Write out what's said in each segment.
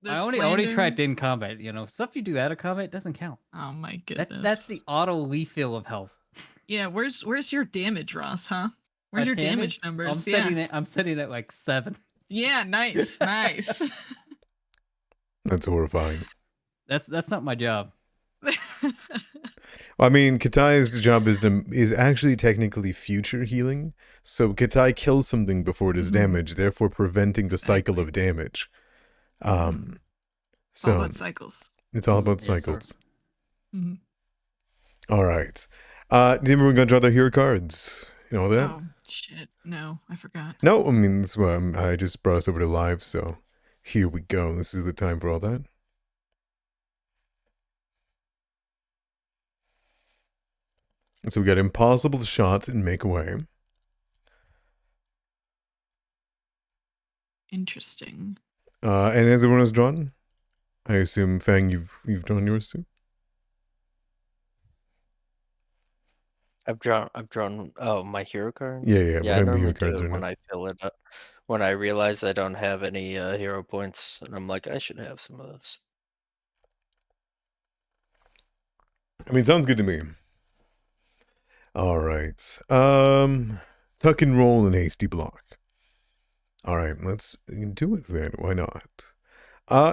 I There's only slander. tried in combat. Stuff you do out of combat doesn't count. Oh my That's goodness. the auto refill of health. Yeah, where's your damage, Ross, huh? My Where's your damage, damage numbers? Yeah. I'm setting at like 7. Yeah, nice, nice. That's horrifying. That's not my job. I mean, Katai's job is actually technically future healing. So Katai kills something before it does damage, therefore preventing the cycle of damage. It's all So about cycles. it's all about Yes, sir. cycles. Mm-hmm. All right. Did everyone go draw their hero cards? You know that? Oh shit! No, I forgot. No, I mean that's why I just brought us over to live. So here we go. This is the time for all that. So we got impossible to shot and make away. Interesting. And as everyone has drawn, I assume Fang, you've drawn yours too. I've drawn my hero cards. Yeah, Yeah, I whatever normally hero do cards it are when now. I fill it up. When I realize I don't have any hero points, and I'm like, I should have some of those. I mean, sounds good to me. All right. Tuck and roll and hasty block. All right, let's do it then. Why not?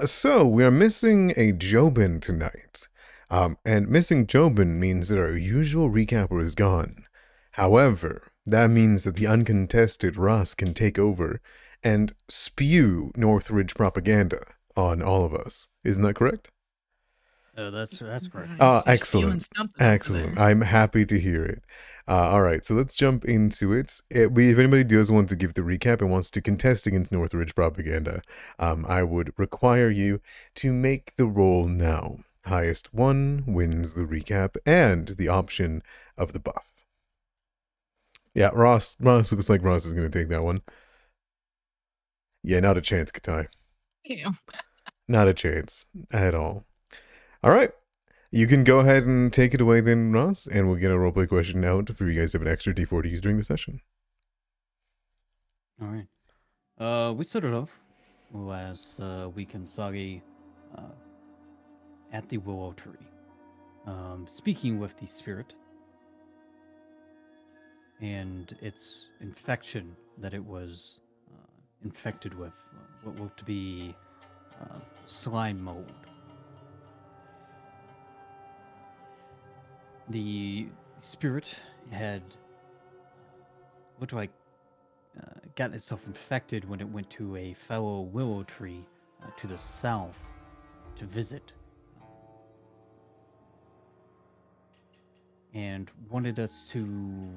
So we are missing a Jobin tonight. And missing Jobin means that our usual recapper is gone. However, that means that the uncontested Ross can take over and spew Northridge propaganda on all of us. Isn't that correct? Oh, that's correct. Excellent. Excellent. I'm happy to hear it. All right, so let's jump into it. If anybody does want to give the recap and wants to contest against Northridge propaganda, I would require you to make the roll now. Highest one wins the recap and the option of the buff. Yeah, Ross looks like Ross is going to take that one. Yeah, not a chance, Katai. Damn. Not a chance at all. All right. You can go ahead and take it away then, Ross, and we'll get a roleplay question out for you guys to have an extra D4 to use during the session. All right. We started off last week in Sagi at the Willow Tree, speaking with the spirit and its infection that it was infected with, what looked to be slime mold. The spirit had looked like gotten itself infected when it went to a fellow willow tree to the south to visit, and wanted us to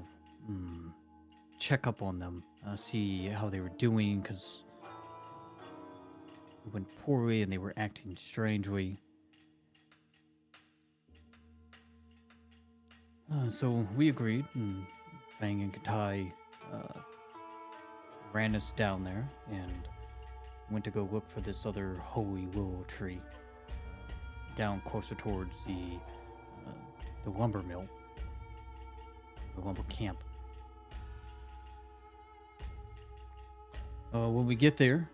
check up on them, see how they were doing, because it went poorly and they were acting strangely. So we agreed, and Fang and Katai ran us down there and went to go look for this other holy willow tree down closer towards the lumber mill, the lumber camp. When we get there,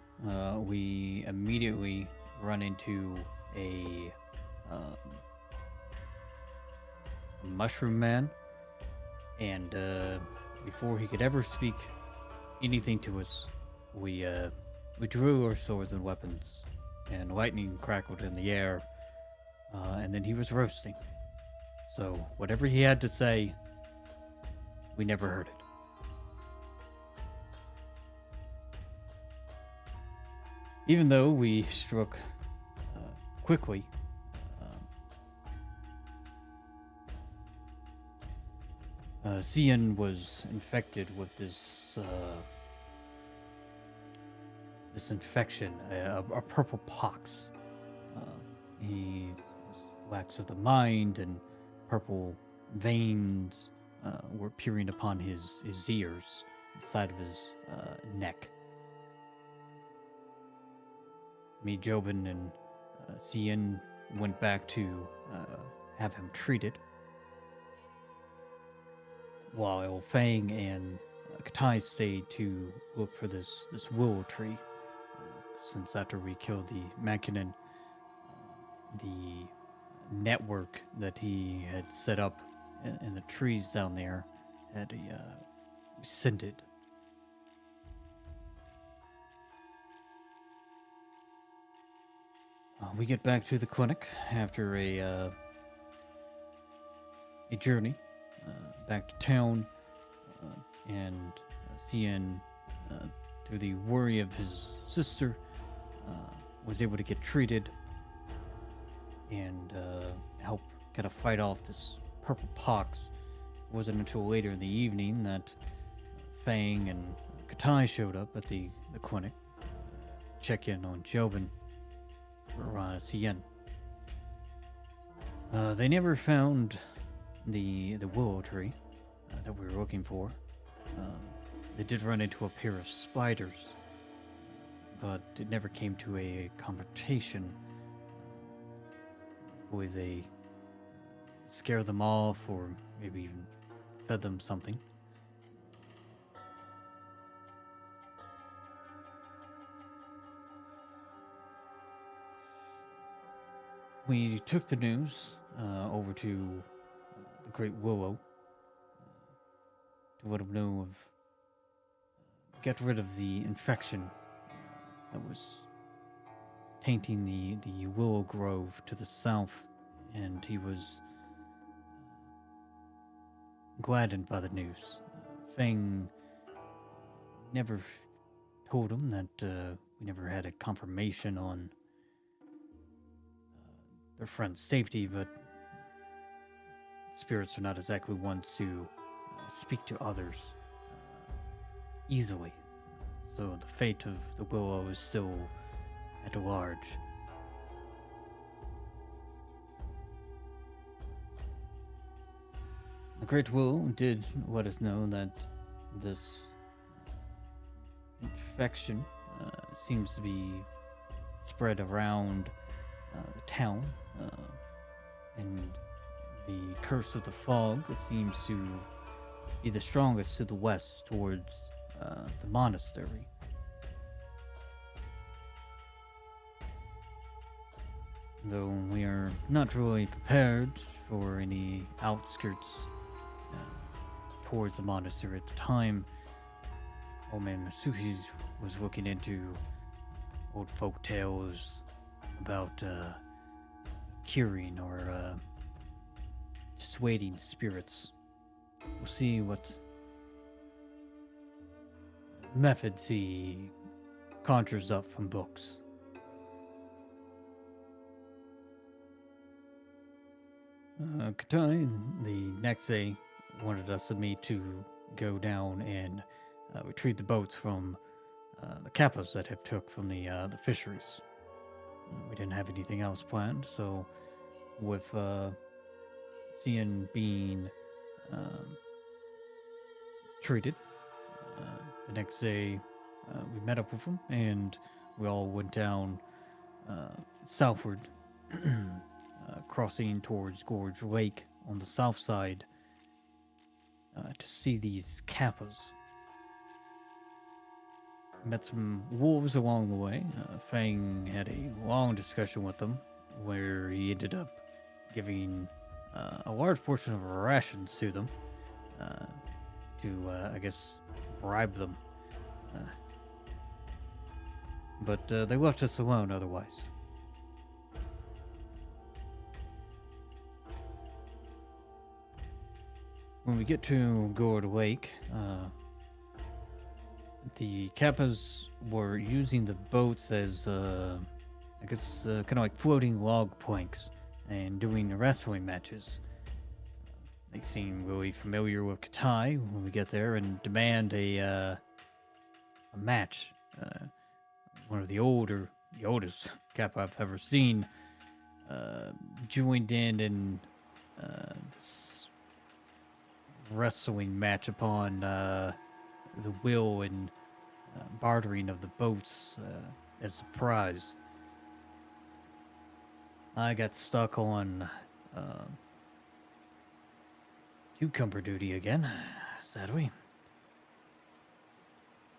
we immediately run into a mushroom man, and before he could ever speak anything to us, we drew our swords and weapons, and lightning crackled in the air, and then he was roasting. So whatever he had to say, we never heard it. Even though we struck quickly, Cian was infected with this infection, a purple pox. He was lax of the mind, and purple veins were appearing upon his ears, the side of his neck. Me, Jobin, and Cian went back to have him treated, while Fang and Katai stayed to look for this willow tree. since after we killed the Mankinen, the network that he had set up in the trees down there had rescinded. We get back to the clinic after a journey back to town, and seeing through the worry of his sister, was able to get treated and help kind of fight off this purple pox. It wasn't until later in the evening that Fang and Katai showed up at the clinic, check in on Jobin or Cien. They never found the willow tree that we were looking for. They did run into a pair of spiders, but it never came to a confrontation. Boy, they scared them off, or maybe even fed them something. We took the news over to the Great Willow to let them know of get rid of the infection that was tainting the Willow Grove to the south, and he was gladdened by the news. Feng never told him that we never had a confirmation on their friend's safety, but spirits are not exactly ones to speak to others easily. So the fate of the Willow is still at large. The Great Willow did let us know that this infection seems to be spread around the town, and the curse of the fog seems to be the strongest to the west towards the monastery. Though we are not really prepared for any outskirts towards the monastery at the time, old man Masuki was looking into old folk tales about curing or dissuading spirits. We'll see what methods he conjures up from books. Katai, the next day, wanted us and me to go down and retrieve the boats from the Kappas that have took from the fisheries. We didn't have anything else planned, so with Cien being treated, the next day we met up with him and we all went down southward, crossing towards Gorge Lake on the south side to see these Kappas. Met some wolves along the way. Fang had a long discussion with them where he ended up giving a large portion of our rations to them to, I guess, bribe them. But they left us alone otherwise. When we get to Gourd Lake, the Kappas were using the boats as, I guess, kind of like floating log planks and doing wrestling matches. They seem really familiar with Katai when we get there and demand a match. One of the oldest Kappa I've ever seen, joined in this wrestling match upon the will and bartering of the boats as a prize. I got stuck on cucumber duty again, sadly.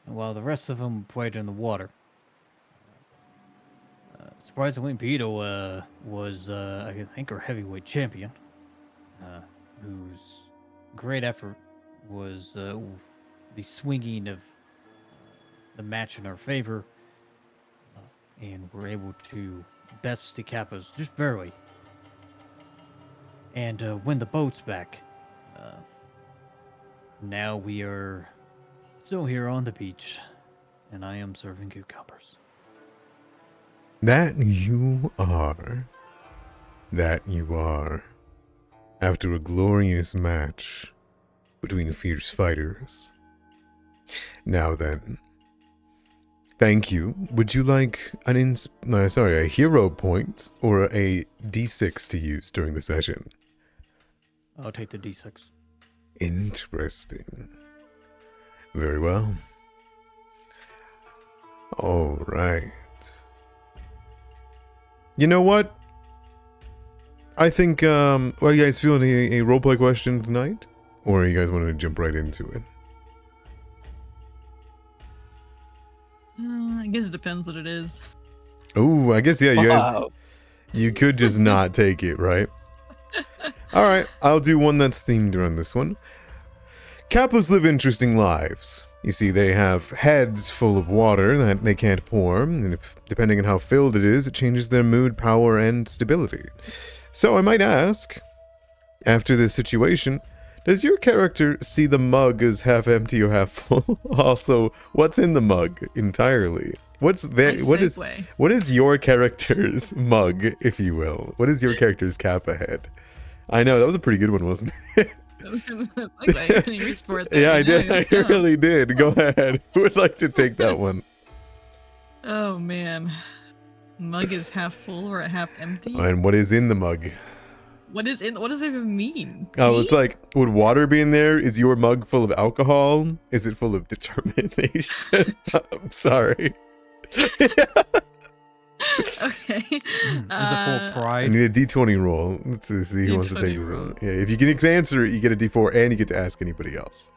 While the rest of them played in the water. surprisingly, Beetle was, I think, our heavyweight champion, whose great effort was the swinging of the match in our favor, and we're able to best the Kappas just barely, and win the boats back. Now we are still here on the beach, and I am serving cucumbers. That you are. That you are. After a glorious match between fierce fighters. Now then. Thank you. Would you like a hero point or a d6 to use during the session? I'll take the D6. Interesting. Very well. All right. You know what? I think, well, you guys feeling a roleplay question tonight? Or are you guys wanting to jump right into it? I guess it depends what it is. Oh, I guess, yeah, you guys, Wow. you could just not take it, right? All right, I'll do one that's themed around this one. Kappas live interesting lives. You see, they have heads full of water that they can't pour, and depending on how filled it is, it changes their mood, power, and stability. So I might ask, after this situation, does your character see the mug as half empty or half full? Also, what's in the mug entirely? What's there? Nice What segue. is your character's mug, if you will? What is your character's Kappa head? I know that was a pretty good one, wasn't it? Segue. You reached for it there. Yeah, I did. Nice. I really did. Go ahead. Who would like to take that one? Oh man, mug is half full or half empty. And what is in the mug? What is in? What does it even mean? Oh, Tea? it's like, would water be in there? Is your mug full of alcohol? Is it full of determination? I'm sorry. Okay. Is it full I pride? need a D20 roll. Let's see who wants to take D20 this roll. one. Yeah, if you can answer it, you get a D4 and you get to ask anybody else.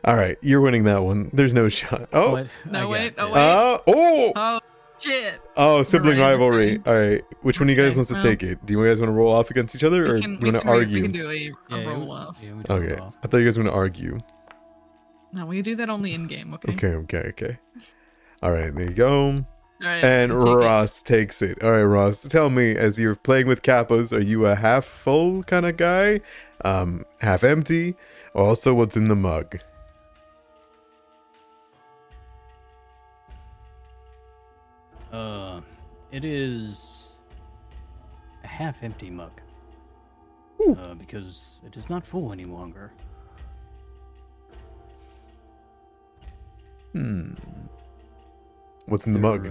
All right, you're winning that one. There's no shot. Oh, What? No, wait, oh, it. wait. oh, Oh shit. sibling Right, rivalry. okay. All right, which one of you guys Okay, wants to well. take it? Do you guys want to roll off against each other, or We do can, you want to we argue? can do a roll off. Yeah, we do Okay, roll off. I thought you guys were going to argue. No, we do that only in game. Okay. Okay. All right, there you go. All right. And I'll take it. Ross takes it. All right, Ross, tell me, as you're playing with Kappas, are you a half full kind of guy? Half empty? Also, what's in the mug? It is a half-empty mug. Ooh. Because it is not full any longer. What's in the mug?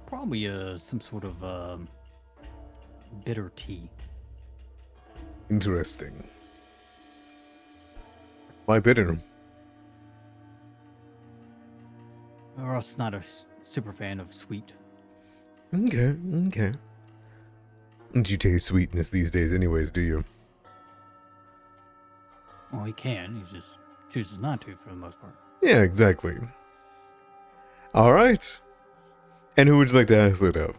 Probably some sort of bitter tea. Interesting. Why bitter? Ross is not a super fan of sweet. Okay. Don't you taste sweetness these days anyways, do you? Well, he can. He just chooses not to for the most part. Yeah, exactly. All right. And who would you like to ask that of?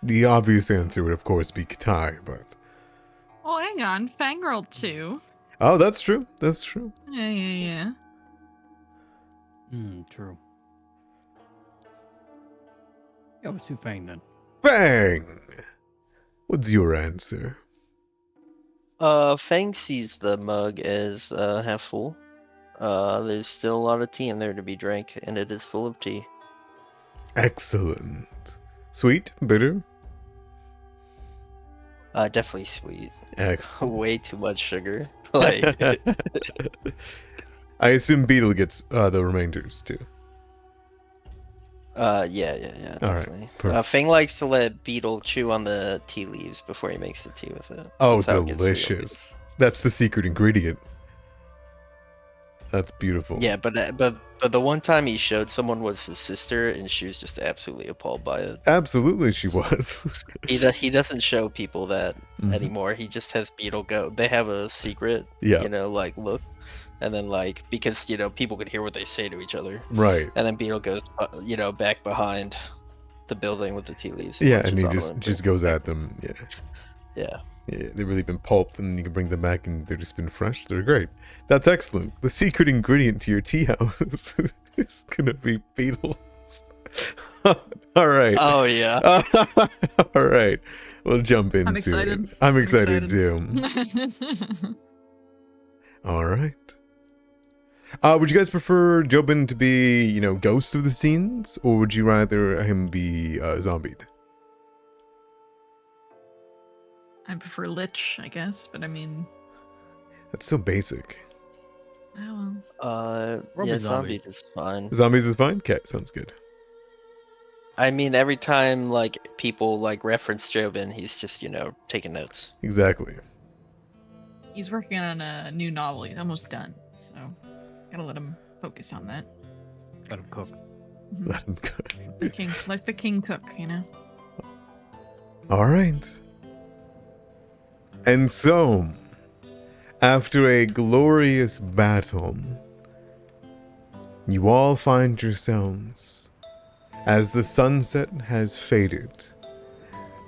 The obvious answer would, of course, be Katai, but... Oh, hang on. Fangirl too. Oh, that's true. That's true. Yeah. True. Yeah, it was Su Fang then. Bang! What's your answer? Fang sees the mug as half full. There's still a lot of tea in there to be drank, and it is full of tea. Excellent. Sweet? Bitter? Definitely sweet. Excellent. Way too much sugar. Like, I assume Beetle gets the remainders too. yeah, All right, definitely. perfect. Fang likes to let Beetle chew on the tea leaves before he makes the tea with it. Oh, That's how it gets delicious. That's the secret ingredient. That's beautiful. Yeah, but the one time he showed someone was his sister, and she was just absolutely appalled by it. Absolutely, she was. He doesn't show people that Mhm. anymore. He just has Beetle go. They have a secret, Yeah. like look, and then like because people could hear what they say to each other, Right. and then Beetle goes back behind the building with the tea leaves. Yeah, and munches he on them just and just brings goes them back. at them. Yeah. Yeah. Yeah, they've really been pulped, and you can bring them back, and they've just been fresh. They're great. That's excellent. The secret ingredient to your tea house is gonna be beetle. All right. Oh yeah. All right. We'll jump into I'm excited. it. I'm excited too. All right. Would you guys prefer Jobin to be, ghost of the scenes, or would you rather him be zombied? I prefer Lich, I guess, but I mean, That's so basic. oh well. Rob Yeah, is zombie. zombie is fine. Zombies is fine? Okay, sounds good. I mean, every time like people like reference Jobin, he's just taking notes. Exactly. He's working on a new novel. He's almost done, so gotta let him focus on that. Let him cook. Mhm. Let him go. Let the king cook, All right. And so, after a glorious battle, you all find yourselves, as the sunset has faded,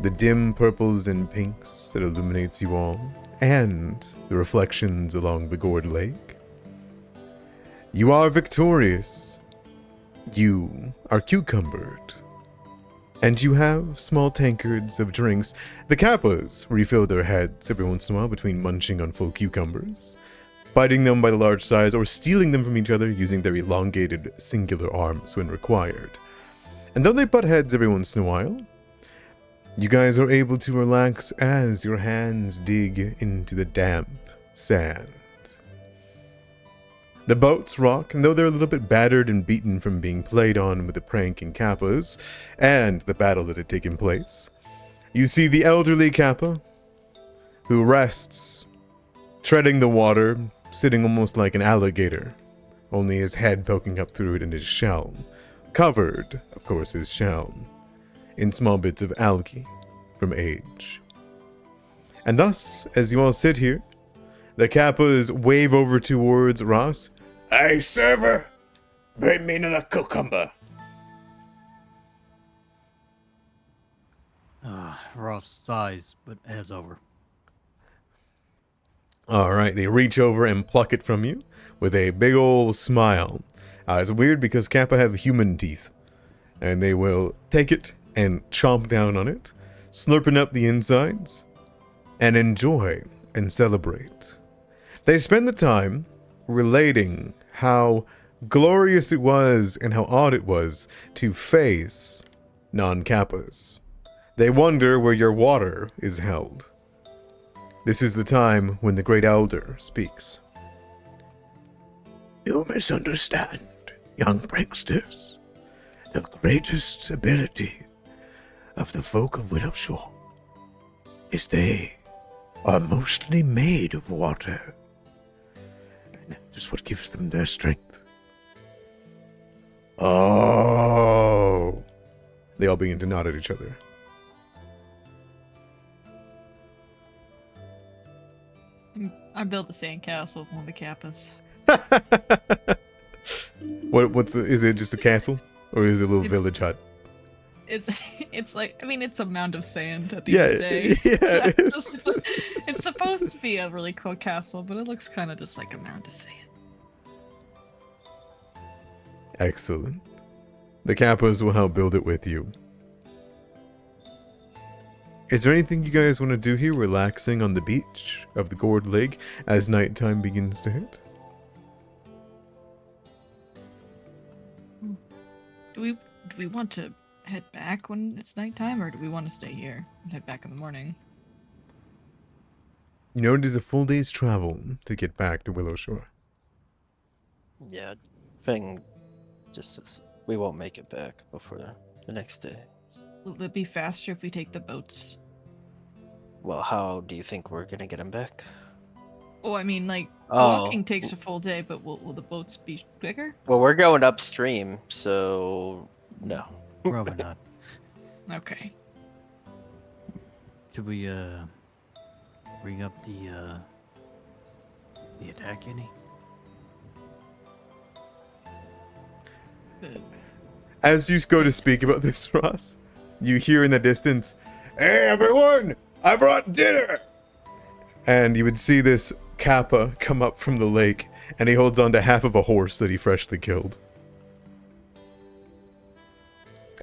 the dim purples and pinks that illuminates you all, and the reflections along the gourd lake. You are victorious. You are cucumbered. And you have small tankards of drinks. The Kappas refill their heads every once in a while between munching on full cucumbers, biting them by the large size, or stealing them from each other using their elongated singular arms when required. And though they butt heads every once in a while, you guys are able to relax as your hands dig into the damp sand. The boats rock, and though they're a little bit battered and beaten from being played on with the prank in Kappas and the battle that had taken place, you see the elderly Kappa, who rests, treading the water, sitting almost like an alligator, only his head poking up through it in his shell, covered, of course, his shell, in small bits of algae from age. And thus, as you all sit here, the Kappas wave over towards Ross. "Hey, server! Bring me another cucumber." Ross sighs, but has over. Alright, they reach over and pluck it from you with a big old smile. It's weird because Kappa have human teeth, and they will take it and chomp down on it, slurping up the insides, and enjoy and celebrate. They spend the time relating how glorious it was and how odd it was to face non-Kappas. They wonder where your water is held. This is the time when the Great Elder speaks. "You misunderstand, young pranksters. The greatest ability of the folk of Willowshore is they are mostly made of water. And that is what gives them their strength." Oh. They all begin to nod at each other. I built a sandcastle with one of the Kappas. Is it just a castle? Or is it a little It's- village hut? It's like, I mean, it's a mound of sand at the end of the day. Yeah, it is. It's supposed to be a really cool castle, but it looks kind of just like a mound of sand. Excellent. The Kappas will help build it with you. Is there anything you guys want to do here, relaxing on the beach of the Gourd Lake as nighttime begins to hit? Do we want to head back when it's nighttime, or do we want to stay here and head back in the morning? You know, it is a full day's travel to get back to Willowshore. Yeah, thing we won't make it back before the next day. Will it be faster if we take the boats? Well, how do you think we're gonna get him back? Oh, I mean, like, Oh. walking takes a full day, but will the boats be quicker? Well, we're going upstream, so no. Probably not. Okay. Should we bring up the attack any? As you go to speak about this, Ross, you hear in the distance, "Hey everyone, I brought dinner!" And you would see this Kappa come up from the lake, and he holds on to half of a horse that he freshly killed.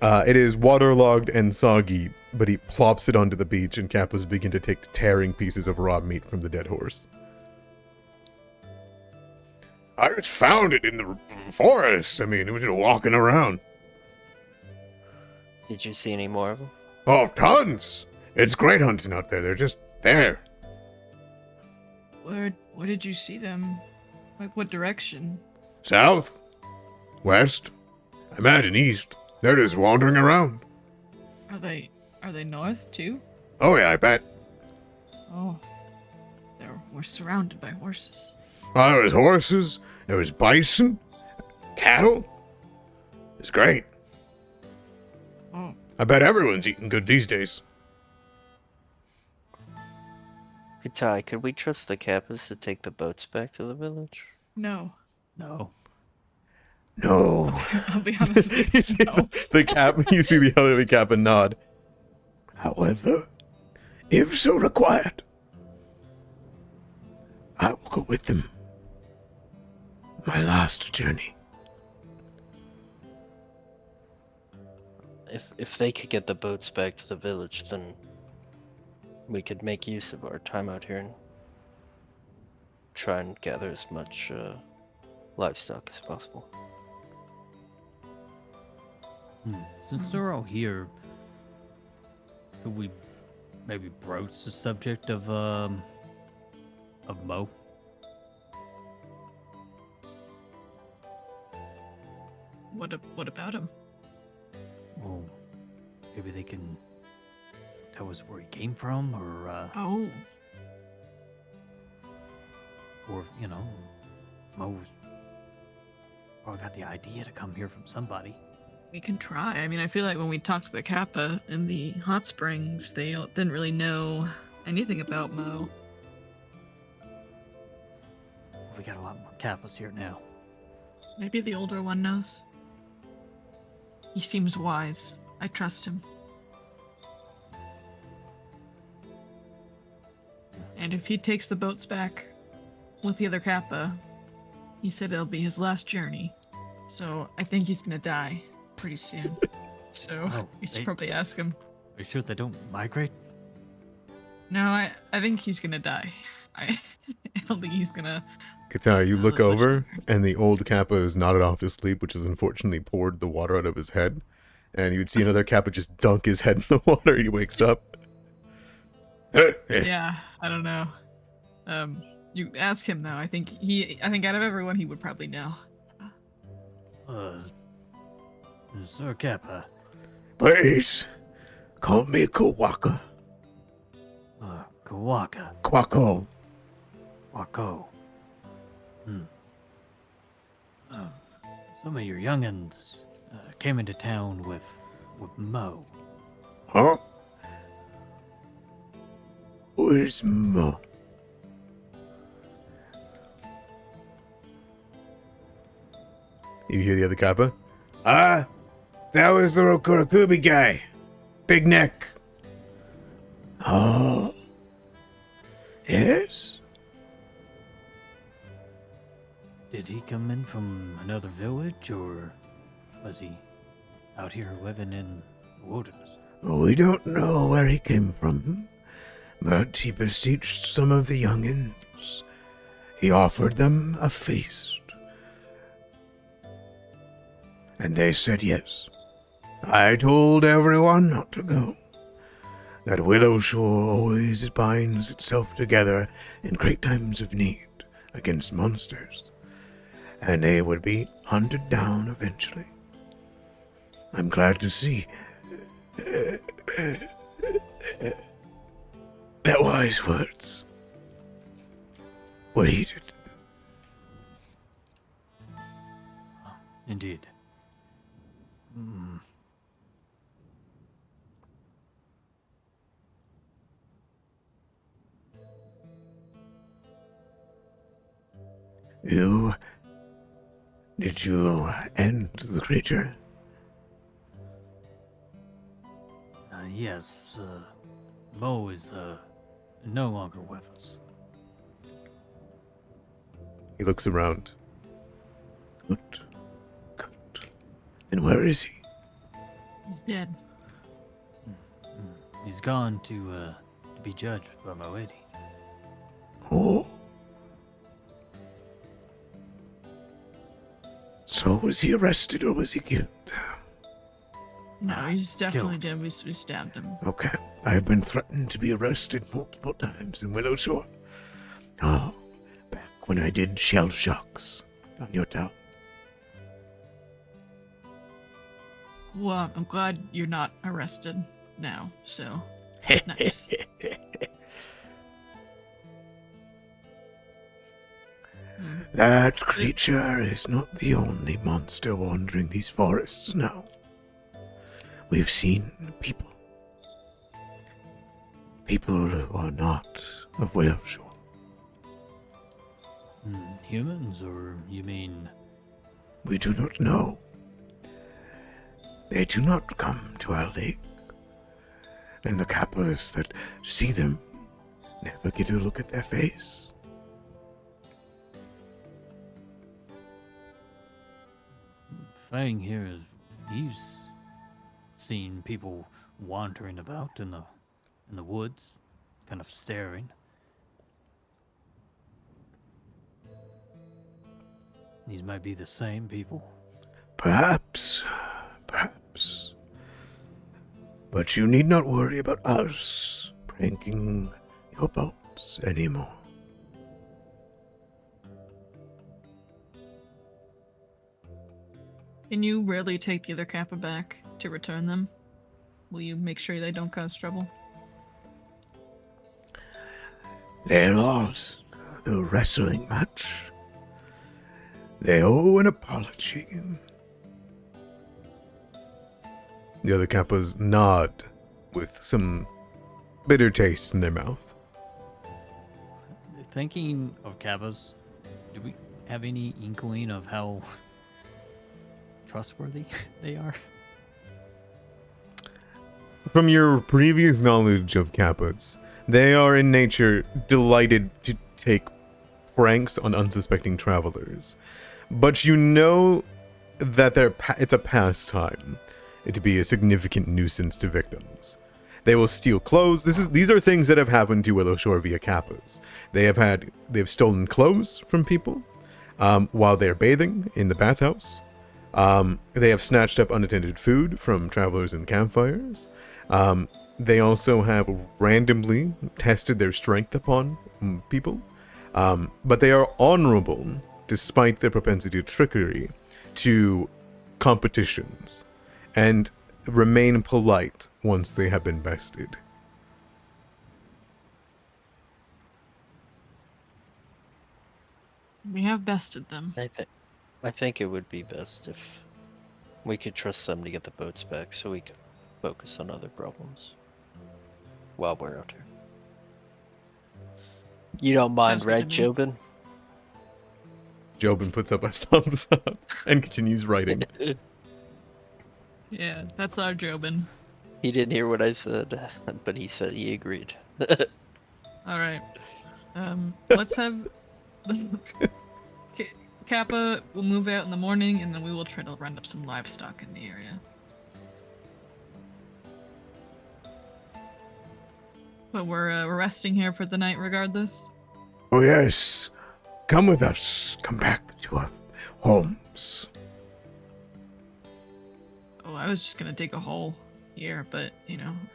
It is waterlogged and soggy, but he plops it onto the beach, and Kappas begin to take tearing pieces of raw meat from the dead horse. I just found it in the forest. I mean, it was just walking around. Did you see any more of them? Oh, tons! It's great hunting out there. They're just there. Where did you see them? Like, what direction? South, west, I imagine east. They're just wandering around. Are they north too? Oh yeah, I bet. Oh, we're surrounded by horses. Oh, there was horses, there was bison, cattle. It's great. Oh, I bet everyone's eating good these days. Ty, could we trust the Kappas to take the boats back to the village? no. No. No. I'll be honest You with see you. No. the cap. You see the elderly Kappa nod. However, if so required, I will go with them. My last journey. If they could get the boats back to the village, then we could make use of our time out here and try and gather as much livestock as possible. Since they're all here, could we maybe broach the subject of Mo? What about him? Well, maybe they can tell us where he came from, Oh, or you know, Mo's probably got the idea to come here from somebody. we can try. I mean, I feel like when we talked to the Kappa in the hot springs, they didn't really know anything about Mo. We got a lot more Kappas here now. Maybe the older one knows. He seems wise. I trust him. And if he takes the boats back with the other Kappa, he said it'll be his last journey. So I think he's gonna die pretty soon. So Oh, we should they- probably ask him. Are you sure they don't migrate? No, I think he's gonna die. I don't think he's gonna. Katara, you look Let's over, and the old Kappa is nodded off to sleep, which has unfortunately poured the water out of his head. And you would see another Kappa just dunk his head in the water, and he wakes up. Yeah, I don't know. You ask him though. I think out of everyone, he would probably know. Sir Kappa. Please, call me Kawaka. Kawaka. Quacko. Wako. Some of your youngins came into town with Mo. Huh? Where's Mo? You hear the other Kappa? That was the Rokurakubi guy. Big neck. Oh. Yes? Did he come in from another village, or was he out here living in the wilderness? We don't know where he came from, but he beseeched some of the youngins. He offered them a feast. And they said yes. I told everyone not to go. That Willow Shore always binds itself together in great times of need against monsters. And they would be hunted down eventually. I'm glad to see that wise words. were heated. Indeed. Mm. Did you end the creature? Yes, Mo is no longer with us. He looks around. Good. Good. Then where is he? He's dead. He's gone to be judged by my lady. Oh. So was he arrested or was he killed? No, he's definitely killed. dead. We stabbed him. Okay. I've been threatened to be arrested multiple times in Willow Shore. Oh, back when I did shell shocks on your town. Well, I'm glad you're not arrested now, so nice. That creature is not the only monster wandering these forests now. We've seen people. People who are not of Willow Shore. Humans, or you mean... We do not know. They do not come to our lake. And the Kappas that see them never get a look at their face. Fang here is... He's seen people wandering about in the woods, kind of staring. These might be the same people. Perhaps. But you need not worry about us pranking your boats anymore. Can you really take the other Kappa back to return them? Will you make sure they don't cause trouble? They lost the wrestling match. They owe an apology. The other Kappas nod with some bitter taste in their mouth. Thinking of Kappas, do we have any inkling of how trustworthy they are? From your previous knowledge of Kappas, they are in nature delighted to take pranks on unsuspecting travelers. But you know that it's a pastime to be a significant nuisance to victims. They will steal clothes. These are things that have happened to Willow Shore via Kappas. They've stolen clothes from people while they're bathing in the bathhouse. They have snatched up unattended food from travelers and campfires. They also have randomly tested their strength upon people. But they are honorable despite their propensity to trickery to competitions, and remain polite once they have been bested. We have bested them. I think it would be best if we could trust them to get the boats back so we can focus on other problems while we're out here. You don't mind, Sounds good right, to me. Jobin? Jobin puts up a thumbs up and continues writing. Yeah, that's our Jobin. He didn't hear what I said, but he said he agreed. All right. Let's have Kappa will move out in the morning, and then we will try to round up some livestock in the area. But we're resting here for the night, regardless. Oh yes, come with us. Come back to our homes. Oh, I was just gonna dig a hole here, but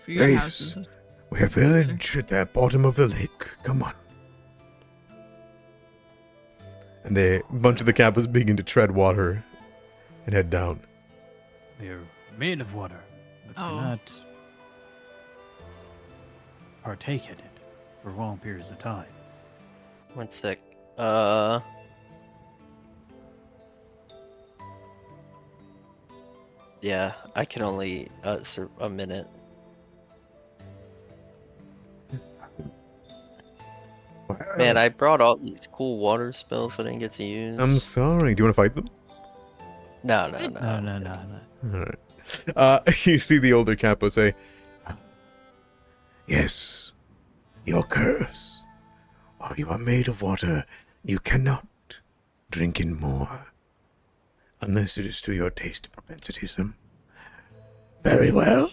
for your Please. houses. We have a village at the bottom of the lake. Come on. And a bunch of the Kappas begin to tread water and head down. We are made of water, but Oh. cannot partake in it for long periods of time. One sec. Uh. Yeah, I can only a minute. Man, I brought all these cool water spells I didn't get to use. I'm sorry. Do you want to fight them? No. No. All right. You see the older Kappa say, "Yes, your curse. While you are made of water, you cannot drink in more, unless it is to your taste and propensities. Very well.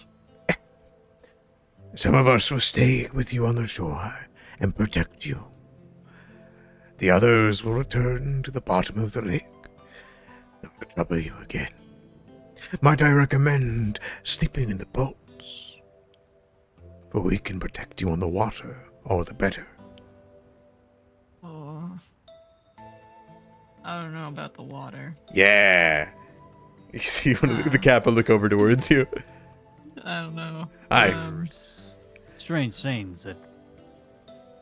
Some of us will stay with you on the shore and protect you. The others will return to the bottom of the lake, not to trouble you again. Might I recommend sleeping in the boats? For we can protect you on the water, all the better." Oh. I don't know about the water. Yeah. You see one of the Kappa look over towards you. I don't know. Strange things that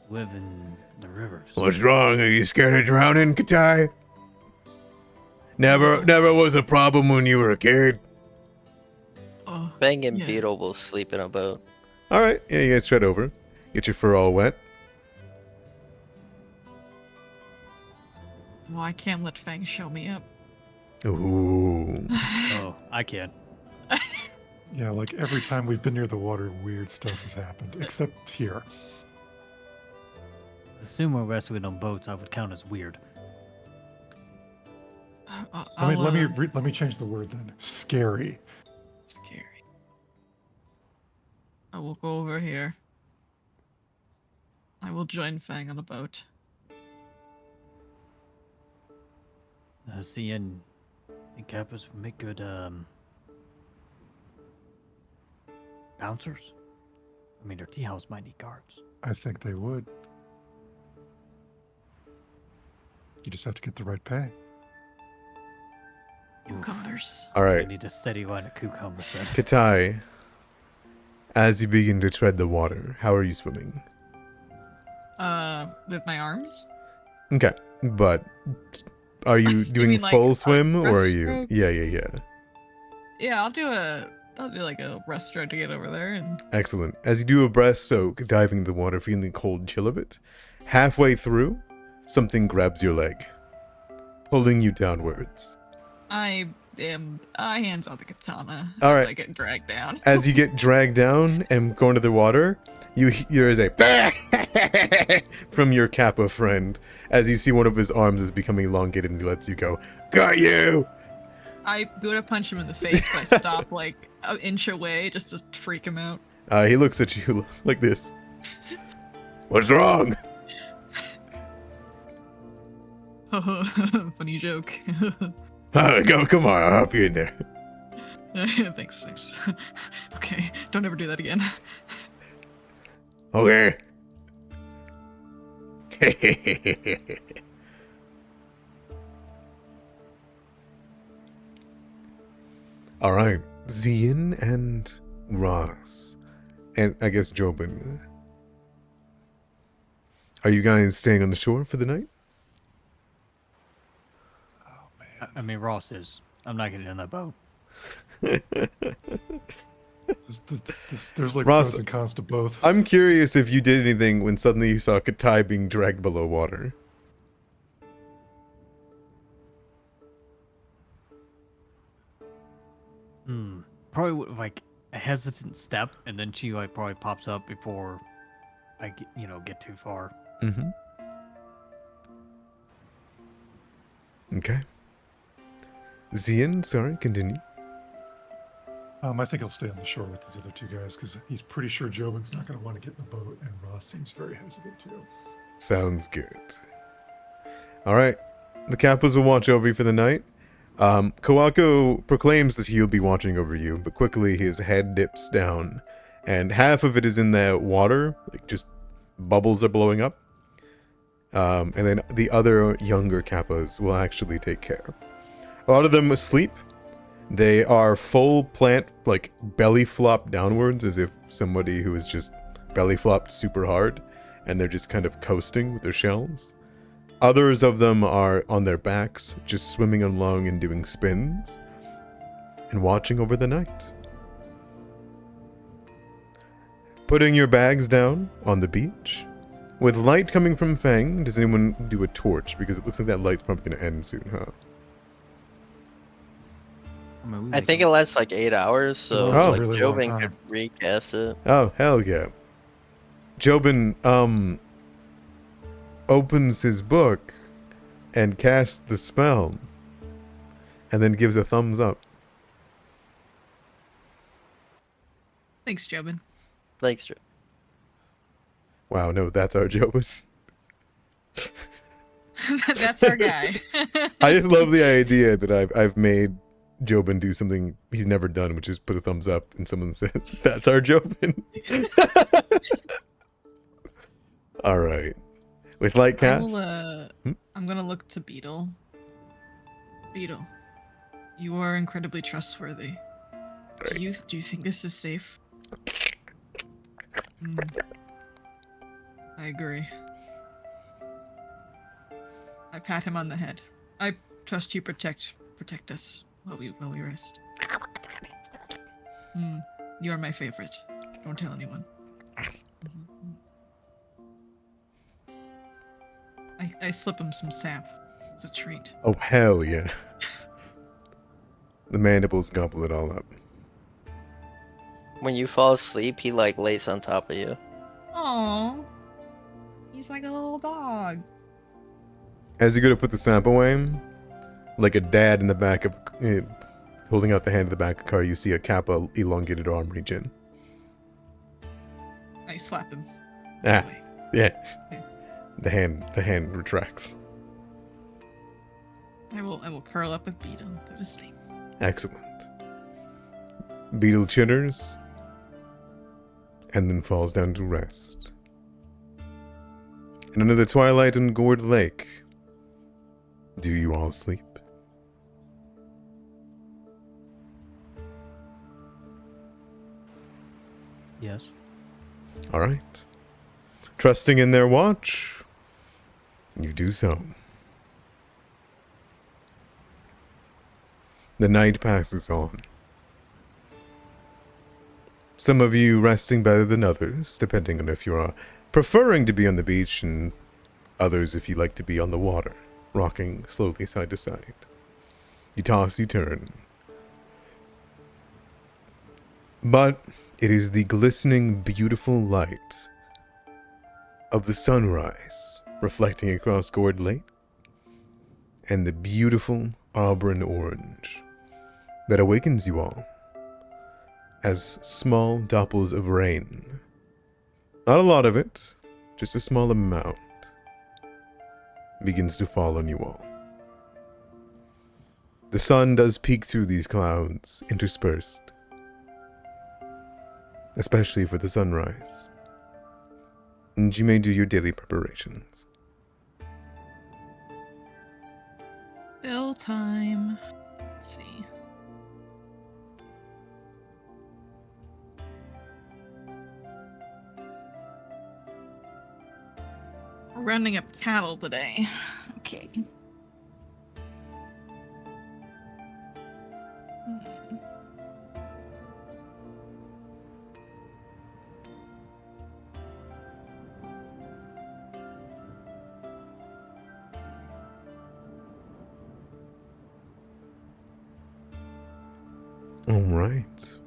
live in the rivers. What's wrong? Are you scared of drowning, Katai? Never was a problem when you were a kid. Oh, Bang and yeah. Beetle will sleep in a boat. All right. Yeah, you guys tread over. Get your fur all wet. Well, I can't let Fang show me up. Ooh. Oh, I can. Yeah, like every time we've been near the water, weird stuff has happened, except here. Assume we're rescuing on boats, I would count as weird. Let me change the word then. Scary. Scary. I will go over here. I will join Fang on a boat. Seeing the Kappas would make good bouncers. I mean, their tea house might need guards. I think they would. You just have to get the right pay. Cucumbers. All We right. need a steady line of cucumbers then. Katai, as you begin to tread the water, how are you swimming? With my arms? Okay, but are you doing mean like full a swim or are you? breaststroke? Yeah. Yeah, I'll do like a breaststroke to get over there and Excellent. As you do a breaststroke, diving into the water, feeling the cold chill of it, halfway through, something grabs your leg, pulling you downwards. I hands on the katana All as right. I get dragged down. As you get dragged down and go into the water, you hear a from your Kappa friend as you see one of his arms is becoming elongated and he lets you go. Got you! I go to punch him in the face, but I stop like an inch away just to freak him out. He looks at you like this. What's wrong? Funny joke. Go, come on, I'll help you in there. Thanks. Okay, don't ever do that again. Okay. All right, Zian and Ross, and I guess Jobin. Are you guys staying on the shore for the night? Oh man. I mean, Ross is. I'm not getting in that boat. There's like Ross, pros and cons to both. I'm curious if you did anything when suddenly you saw Katai being dragged below water. Probably like a hesitant step, and then she like probably pops up before I get too far. Mm-hmm. Okay. Zian, sorry, continue. I think he'll stay on the shore with these other two guys because he's pretty sure Jobin's not going to want to get in the boat, and Ross seems very hesitant too. Sounds good. All right. The Kappas will watch over you for the night. Kawako proclaims that he'll be watching over you, but quickly his head dips down, and half of it is in the water, like just bubbles are blowing up. And then the other younger Kappas will actually take care. A lot of them asleep. They are full plant, like belly flop downwards, as if somebody who is just belly flopped super hard, and they're just kind of coasting with their shells. Others of them are on their backs, just swimming along and doing spins, and watching over the night. Putting your bags down on the beach. With light coming from Fang, does anyone do a torch? Because it looks like that light's probably going to end soon, huh? I think it lasts like 8 hours, so lasts a like really long Jobin time. could recast it. Oh, hell yeah. Jobin, opens his book and casts the spell, and then gives a thumbs up. Thanks, Jobin. Thanks, Joe. Wow, no, that's our Jobin. That's our guy. I just love the idea that I've made Jobin do something he's never done, which is put a thumbs up, and someone says, "That's our Jobin." All right, with light cast. I'm gonna look to Beetle. Beetle, you are incredibly trustworthy. Do you think this is safe? I agree. I pat him on the head. I trust you protect us while we rest. You are my favorite. Don't tell anyone. I slip him some sap. It's a treat. Oh hell yeah! The mandibles gobble it all up. When you fall asleep, he like lays on top of you. Aww. He's like a little dog. As you go to put the sap away, like a dad in the back of, holding out the hand of the back of the car, you see a Kappa elongated arm reach in. I slap him. Ah, Away. yeah. The hand retracts. I will curl up with Beetle and go to sleep. Excellent. Beetle chitters, and then falls down to rest. And under the twilight on Gourd Lake, do you all sleep? Yes. All right. Trusting in their watch, you do so. The night passes on. Some of you resting better than others, depending on if you're preferring to be on the beach, and others if you like to be on the water, rocking slowly side to side. You toss, you turn. But it is the glistening, beautiful light of the sunrise reflecting across Gourd Lake and the beautiful auburn orange that awakens you all as small doppels of rain. Not a lot of it, just a small amount, begins to fall on you all. The sun does peek through these clouds, interspersed, especially for the sunrise. And you may do your daily preparations. Bill time. Let's see. We're rounding up cattle today. Okay. All right.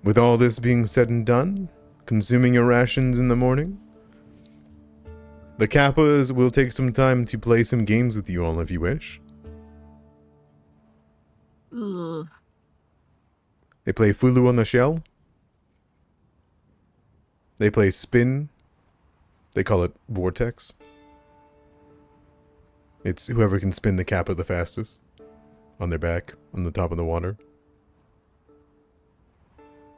With all this being said and done, consuming your rations in the morning, the Kappas will take some time to play some games with you all if you wish. Ugh. They play Fulu on the Shell. They play Spin. They call it Vortex. It's whoever can spin the Kappa the fastest on their back, on the top of the water.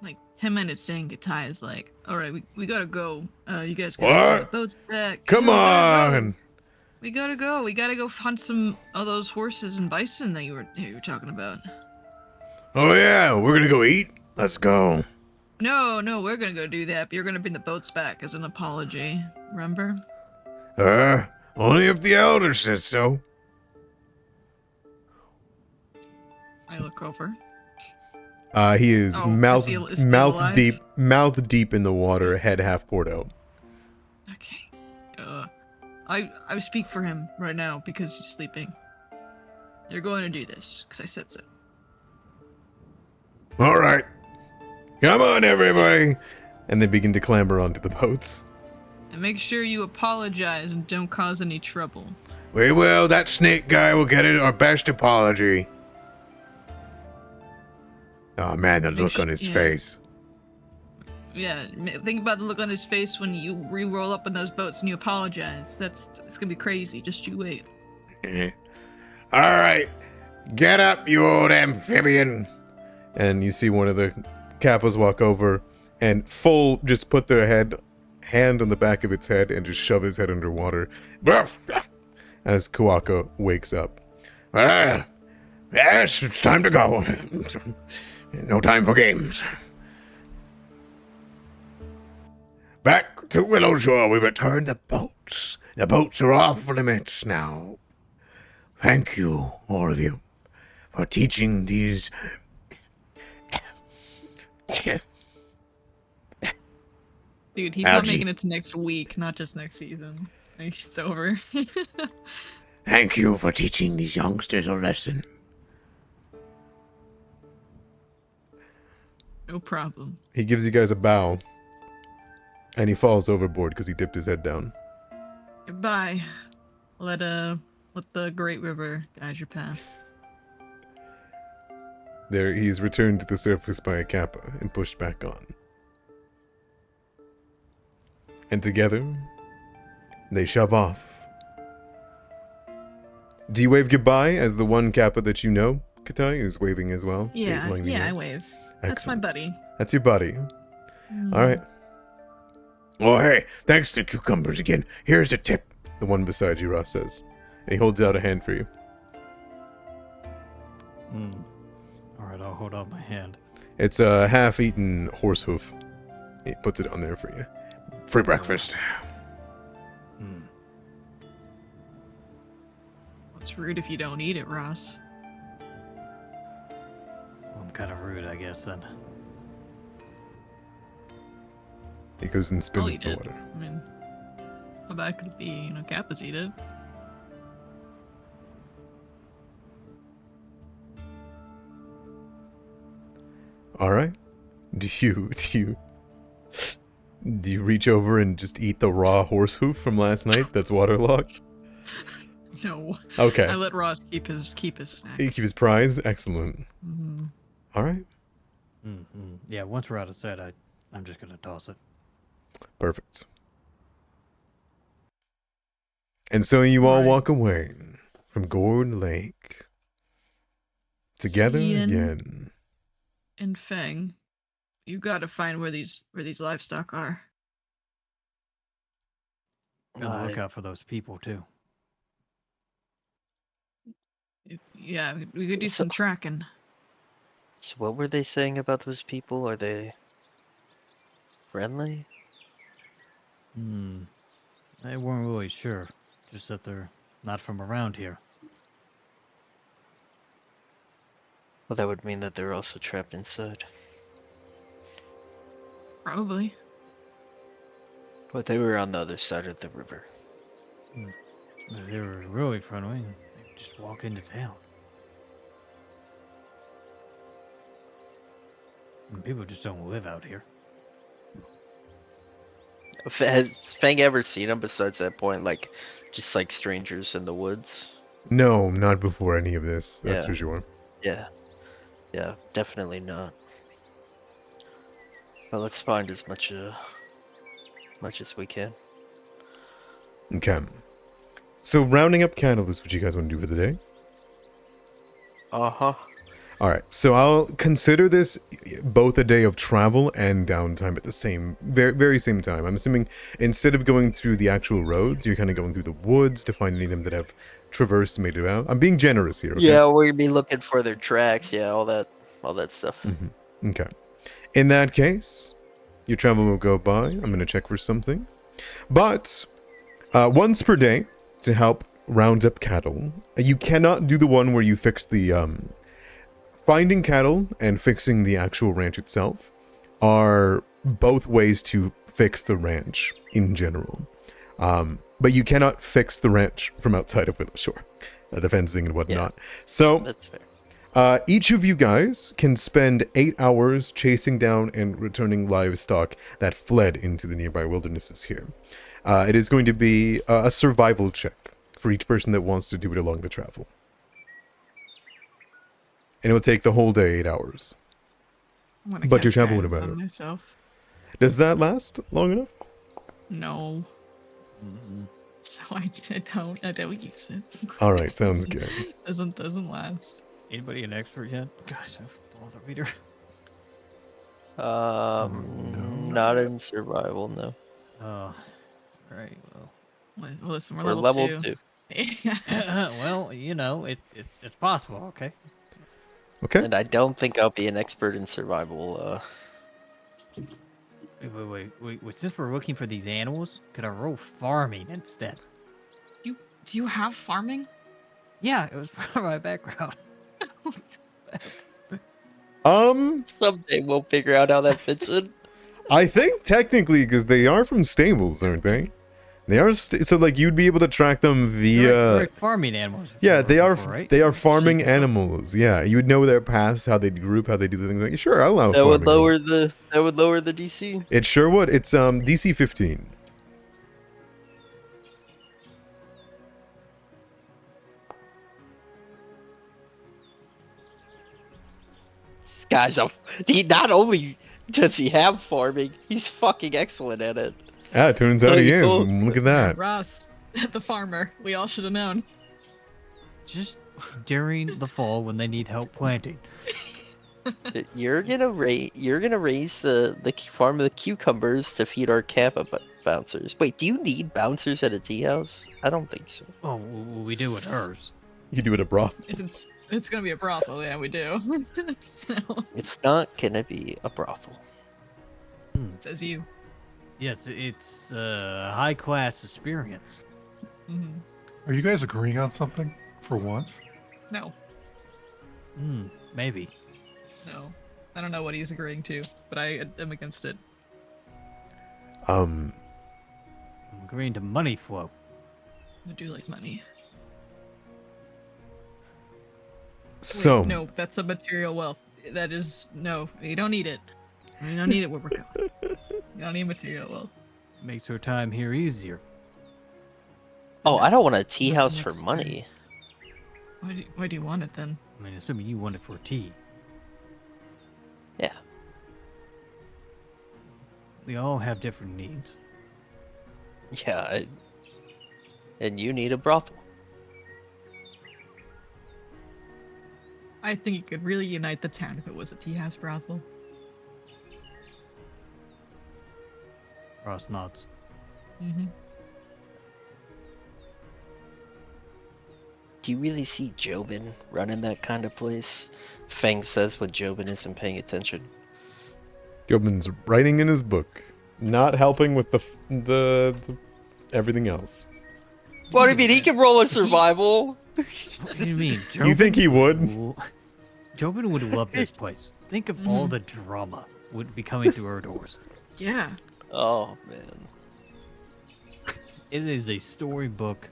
Like 10 minutes in, Gatai is like, all right, we gotta go. You guys What? gotta get the boats back. Come Yeah, we gotta go. on! We gotta go. We gotta go hunt some of those horses and bison that you were talking about. Oh yeah, we're gonna go eat? Let's go. No, we're gonna go do that, but you're gonna bring the boats back as an apology. Remember? Only if the elder says so. I look over. He is Oh, mouth is he alive? mouth deep in the water, head half poured out. Okay. I speak for him right now because he's sleeping. You're going to do this because I said so. All right, come on, everybody, and they begin to clamber onto the boats. And make sure you apologize and don't cause any trouble. We will. That snake guy will get it. Our best apology. Oh man, the look on his face. Yeah, think about the look on his face when you re-roll up in those boats and you apologize. It's gonna be crazy. Just you wait. All right, get up, you old amphibian. And you see one of the Kappas walk over and just put their hand on the back of its head and just shove his head underwater. As Kawaka wakes up. Yes, it's time to go. No time for games. Back to Willow Shore, we return the boats. The boats are off limits now. Thank you, all of you, for teaching these... Dude, he's not making it to next week, not just next season. It's over. Thank you for teaching these youngsters a lesson. No problem. He gives you guys a bow. And he falls overboard because he dipped his head down. Goodbye. Let the Great River guide your path. There, he's returned to the surface by a Kappa and pushed back on. And together, they shove off. Do you wave goodbye as the one Kappa that you know, Katai, is waving as well? Yeah, I I wave. That's my buddy. That's your buddy. All right. Oh, hey, thanks to cucumbers again. Here's a tip, the one beside you, Ross says. And he holds out a hand for you. All right, I'll hold out my hand. It's a half-eaten horse hoof. He puts it on there for you. Free breakfast. It's rude if you don't eat it, Ross. Well, I'm kind of rude, I guess, then. He goes and I'll spins eat the it. water. I mean, how bad could it be? You know, Kappas eat it. All right. Do you reach over and just eat the raw horse hoof from last night that's waterlogged? No. Okay. I let Ross keep his snack. You keep his prize? Excellent. Mm-hmm. All right. Yeah, once we're out of sight, I'm just going to toss it. Perfect. And so you all Right. walk away from Gourd Lake. Together Ian. again. And Feng, you gotta find where these livestock are. And look out for those people, too. Yeah, we could do So- some tracking. So what were they saying about those people? Are they friendly? They weren't really sure. Just that they're not from around here. Well, that would mean that they're also trapped inside. Probably. But they were on the other side of the river. If they were really friendly, they'd just walk into town. And people just don't live out here. Has Fang ever seen them besides that point? Like, just like strangers in the woods? No, not before any of this. That's Yeah. for sure. Yeah. Yeah, definitely not. But let's find as much as we can. Okay. So rounding up cattle is what you guys want to do for the day? Uh-huh. All right. So I'll consider this both a day of travel and downtime at the same, very same time. I'm assuming instead of going through the actual roads, you're kind of going through the woods to find any of them that have traversed and made it out. I'm being generous here. Okay? Yeah, we'll be looking for their tracks. Yeah, all that stuff. Okay. In that case, your travel will go by. I'm going to check for something. But once per day, to help round up cattle. You cannot do the one where you fix the finding cattle and fixing the actual ranch itself are both ways to fix the ranch in general. But you cannot fix the ranch from outside of Willowshore, the fencing and whatnot. So That's fair. each of you guys can spend 8 hours chasing down and returning livestock that fled into the nearby wildernesses here. It is going to be a survival check for each person that wants to do it along the travel. And it will take the whole day, 8 hours. I'm gonna But you're cast traveling guidance about on it. myself. Does that last long enough? No, Mhm. so I don't use it. All right, sounds good. Doesn't last. Anybody an expert yet? Gosh, I've lost the reader. No. Not in survival, no. Oh, right. Well, Well, listen, we're We're level, level 2. well, it's possible. Okay. Okay. And I don't think I'll be an expert in survival. Wait. Since we're looking for these animals, could I roll farming instead? Do you have farming? Yeah, it was part of my background. Someday we'll figure out how that fits in. I think technically, because they are from stables, aren't they? They are so like you'd be able to track them via. They're farming animals. is Yeah, what they we're are. looking for, right? They are farming Sheep and stuff? animals. Yeah, you would know their paths, how they group, how they do the things. Like, sure, I'll allow That would farming. lower the DC. It sure would. It's DC 15. This guy's he not only does he have farming, he's fucking excellent at it. Ah, it turns out he Very is. cool. Look at Yeah, that. Ross, the farmer. We all should have known. Just during the fall when they need help planting. You're gonna raise the farm of the cucumbers to feed our Kappa bouncers. Wait, do you need bouncers at a tea house? I don't think so. Oh, we do with hers. You do it a broth. It's gonna be a brothel. Yeah, we do. So, It's not gonna be a brothel. says you. Yes, it's a high class experience. Hmm. Are you guys agreeing on something for once? No, Maybe. no. I don't know what he's agreeing to, but I am against it. I'm agreeing to money flow. I do like money. So Wait, no, that's a material wealth. That is no. You don't need it. You don't need it where we're going. You don't need material wealth. Makes our time here easier. Oh, I don't want a tea Not house the for next money. Why do you want it then? I mean, assuming you want it for tea. Yeah. We all have different needs. Yeah. And you need a brothel. I think it could really unite the town if it was a tea house brothel. Ross nods. Mm-hmm. Do you really see Jobin running that kind of place? Fang says when Jobin isn't paying attention. Jobin's writing in his book, not helping with the everything else. What do you mean? He can roll a survival. What do you mean? You think he would? Jobin would love this place. Think of all the drama would be coming through our doors. Yeah. Oh man. It is a storybook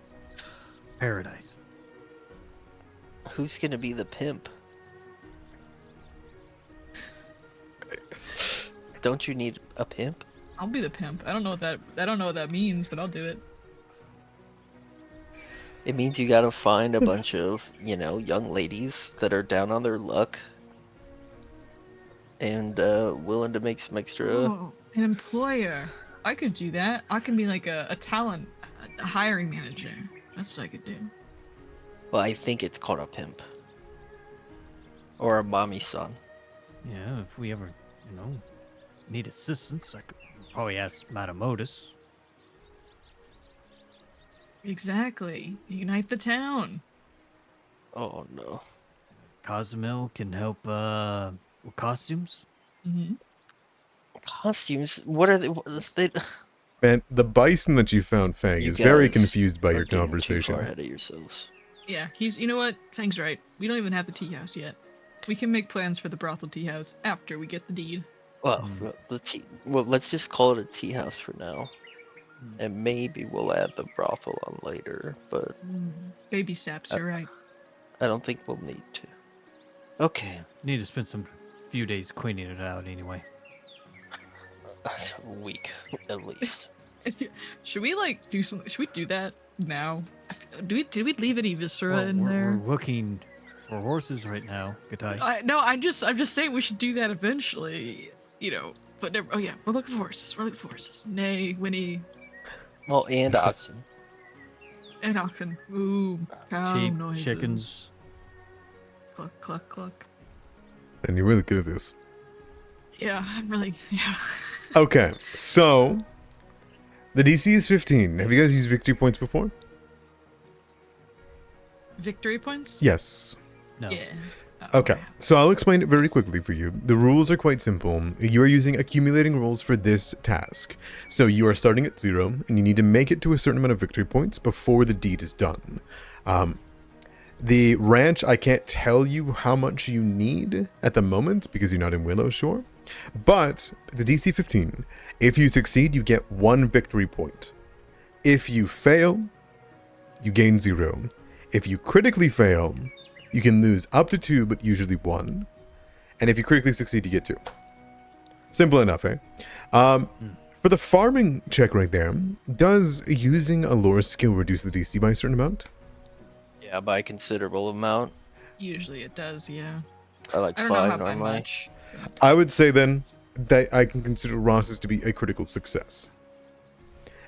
paradise. Who's gonna be the pimp? Don't you need a pimp? I'll be the pimp. I don't know what that means, but I'll do it. It means you gotta find a bunch of, young ladies that are down on their luck and willing to make some extra. Oh, an employer. I could do that. I can be like a talent a hiring manager. That's what I could do. Well, I think it's called a pimp. Or a mommy son. Yeah, if we ever, need assistance, I could probably ask Madame Otis. Exactly. Unite the town. Oh no. Cozumel can help with costumes. Mm-hmm. Costumes? What are they? And the bison that you found, Fang, You is very guys confused by are your getting Too conversation. far ahead of yourselves. Yeah, you know what? Fang's right. We don't even have the tea house yet. We can make plans for the brothel tea house after we get the deed. Well, Hmm. well, let's just call it a tea house for now, Hmm. and maybe we'll add the brothel on later. But Baby steps, I, you're right. I don't think we'll need to. Okay, Need to spend some few days cleaning it out anyway. a week at least. Should we like do something? Should we do that now? Did we leave any viscera Well, in we're there? looking for horses right now, Gatai. No, I'm just saying we should do that eventually. You know, but never. Oh yeah, we're looking for horses. We're looking for horses. Nay, Winnie, Well, and oxen. and oxen. Ooh, cow Sheep, noises. chickens. Cluck, cluck, cluck. And you're really good at this. Yeah, I'm really. Yeah. Okay, so the DC is 15. Have you guys used victory points before? Victory points? Yes. No. Yeah. Okay, so I'll explain it very quickly for you. The rules are quite simple. You are using accumulating rolls for this task. So you are starting at 0, and you need to make it to a certain amount of victory points before the deed is done. The ranch, I can't tell you how much you need at the moment because you're not in Willow Shore. But the DC 15. If you succeed, you get 1 victory point. If you fail, you gain 0. If you critically fail, you can lose up to 2, but usually 1. And if you critically succeed, you get 2. Simple enough, eh? For the farming check right there, does using a lore skill reduce the DC by a certain amount? Yeah, by a considerable amount. Usually it does, yeah. I like I don't know 5 how by normally. much. I would say then that I can consider Ross's to be a critical success.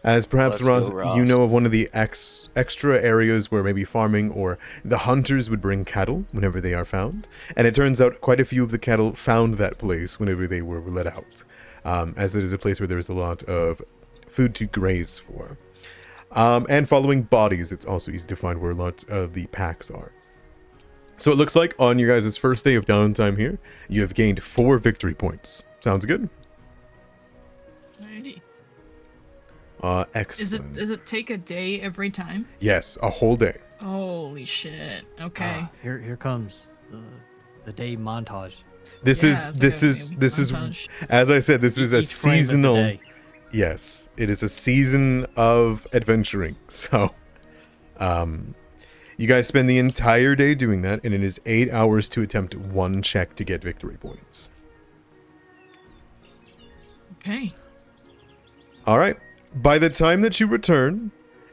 As perhaps, Let's Ross, go, Ross. you know of one of the extra areas where maybe farming or the hunters would bring cattle whenever they are found. And it turns out quite a few of the cattle found that place whenever they were let out. As it is a place where there's a lot of food to graze for. And following bodies, it's also easy to find where lots of the packs are. So it looks like on your guys' first day of downtime here, you have gained 4 victory points. Sounds good? Alrighty. Excellent. Does it take a day every time? Yes, a whole day. Holy shit. Okay. Here comes the day montage. This Yeah, is it's this like a is this is montage. as I said, this is a Each frame is a seasonal. day. Yes, it is a season of adventuring. So, you guys spend the entire day doing that, and it is 8 hours to attempt 1 check to get victory points. Okay. All right. By the time that you return,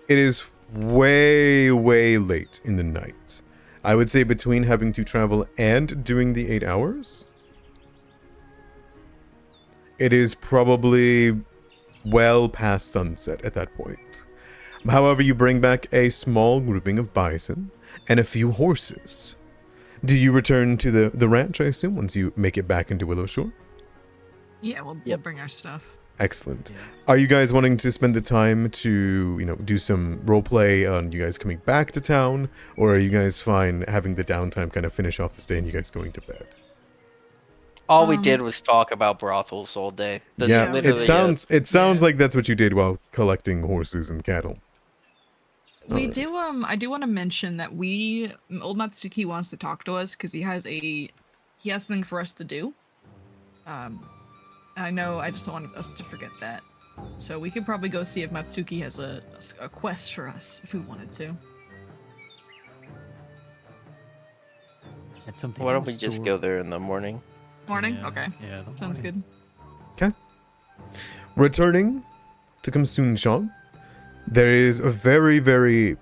it is way, way late in the night. I would say between having to travel and doing the 8 hours, it is probably well past sunset at that point. However, you bring back a small grouping of bison and a few horses. Do you return to the ranch, I assume, once you make it back into Willow Shore? Yeah, we'll Yep. bring our stuff. Excellent. Yeah. Are you guys wanting to spend the time to, do some role play on you guys coming back to town? Or are you guys fine having the downtime kind of finish off this day and you guys going to bed? All we did was talk about brothels all day. That's literally it sounds Yeah. like that's what you did while collecting horses and cattle. We Alright. do I do want to mention that old Matsuki wants to talk to us because he has something for us to do. I know I just don't want us to forget that. So we could probably go see if Matsuki has a quest for us if we wanted to. That's something Why don't we else just to- go there in the morning? Morning? Yeah, Okay. Yeah. the Sounds morning. good. Returning to Kamsun-chan, there is a very, very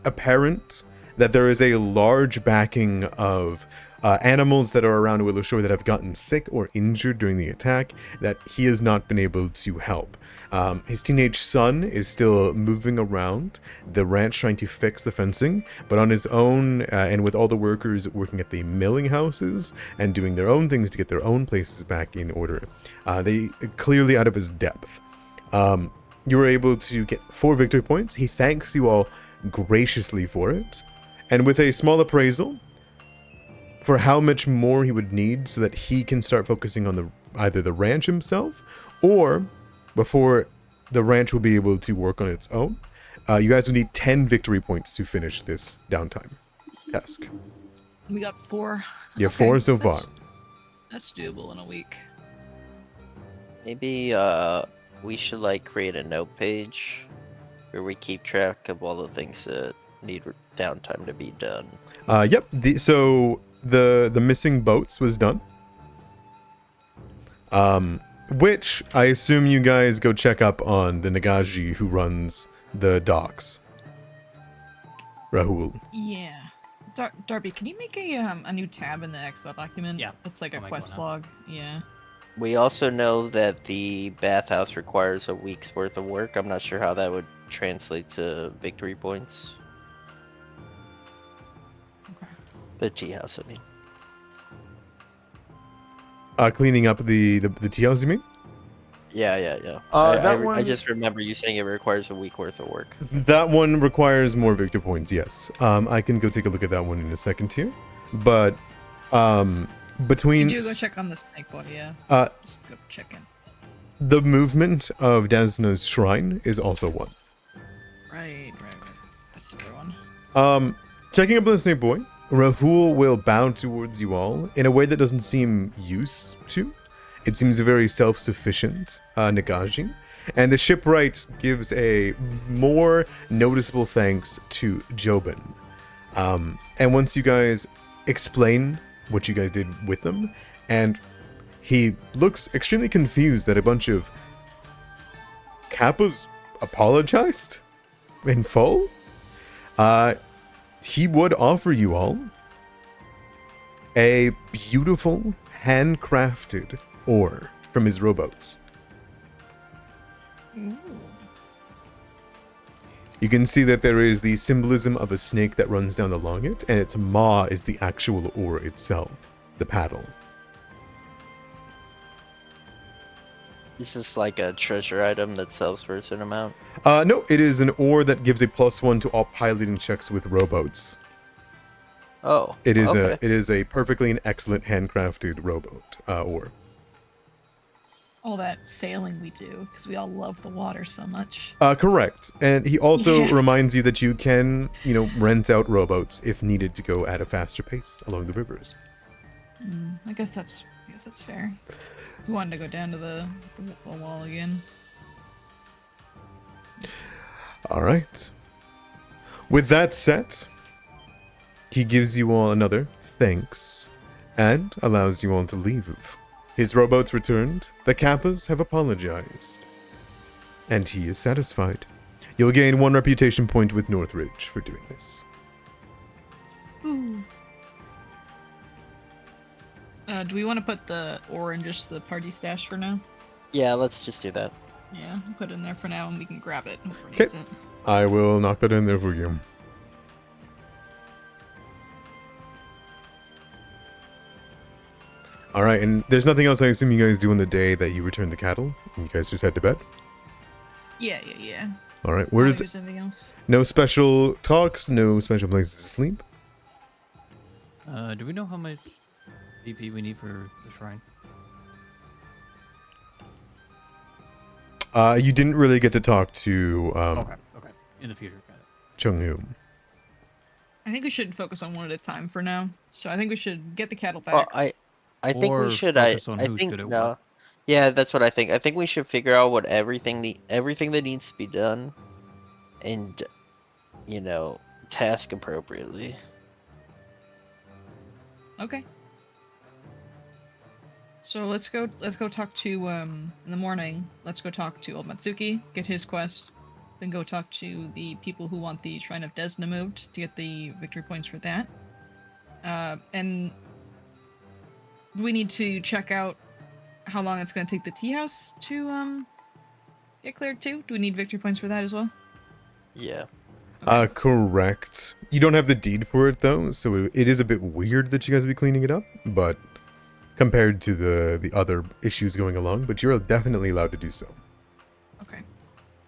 apparent that there is a large backing of animals that are around Willow Shore that have gotten sick or injured during the attack that he has not been able to help. His teenage son is still moving around the ranch trying to fix the fencing, but on his own and with all the workers working at the milling houses and doing their own things to get their own places back in order, they clearly out of his depth. You were able to get 4 victory points. He thanks you all graciously for it, and with a small appraisal for how much more he would need so that he can start focusing on either the ranch himself, or before the ranch will be able to work on its own. You guys will need 10 victory points to finish this downtime task. We got 4. You have 4 so far. That's doable in a week. Maybe we should like create a note page where we keep track of all the things that need downtime to be done. Yep. So the missing boats was done. Which I assume you guys go check up on the Nagaji who runs the docks. Rahul. Yeah. Darby, can you make a new tab in the Excel document? Yeah, That's like a I'll make quest one now. log. Yeah. We also know that the bathhouse requires a week's worth of work. I'm not sure how that would translate to victory points. Okay. The tea house, I mean. Cleaning up the tea house, you mean? Yeah. I just remember you saying it requires a week worth of work. That one requires more victor points, yes. I can go take a look at that one in a second here. But between You do go check on the snake boy, yeah. Just go check in. the movement of Desna's shrine is also one. Right. That's the other one. Checking up on the snake boy, Rahul will bow towards you all in a way that doesn't seem used to. It seems a very self-sufficient Nagaji. And the shipwright gives a more noticeable thanks to Jobin. And once you guys explain what you guys did with them, and he looks extremely confused that a bunch of Kappas apologized in full. He would offer you all a beautiful handcrafted ore from his rowboats. Ooh. You can see that there is the symbolism of a snake that runs down along it, and its maw is the actual oar itself, the paddle. Is this like a treasure item that sells for a certain amount? No, it is an oar that gives a +1 to all piloting checks with rowboats. Oh, It is okay. a perfectly and excellent handcrafted rowboat oar. All that sailing we do, because we all love the water so much. Correct. And he also Yeah. reminds you that you can, rent out rowboats if needed to go at a faster pace along the rivers. I guess that's fair. We wanted to go down to the wall again. All right. With that said, he gives you all another thanks and allows you all to leave. His rowboats returned, the Kappas have apologized, and he is satisfied. You'll gain 1 reputation point with Northridge for doing this. Ooh. Do we want to put the ore in just the party stash for now? Yeah, let's just do that. Yeah, put it in there for now, and we can grab it. Whoever Okay. needs it. I will knock that in there for you. All right, and there's nothing else I assume you guys do on the day that you return the cattle? And you guys just head to bed? Yeah. All right, where Wanna is use anything else? no special talks, no special places to sleep? Do we know how much VP we need for the shrine? You didn't really get to talk to Okay. In the future, got it. Chung-Hu. I think we should focus on one at a time for now. So I think we should get the cattle back. Well, I think Or we should. focus on I who's think good at no. what. Yeah, that's what I think. I think we should figure out what everything that needs to be done, and task appropriately. Okay. So let's go talk to in the morning. Let's go talk to old Matsuki, get his quest, then go talk to the people who want the Shrine of Desna moved to get the victory points for that. And we need to check out how long it's going to take the tea house to get cleared too. Do we need victory points for that as well? Yeah. Correct. You don't have the deed for it though, so it is a bit weird that you guys will be cleaning it up, but compared to the other issues going along, but you're definitely allowed to do so. Okay.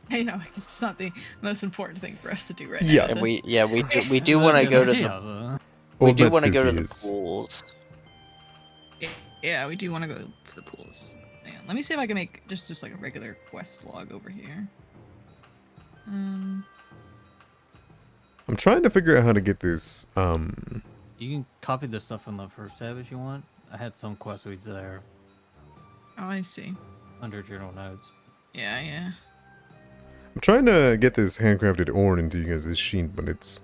I know, I guess it's not the most important thing for us to do right Yeah. now. And so- we do want to go to the Old to go to Matsuki the is- pools. Yeah, we do want to go to the pools. Hang on, let me see if I can make just like a regular quest log over here. I'm trying to figure out how to get this. You can copy the stuff in the first tab if you want. I had some quest leads there Oh, I see. under journal notes. Yeah. I'm trying to get this handcrafted ore into you guys' sheet, but it's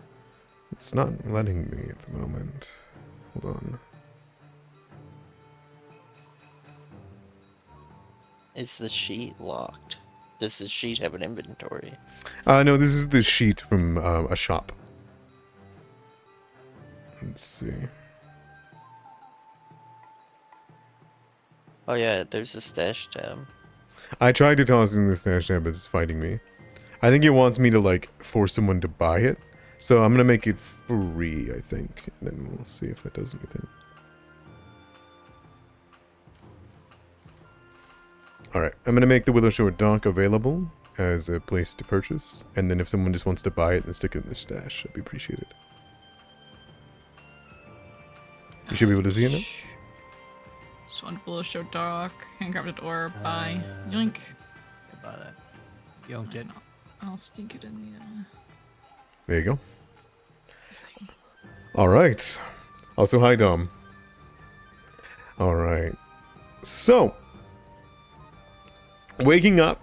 not letting me at the moment. Hold on. Is the sheet locked? Does the sheet have an inventory? No, this is the sheet from a shop. Let's see. Oh yeah, there's a stash tab. I tried to toss in the stash tab, but it's fighting me. I think it wants me to, like, force someone to buy it. So I'm gonna make it free, I think. And then we'll see if that does anything. Alright, I'm gonna make the Willow Shore Dock available as a place to purchase. And then if someone just wants to buy it, then stick it in the stash. That'd be appreciated. You should be able to see it now. Swan Willow Show Dock, handcrafted ore, buy. Yoink. Buy that. Yoink it. I'll stick it in the There you go. thing. Alright. Also, hi, Dom. Alright. So, waking up.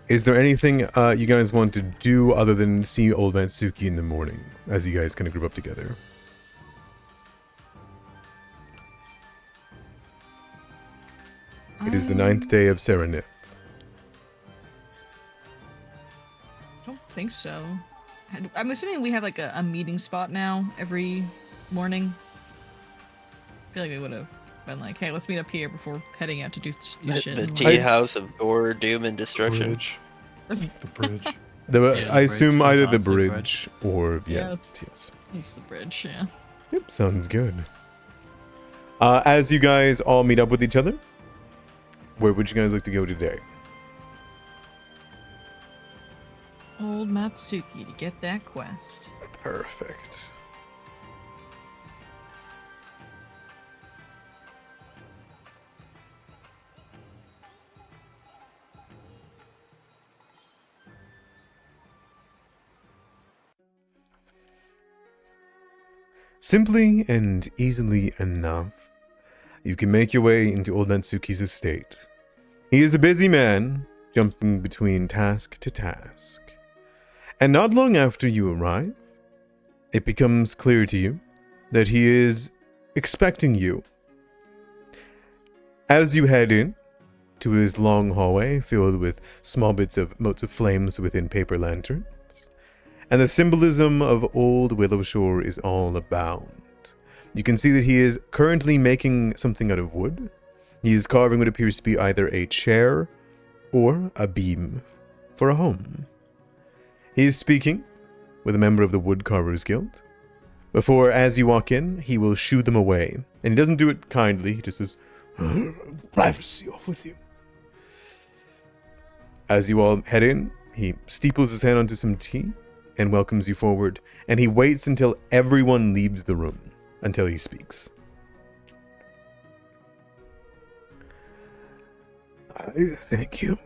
Is there anything you guys want to do other than see Old Man Suki in the morning as you guys kind of group up together? It is the 9th day of Serenith. I don't think so. I'm assuming we have like a meeting spot now every morning. I feel like we would have been like, hey, let's meet up here before heading out to do shit. The and tea whatnot. house of gore, doom, and destruction. Bridge. The bridge. Yeah, I the assume bridge, either the the Johnson bridge or Yeah, yes. It's the bridge, yeah. Yep, sounds good. As you guys all meet up with each other, where would you guys like to go today? Old Matsuki to get that quest. Perfect. Simply and easily enough, you can make your way into Old Matsuki's estate. He is a busy man, jumping between task to task. And not long after you arrive, it becomes clear to you that he is expecting you. As you head in to his long hallway filled with small bits of motes of flames within paper lanterns, and the symbolism of old Willow Shore is all abound. You can see that he is currently making something out of wood. He is carving what appears to be either a chair or a beam for a home. He is speaking with a member of the Woodcarvers Guild. Before, as you walk in, he will shoo them away. And he doesn't do it kindly, he just says, privacy, off with you. As you all head in, he steeples his hand onto some tea and welcomes you forward, and he waits until everyone leaves the room until he speaks. I thank you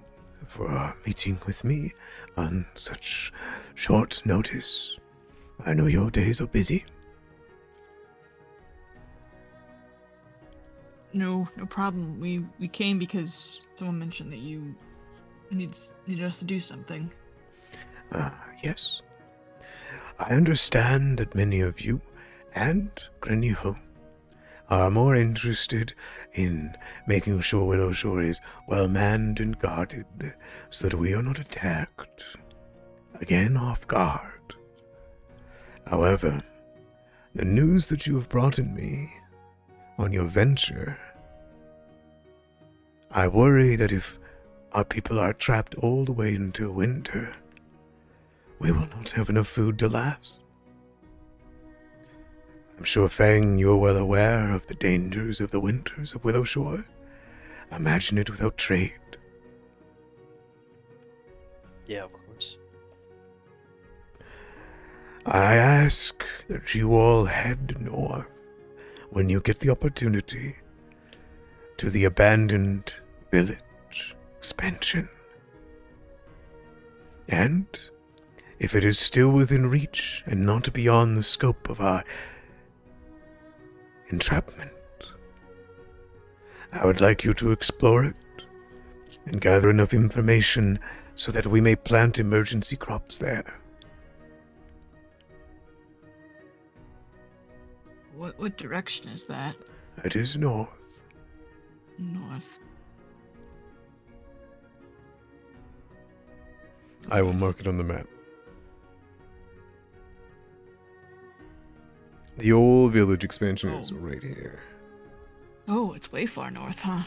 for meeting with me on such short notice. I know your days are busy. No problem. We came because someone mentioned that you needed us to do something. Yes. I understand that many of you and Greniho are more interested in making sure Willow Shore is well manned and guarded so that we are not attacked. Again, off guard. However, the news that you have brought in me on your venture, I worry that if our people are trapped all the way into winter, we will not have enough food to last. I'm sure, Fang, you're well aware of the dangers of the winters of Willow Shore. Imagine it without trade. Yeah, of course. I ask that you all head north when you get the opportunity to the abandoned village expansion. And if it is still within reach and not beyond the scope of our entrapment, I would like you to explore it and gather enough information so that we may plant emergency crops there. What direction is that? It is north. North. I will mark it on the map. The old village expansion is Oh. right here. Oh, it's way far north, huh?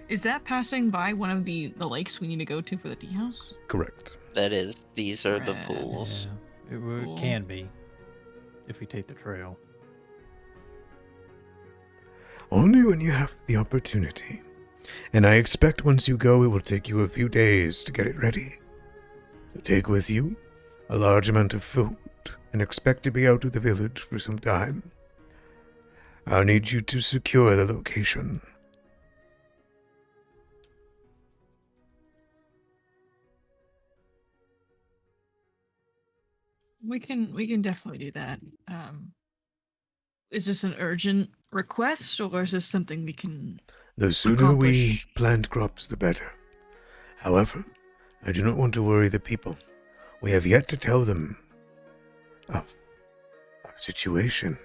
Is that passing by one of the lakes we need to go to for the tea house? Correct. That is, these are the Right. pools. Yeah, Cool. can be if we take the trail. Only when you have the opportunity. And I expect once you go, it will take you a few days to get it ready. So take with you a large amount of food and expect to be out of the village for some time. I'll need you to secure the location. We can definitely do that. Is this an urgent request, or is this something we can? The sooner we Accomplish. plant crops, the better. However, I do not want to worry the people. We have yet to tell them of our situation.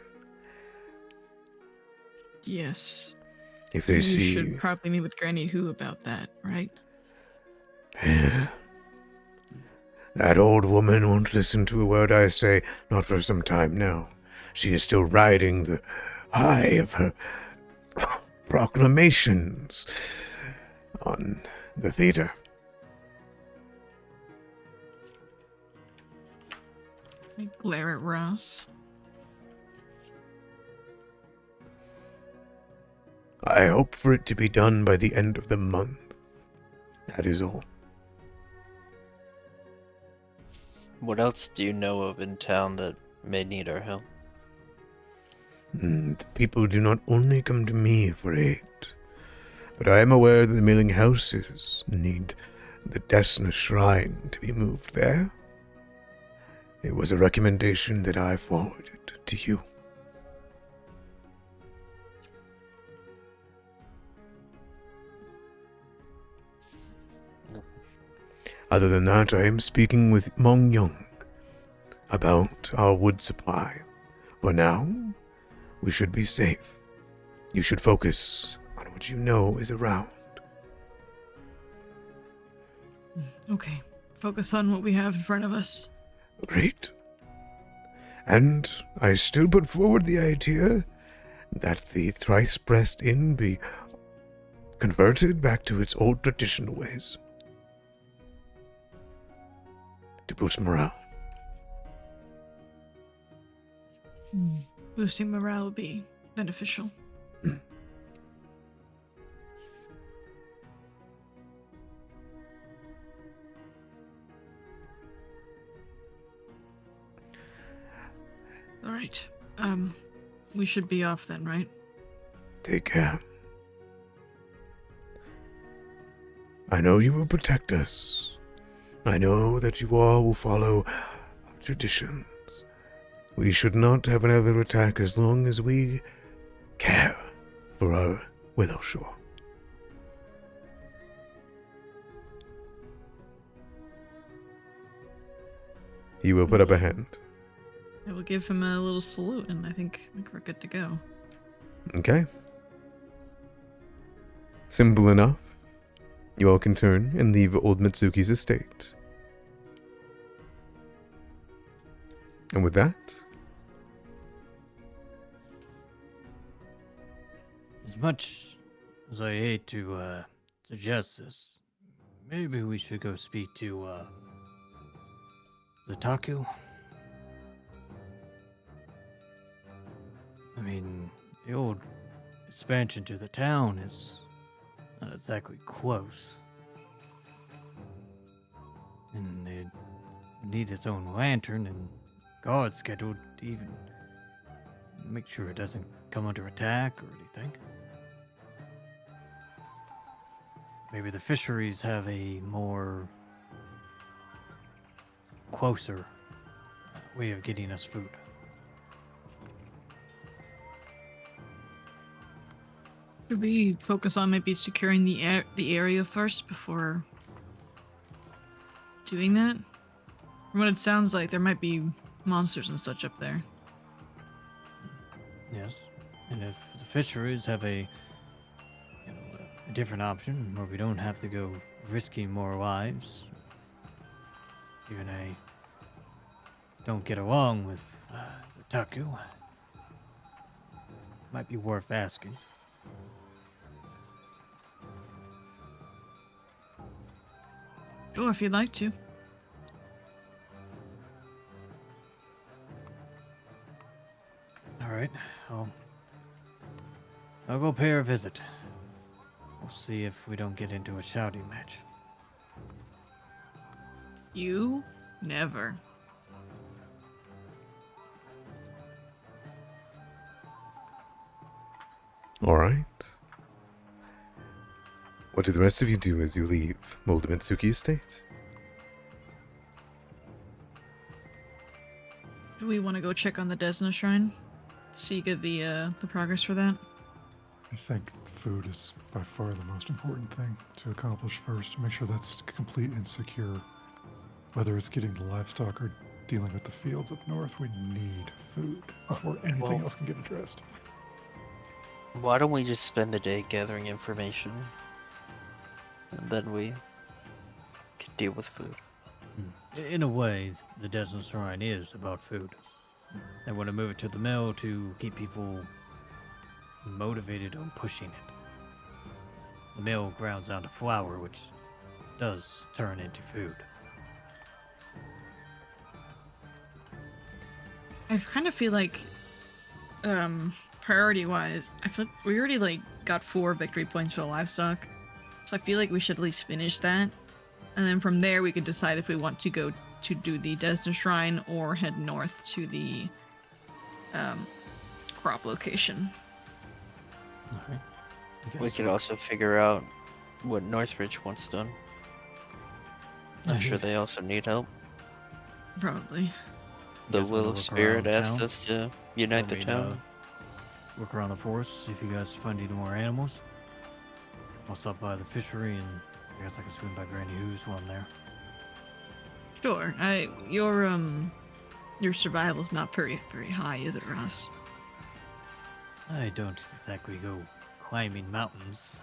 Yes. If they You see... should probably meet with Granny Who about that, right? Yeah. That old woman won't listen to a word I say, not for some time now. She is still riding the high of her proclamations on the theater. I glare at Ross. I hope for it to be done by the end of the month. That is all. What else do you know of in town that may need our help? And people do not only come to me for aid, but I am aware that the milling houses need the Desna shrine to be moved there. It was a recommendation that I forwarded to you. Other than that, I am speaking with Mong Young about our wood supply. For now, we should be safe. You should focus on what you know is around. Okay. Focus on what we have in front of us. Great. And I still put forward the idea that the thrice-pressed inn be converted back to its old traditional ways. To boost morale. Boosting morale would be beneficial. All right. We should be off then, right? Take care. I know you will protect us. I know that you all will follow our traditions. We should not have another attack as long as we care for our Willow Shore. He will put up a hand. I will give him a little salute, and I think we're good to go. Okay. Simple enough. You all can turn and leave old Mitsuki's estate. And with that, As much as I hate to suggest this, maybe we should go speak to Zataku. I mean, the old expansion to the town is not exactly close. And it need its own lantern and guard scheduled to even make sure it doesn't come under attack or anything. Maybe the fisheries have a more closer way of getting us food. Should we focus on maybe securing the area first before doing that? From what it sounds like, there might be monsters and such up there. Yes, and if the fisheries have a different option where we don't have to go risking more lives, even I don't get along with the Taku, might be worth asking. Sure, if you'd like to. All right, I'll go pay her a visit. We'll see if we don't get into a shouting match. You never. All right. What do the rest of you do as you leave Moldamitsuki Estate? Do we want to go check on the Desna Shrine? See the progress for that? I think food is by far the most important thing to accomplish first. Make sure that's complete and secure. Whether it's getting the livestock or dealing with the fields up north, we need food before anything else can get addressed. Why don't we just spend the day gathering information, and then we can deal with food? In a way, the Desert Shrine is about food. I want to move it to the mill to keep people motivated on pushing it. The mill grounds down to flour, which does turn into food. I kind of feel like, priority-wise, I feel like we already got 4 victory points for the livestock, so I feel like we should at least finish that, and then from there we could decide if we want to go to do the Desna Shrine or head north to the crop location. Alright. We could also figure out what Northridge wants done. I'm sure they also need help. Probably. The guys Will wanna of look Spirit around asked town? us to unite the Want me to town. Look around the forest, see if you guys find any more animals. I'll stop by the fishery and I guess I can swim by Granny Who's while I'm there. Sure. Your survival's not very high, is it, Ross? I don't exactly go climbing mountains.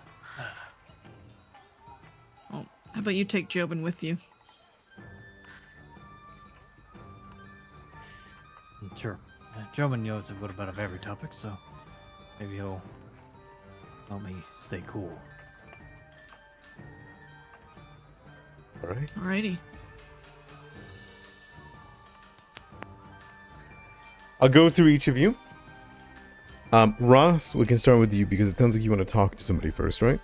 Well, how about you take Jobin with you? Sure. German knows a little bit of every topic, so maybe he'll help me stay cool. All right. Alrighty. I'll go through each of you. Ross, we can start with you because it sounds like you want to talk to somebody first, right?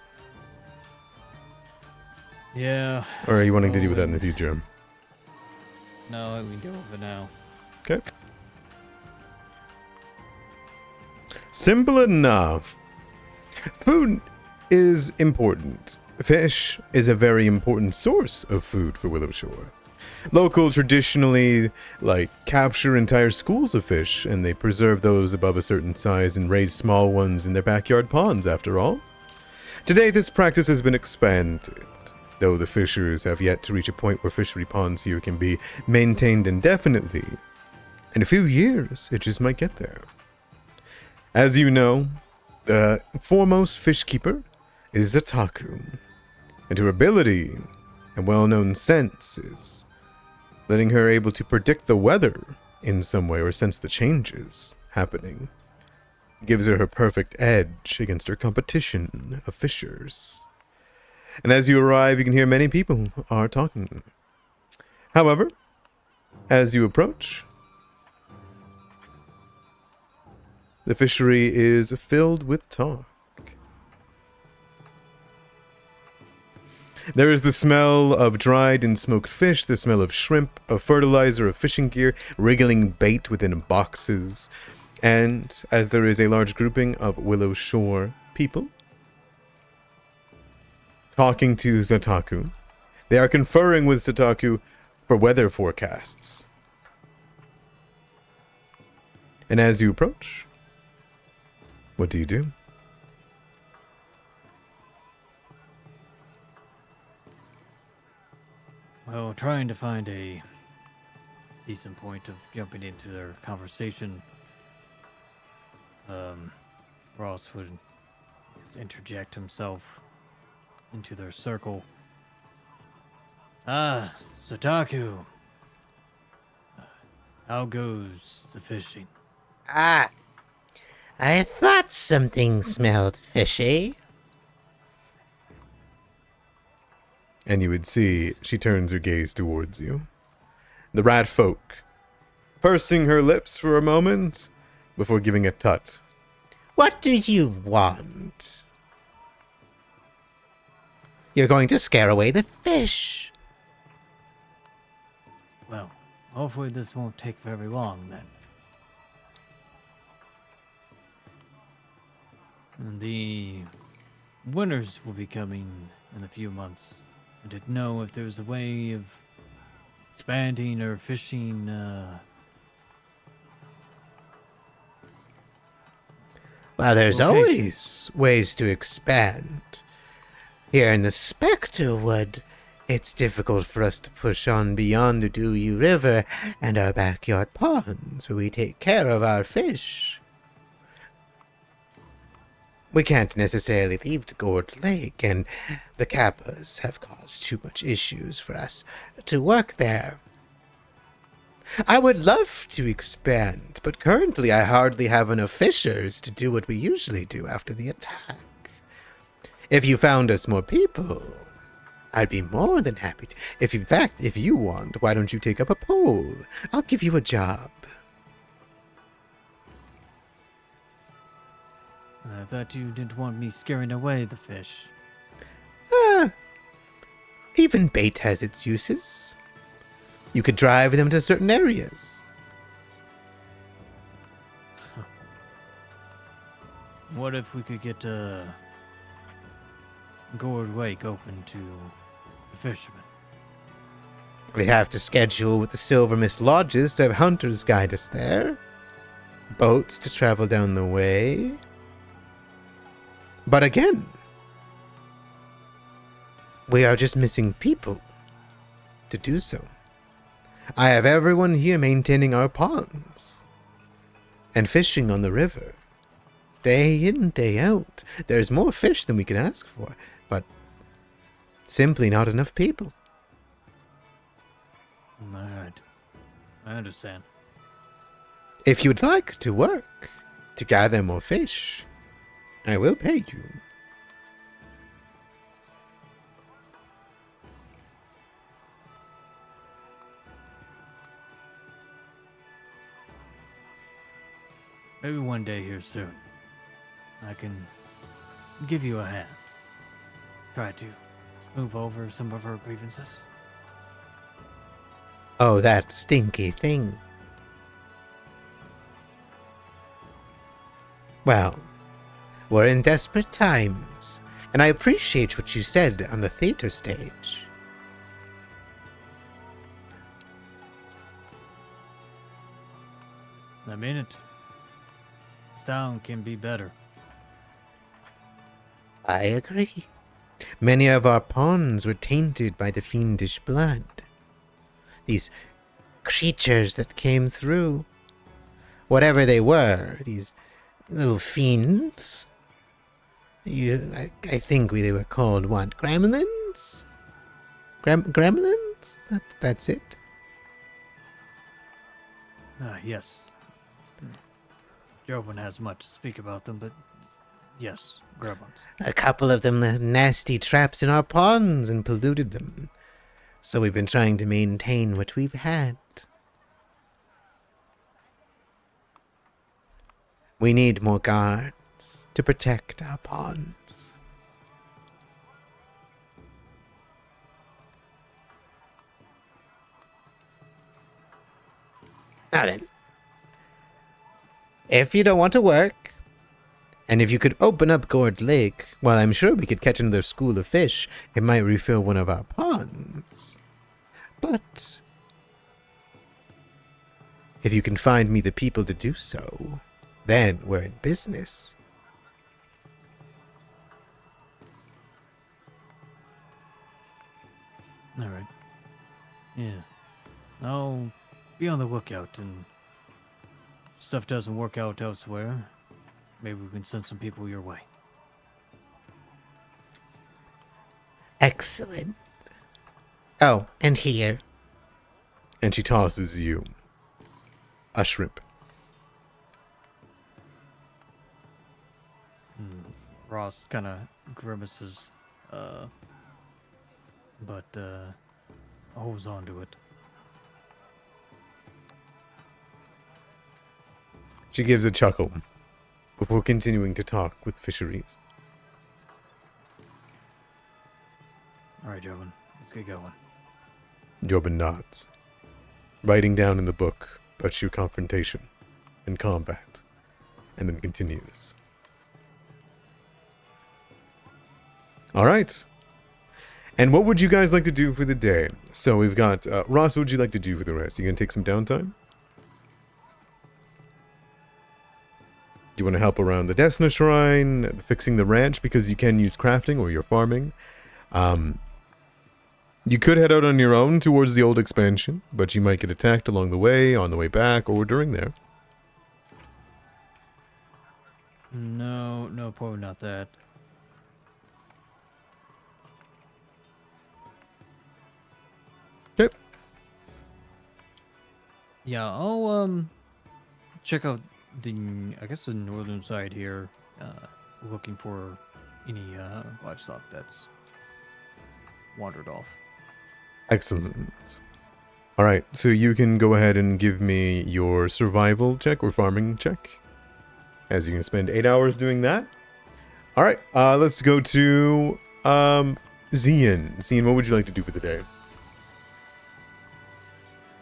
Yeah. Or are you wanting to deal with that in the future? No, we can deal with it now. Okay. Simple enough. Food is important. Fish is a very important source of food for Willowshore. Locals traditionally, capture entire schools of fish, and they preserve those above a certain size and raise small ones in their backyard ponds, after all. Today, this practice has been expanded, though the fishers have yet to reach a point where fishery ponds here can be maintained indefinitely. In a few years, it just might get there. As you know, the foremost fish keeper is a Taku, and her ability and well-known sense is letting her able to predict the weather in some way or sense the changes happening. Gives her perfect edge against her competition of fishers. And as you arrive, you can hear many people are talking. However, as you approach, the fishery is filled with talk. There is the smell of dried and smoked fish, the smell of shrimp, of fertilizer, of fishing gear, wriggling bait within boxes. And as there is a large grouping of Willow Shore people talking to Zataku, they are conferring with Zataku for weather forecasts. And as you approach, what do you do? Well, trying to find a decent point of jumping into their conversation. Ross would interject himself into their circle. Ah, Sadaku. How goes the fishing? Ah, I thought something smelled fishy. And you would see she turns her gaze towards you. The rat folk, pursing her lips for a moment before giving a tut. What do you want? You're going to scare away the fish. Well, hopefully this won't take very long then. And the winters will be coming in a few months. I didn't know if there was a way of expanding or fishing. Well, there's Location. always ways to expand. Here in the Spectre Wood, it's difficult for us to push on beyond the Dewey River and our backyard ponds where we take care of our fish. We can't necessarily leave to Gourd Lake, and the Kappas have caused too much issues for us to work there. I would love to expand, but currently I hardly have enough fishers to do what we usually do after the attack. If you found us more people, I'd be more than happy to. If you want, why don't you take up a pole? I'll give you a job. I thought you didn't want me scaring away the fish. Even bait has its uses. You could drive them to certain areas. What if we could get Gourd Lake open to the fishermen? We'd have to schedule with the Silver Mist Lodges to have hunters guide us there. Boats to travel down the way. But again, we are just missing people to do so. I have everyone here maintaining our ponds and fishing on the river. Day in, day out. There's more fish than we can ask for, but simply not enough people. Alright. I understand. If you'd like to work to gather more fish, I will pay you. Maybe one day here soon, I can give you a hand. Try to smooth over some of her grievances. Oh, that stinky thing. Well, we're in desperate times, and I appreciate what you said on the theater stage. I mean it. This town can be better. I agree. Many of our ponds were tainted by the fiendish blood. These creatures that came through, whatever they were, these little fiends. I think they were called what? Gremlins? Gremlins? That's it. Yes. Jobin has much to speak about them, but yes, gremlins. A couple of them left nasty traps in our ponds and polluted them. So we've been trying to maintain what we've had. We need more guards to protect our ponds. Now then, If you don't want to work, and if you could open up Gourd Lake, well, I'm sure we could catch another school of fish. It might refill one of our ponds. But if you can find me the people to do so, then we're in business. All right. Yeah. I'll be on the lookout, and if stuff doesn't work out elsewhere, maybe we can send some people your way. Excellent. Oh, and here. And she tosses you a shrimp. Ross kind of grimaces, but holds on to it. She gives a chuckle before continuing to talk with fisheries. All right, Jobin, let's get going. Jobin nods, writing down in the book about your confrontation and combat, and then continues. All right. And what would you guys like to do for the day? So we've got, Ross, what would you like to do for the rest? You going to take some downtime? Do you want to help around the Desna Shrine, fixing the ranch because you can use crafting or you're farming? You could head out on your own towards the old expansion, but you might get attacked along the way, on the way back, or during there. No, probably not that. Okay. Yeah, I'll check out the northern side here, looking for any livestock that's wandered off. Excellent. All right, so you can go ahead and give me your survival check or farming check, as you can spend 8 hours doing that. All right, let's go to Zian. Zian, what would you like to do for the day?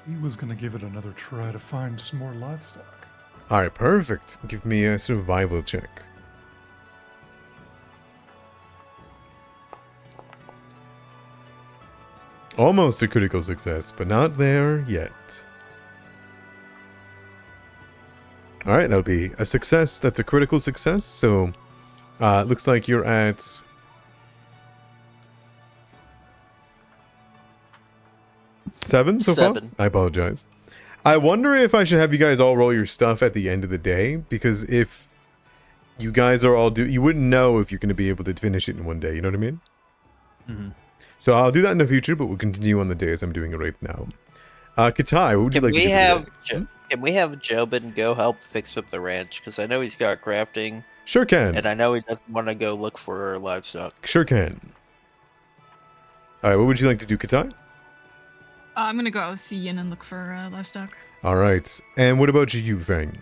He was going to give it another try to find some more livestock. All right, perfect. Give me a survival check. Almost a critical success, but not there yet. All right, that'll be a success. That's a critical success. So, it looks like you're at 7 so far? 7. I apologize. I wonder if I should have you guys all roll your stuff at the end of the day, because if you guys are all you wouldn't know if you're going to be able to finish it in one day, you know what I mean? Mm-hmm. So I'll do that in the future, but we'll continue on the day as I'm doing it right now. Katai, what would you like to do today? Can we have Jobin go help fix up the ranch? Because I know he's got crafting, Sure can. and I know he doesn't want to go look for livestock. Sure can. Alright, what would you like to do, Katai? I'm gonna go out with Cian and look for livestock. Alright, and what about you, Fang?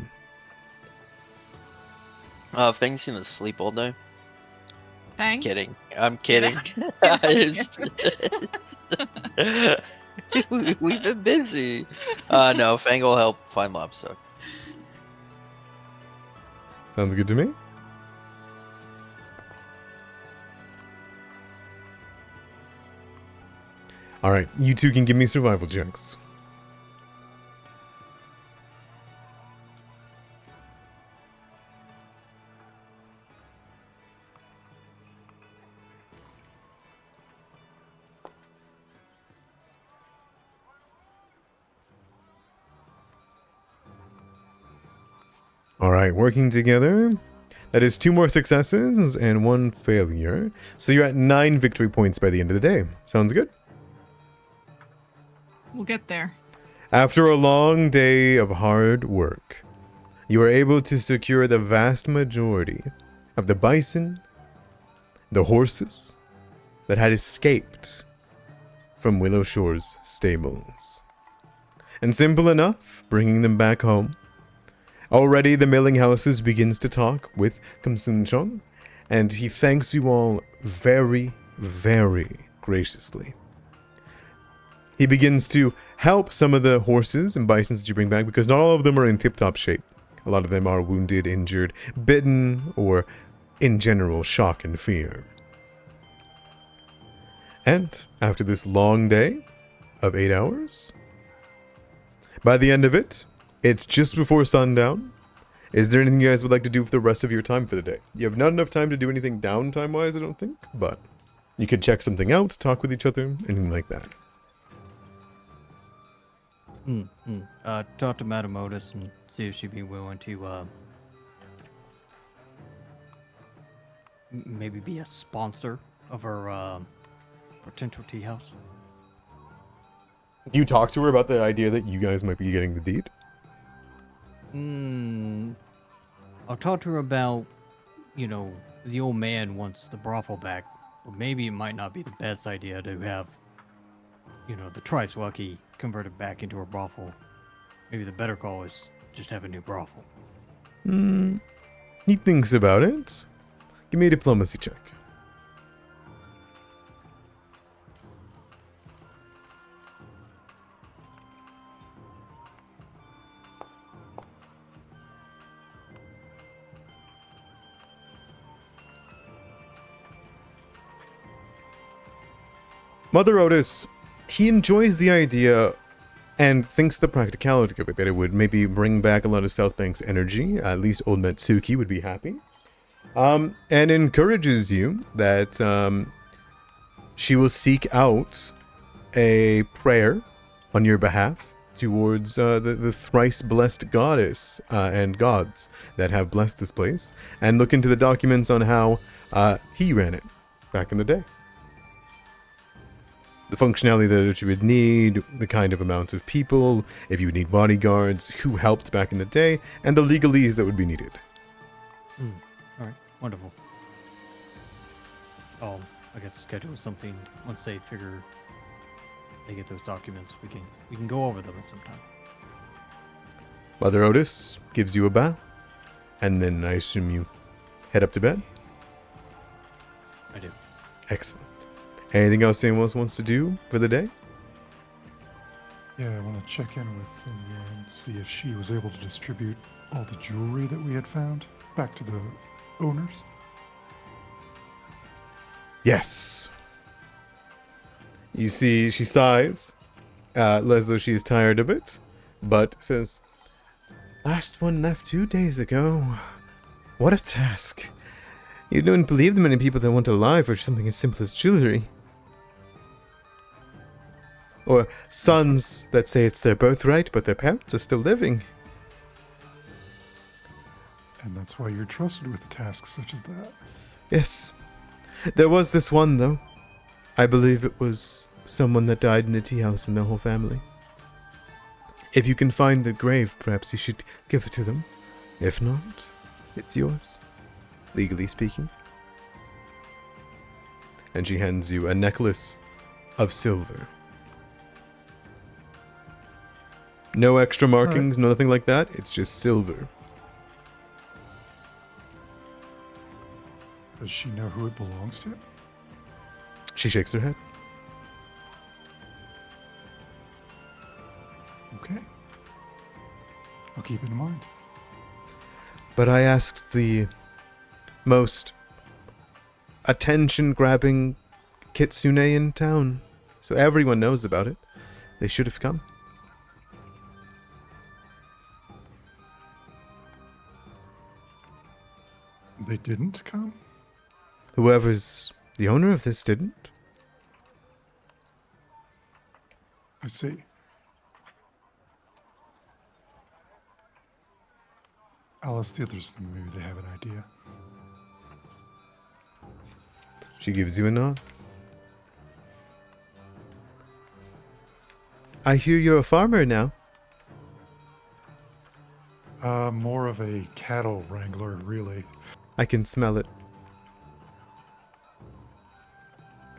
Fang's gonna sleep all day. Fang? Kidding. I'm kidding. We've been busy. No, Fang will help find livestock. Sounds good to me. Alright, you two can give me survival checks. Alright, working together. That is 2 more successes and 1 failure. So you're at 9 victory points by the end of the day. Sounds good? We'll get there. After a long day of hard work, you are able to secure the vast majority of the bison, the horses that had escaped from Willow Shore's stables. And simple enough, bringing them back home. Already the milling houses begins to talk with Kamsun Chong, and he thanks you all very, very graciously. He begins to help some of the horses and bisons that you bring back, because not all of them are in tip-top shape. A lot of them are wounded, injured, bitten, or in general shock and fear. And after this long day of 8 hours, by the end of it, it's just before sundown. Is there anything you guys would like to do for the rest of your time for the day? You have not enough time to do anything downtime-wise, I don't think, but you could check something out, talk with each other, anything like that. Talk to Madame Otis and see if she'd be willing to, maybe be a sponsor of our, potential tea house. You talk to her about the idea that you guys might be getting the deed? I'll talk to her about, the old man wants the brothel back, but maybe it might not be the best idea to have, the Tri-Swaki converted back into a brothel. Maybe the better call is just have a new brothel. He thinks about it. Give me a diplomacy check. Mother Otis, he enjoys the idea and thinks the practicality of it, that it would maybe bring back a lot of South Bank's energy. At least old Matsuki would be happy. And encourages you that she will seek out a prayer on your behalf towards the thrice blessed goddess and gods that have blessed this place, and look into the documents on how he ran it back in the day. The functionality that you would need, the kind of amounts of people, if you would need bodyguards, who helped back in the day, and the legalese that would be needed. Alright, wonderful. I guess schedule something once they get those documents. We can go over them at some time. Mother Otis gives you a bow, and then I assume you head up to bed? I do. Excellent. Anything else anyone else wants to do for the day? Yeah, I want to check in with Cynthia and see if she was able to distribute all the jewelry that we had found back to the owners. Yes. You see, she sighs, as though she is tired of it, but says, "Last one left 2 days ago. What a task. You don't believe the many people that want to lie for something as simple as jewelry. Or sons that say it's their birthright, but their parents are still living." And that's why you're trusted with tasks such as that. Yes. There was this one, though. I believe it was someone that died in the tea house and their whole family. If you can find the grave, perhaps you should give it to them. If not, it's yours, legally speaking. And she hands you a necklace of silver. No extra markings, nothing like that. It's just silver. Does she know who it belongs to? She shakes her head. Okay. I'll keep it in mind. But I asked the most attention-grabbing kitsune in town, so everyone knows about it. They should have come. They didn't come? Whoever's the owner of this didn't. I see. I'll ask the others, maybe they have an idea. She gives you a nod. I hear you're a farmer now. More of a cattle wrangler, really. I can smell it.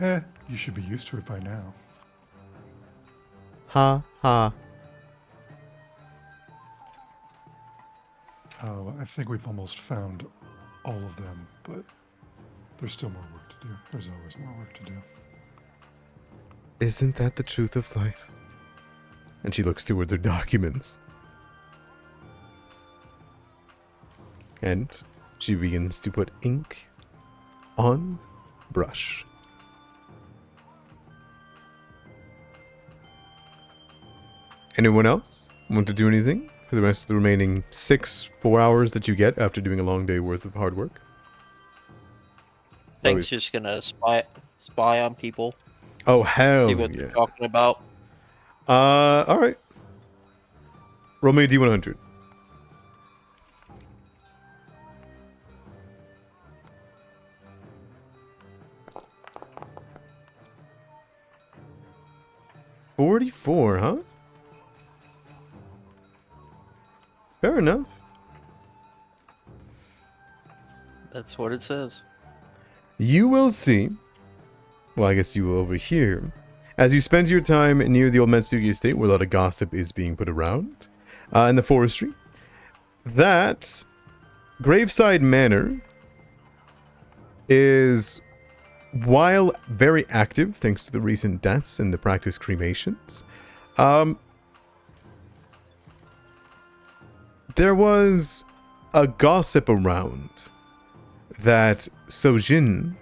You should be used to it by now. Ha ha. I think we've almost found all of them, but there's still more work to do. There's always more work to do. Isn't that the truth of life? And she looks towards her documents. And she begins to put ink on brush. Anyone else want to do anything for the rest of the remaining 4 hours that you get after doing a long day worth of hard work? Thank's just gonna spy on people, Oh, hell see what yeah. they're talking about. Alright. Roll me a D100. $44, huh? Fair enough. That's what it says. You will see, well, I guess you will overhear, as you spend your time near the old Matsugi estate where a lot of gossip is being put around, in the forestry, that Graveside Manor is, while very active thanks to the recent deaths and the practiced cremations, there was a gossip around that Sojin,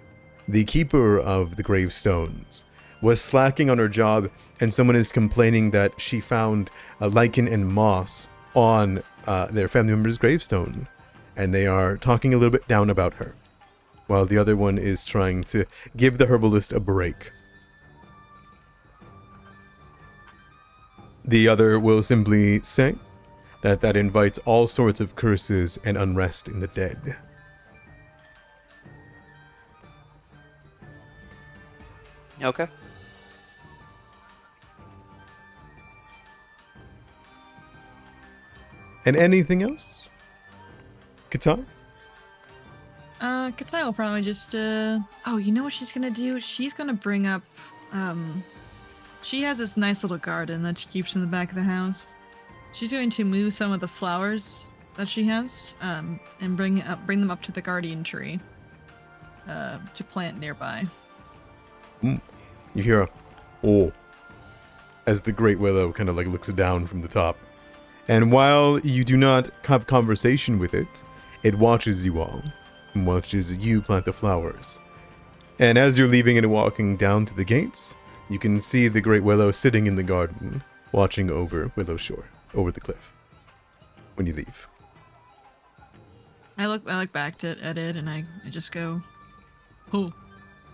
the keeper of the gravestones, was slacking on her job, and someone is complaining that she found lichen and moss on their family member's gravestone, and they are talking a little bit down about her, while the other one is trying to give the herbalist a break. The other will simply say that invites all sorts of curses and unrest in the dead. Okay. And anything else? Katai? Katai will probably just, oh, you know what she's gonna do? She's gonna bring up, she has this nice little garden that she keeps in the back of the house. She's going to move some of the flowers that she has, and bring them up to the guardian tree, to plant nearby. You hear a "oh" as the great willow kind of like looks down from the top. And while you do not have conversation with it, it watches you all and watches you plant the flowers. And as you're leaving and walking down to the gates, you can see the great willow sitting in the garden, watching over Willow Shore, over the cliff, when you leave. I look back at it and I just go, oh,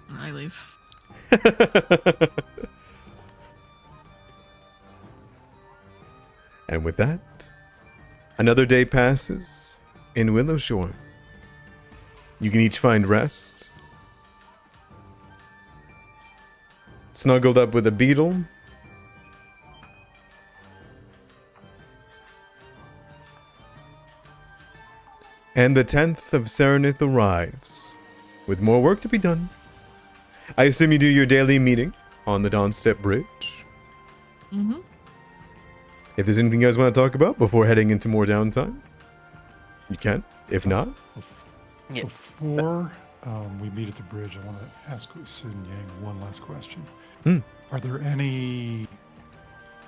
and I leave. And with that, another day passes in Willow Shore. You can each find rest, snuggled up with a beetle, and the 10th of Serenith arrives, with more work to be done. I assume you do your daily meeting on the Dawnstep Bridge. Mm-hmm. If there's anything you guys want to talk about before heading into more downtime, you can. If not, Yeah. Before we meet at the bridge, I want to ask Sun Yang one last question. Hmm. Are there any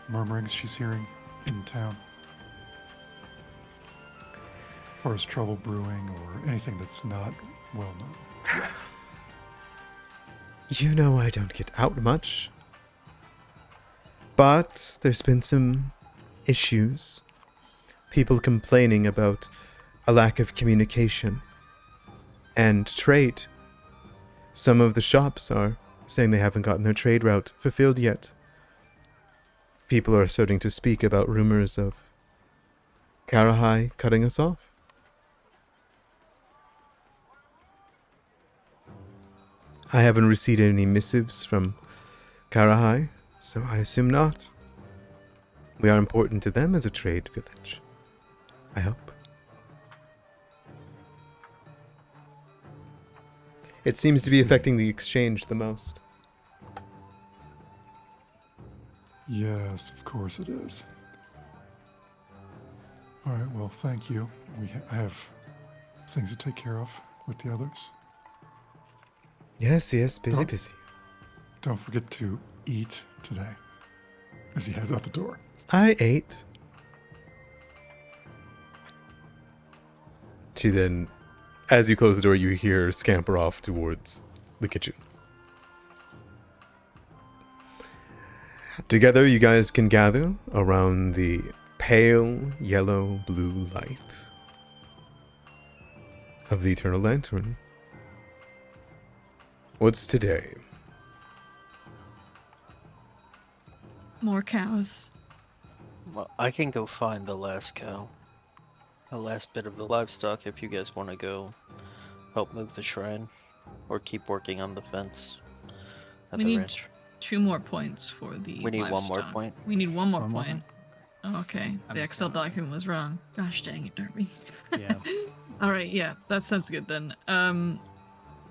murmurings she's hearing in town? As far as trouble brewing or anything that's not well known yet? you know I don't get out much. But there's been some issues. People complaining about a lack of communication and trade. Some of the shops are saying they haven't gotten their trade route fulfilled yet. People are starting to speak about rumors of Karahai cutting us off. I haven't received any missives from Karahai, so I assume not. We are important to them as a trade village. I hope. It seems to be affecting the exchange the most. Yes, of course it is. All right, well, thank you. I have things to take care of with the others. Yes, busy, Oh. busy. Don't forget to eat today as he heads out the door. I ate. She then, as you close the door, you hear her scamper off towards the kitchen. Together, you guys can gather around the pale yellow-blue light of the Eternal Lantern. What's today? More cows. Well, I can go find the last cow. The last bit of the livestock if you guys want to go help move the shrine. Or keep working on the fence at We the need ranch. 2 more points for the We need one more livestock. point. We need one more One more point. Oh, okay. I'm The Excel sorry. document was wrong. Gosh dang it, Darby. Yeah. Alright, yeah, that sounds good then.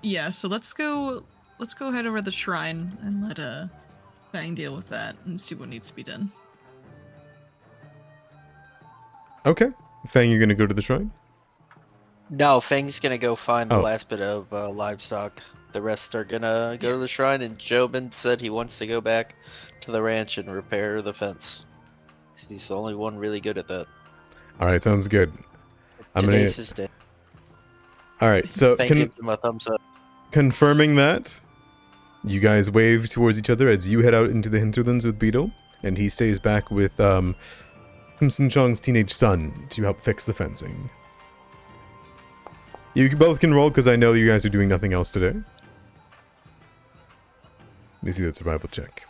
Yeah, so let's go head over to the shrine and let Fang deal with that and see what needs to be done. Okay. Fang, you're gonna go to the shrine? No, Fang's gonna go find the Oh. last bit of livestock. The rest are gonna go to the shrine, and Jobin said he wants to go back to the ranch and repair the fence. He's the only one really good at that. Alright, sounds good. I'm gonna... Today's his day. Alright, so Fang gives him a thumbs up. confirming that, you guys wave towards each other as you head out into the hinterlands with Beetle, and he stays back with Crimson Chong's teenage son to help fix the fencing. You both can roll because I know you guys are doing nothing else today. Let me see that survival check.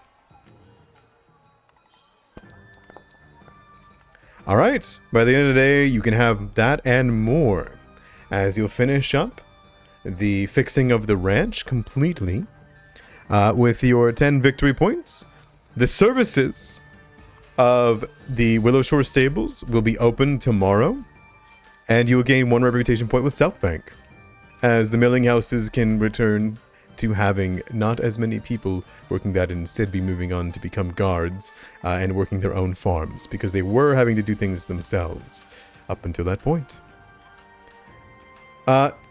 Alright, by the end of the day, you can have that and more as you'll finish up the fixing of the ranch completely with your 10 victory points. The services of the Willow Shore Stables will be open tomorrow, and you will gain 1 reputation point with South Bank, as the milling houses can return to having not as many people working that and instead be moving on to become guards and working their own farms, because they were having to do things themselves up until that point.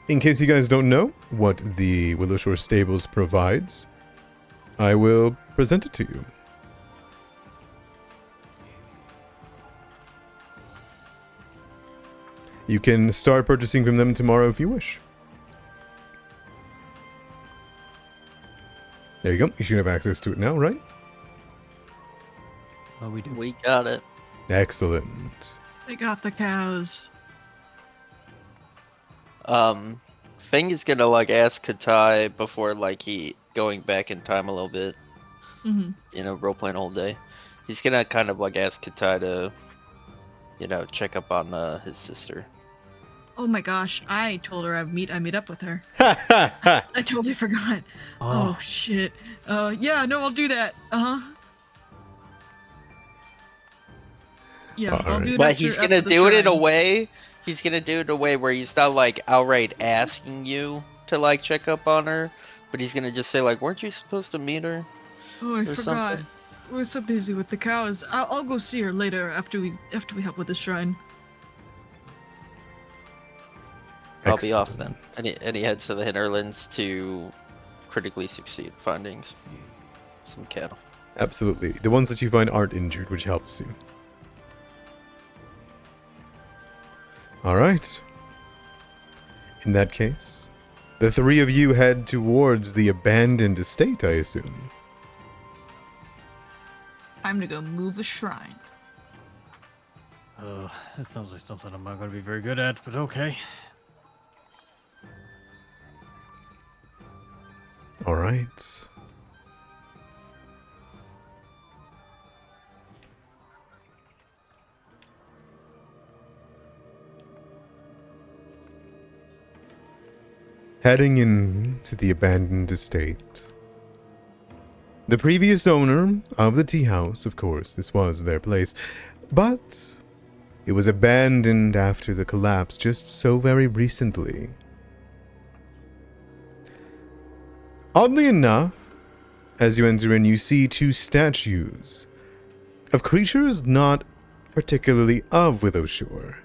In case you guys don't know what the Willow Shore Stables provides, I will present it to you. You can start purchasing from them tomorrow if you wish. There you go. You should have access to it now, right? Well, we do. We got it. Excellent. They got the cows. Fang is gonna like ask Katai before like he going back in time a little bit. Mm-hmm. You know, role playing all day. He's gonna kind of like ask Katai to, you know, check up on his sister. Oh my gosh, I told her I'd meet up with her. I totally forgot. Oh shit. Yeah, no, I'll do that. Yeah, I'll Alright. do it. But after- he's after gonna the do it in a shrine. way. He's gonna do it in a way where he's not like outright asking you to like check up on her, but he's gonna just say like, "Weren't you supposed to meet her?" Oh, I or forgot. something? We're so busy with the cows. I'll go see her later after we help with the shrine. I'll be off then. Excellent. And he heads to the hinterlands to critically succeed finding some cattle. Absolutely. The ones that you find aren't injured, which helps you. Alright. In that case, the 3 of you head towards the abandoned estate, I assume. Time to go move a shrine. This sounds like something I'm not going to be very good at, but okay. Alright. Heading into the abandoned estate. The previous owner of the tea house, of course, this was their place, but it was abandoned after the collapse just so very recently. Oddly enough, as you enter in, you see 2 statues of creatures not particularly of Willowshore.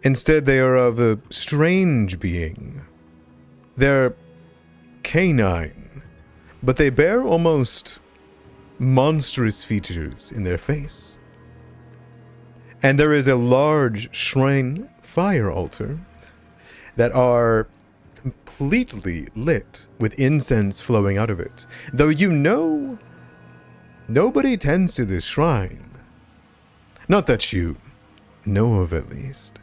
Instead, they are of a strange being. They're canine, but they bear almost monstrous features in their face. And there is a large shrine fire altar that are completely lit with incense flowing out of it. Though you know, nobody tends to this shrine. Not that you know of, at least.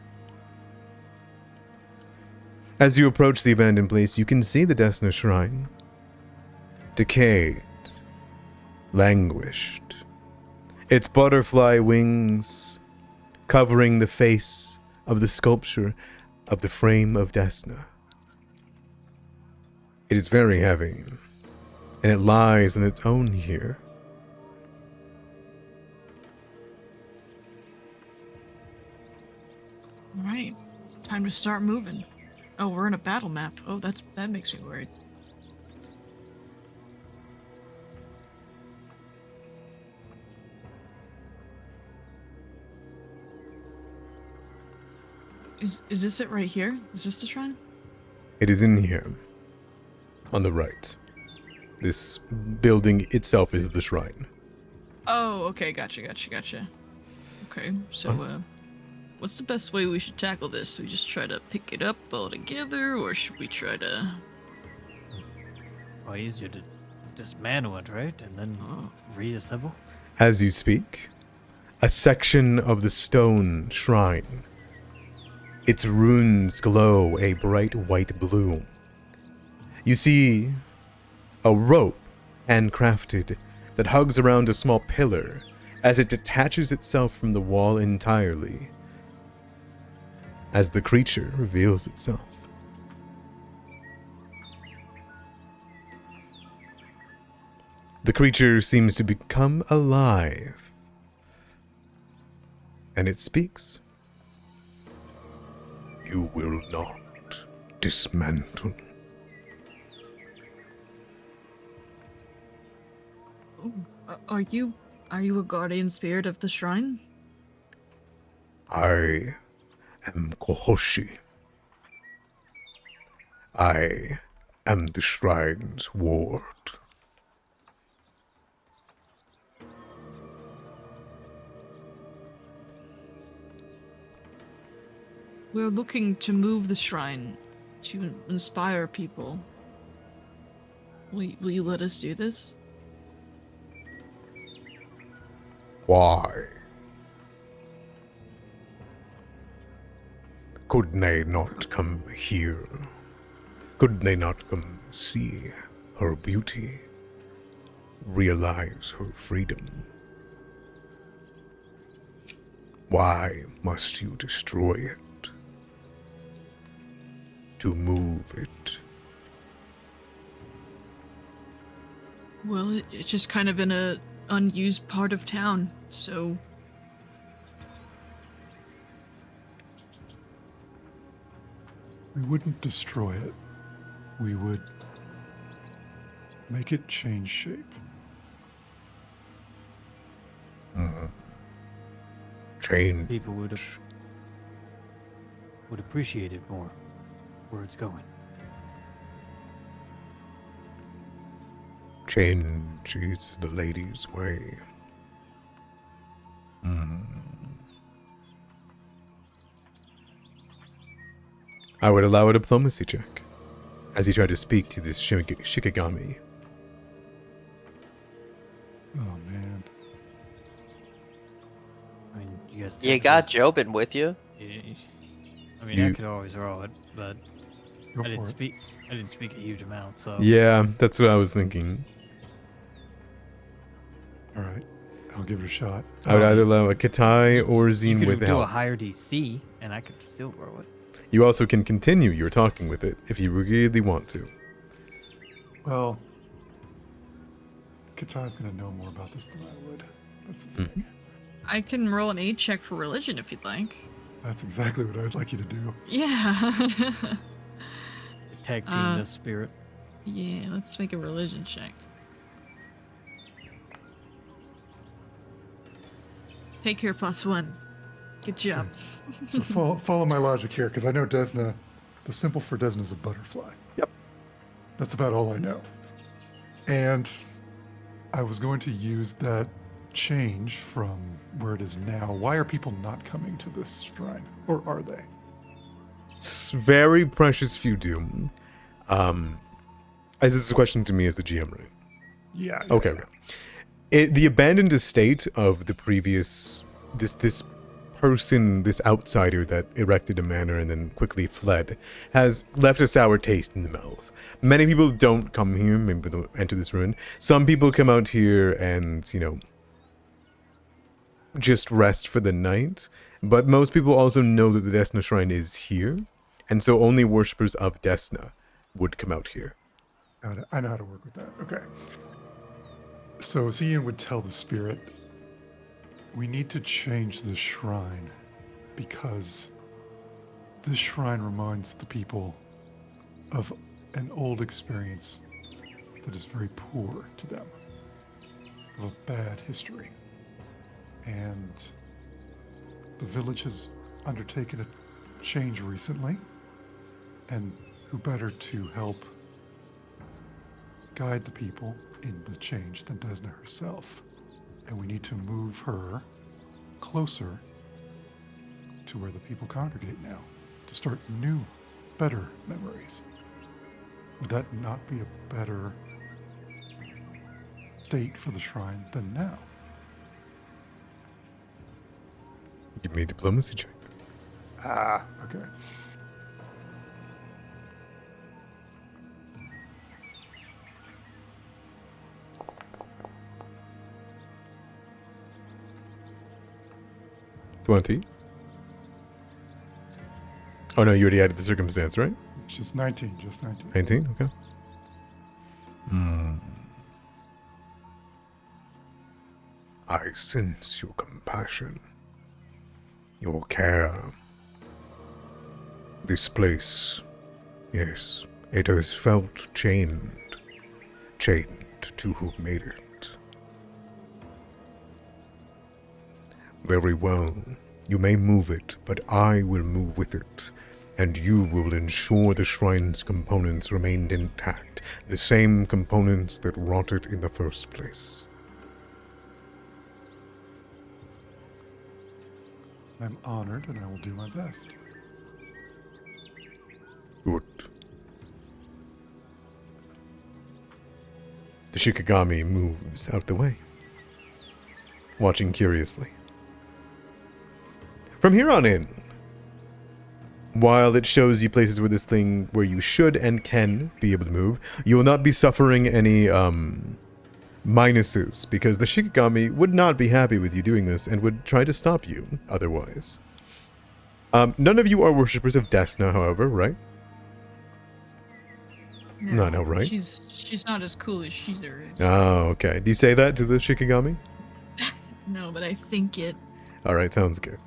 As you approach the abandoned place, you can see the Desna shrine. Decayed, languished. Its butterfly wings covering the face of the sculpture of the frame of Desna. It is very heavy, and it lies on its own here. All right, time to start moving. Oh, we're in a battle map. Oh, that makes me worried. Is this it right here? Is this the shrine? It is in here, on the right. This building itself is the shrine. Oh, okay, gotcha. Okay, so what's the best way we should tackle this? We just try to pick it up all together, or should we try to? Well, easier to dismantle it, right? And then reassemble? As you speak, a section of the stone shrine. Its runes glow a bright white blue. You see a rope handcrafted that hugs around a small pillar as it detaches itself from the wall entirely, as the creature reveals itself. The creature seems to become alive, and it speaks. You will not dismantle. Are you a guardian spirit of the shrine? I am Kohoshi. I am the shrine's ward. We're looking to move the shrine to inspire people. Will you let us do this? Why? Could they not come here? Could they not come see her beauty? Realize her freedom? Why must you destroy it? To move it? Well, it's just kind of in a unused part of town, so... We wouldn't destroy it. We would make it change shape. Change. People would appreciate it more. Where it's going. Change is the lady's way. I would allow a diplomacy check as you try to speak to this Shikigami. Oh man. I mean, you guys. You got Jobin with you. I mean, I could always roll it, but Go I didn't for it. speak a huge amount, so. Yeah, that's what I was thinking. All right. I'll give it a shot. I would either allow a Katai or You Zine could with do a help. higher DC, and I could still roll it. You also can continue your talking with it if you really want to. Well, Katai's gonna know more about this than I would. That's the thing. I can roll an aid check for religion if you'd like. That's exactly what I'd like you to do. Yeah. Tag team this spirit. Yeah, let's make a religion check. Take your +1. Good job. So follow my logic here, because I know Desna, the symbol for Desna is a butterfly. Yep. That's about all I know. And I was going to use that change from where it is now. Why are people not coming to this shrine? Or are they? Very precious few do. As this is a question to me as the GM, right? Yeah. Okay. The abandoned estate of the previous this person, this outsider that erected a manor and then quickly fled, has left a sour taste in the mouth. Many people don't come here, maybe they'll enter this ruin. Some people come out here and, just rest for the night. But most people also know that the Desna Shrine is here, and so only worshippers of Desna would come out here. I know how to work with that. Okay. So Zian would tell the spirit, we need to change the shrine because this shrine reminds the people of an old experience that is very poor to them, of a bad history. And the village has undertaken a change recently, and who better to help guide the people in the change than Desna herself. And we need to move her closer to where the people congregate now, to start new, better memories. Would that not be a better state for the shrine than now? Give me a diplomacy check. Okay. $20. Oh no, you already added the circumstance, right? Just 19, just 19. 19, okay. I sense your compassion, your care. This place, yes, it has felt chained to who made it. Very well, you may move it, but I will move with it, and you will ensure the shrine's components remained intact, the same components that rotted in the first place. I'm honored and I will do my best. Good. The Shikigami moves out the way, watching curiously. From here on in, while it shows you places where you should and can be able to move, you will not be suffering any minuses, because the Shikigami would not be happy with you doing this and would try to stop you otherwise. None of you are worshippers of Desna, however, right? No, right? She's not as cool as Sheether is. Oh, okay. Do you say that to the Shikigami? No, but I think it. Alright, sounds good.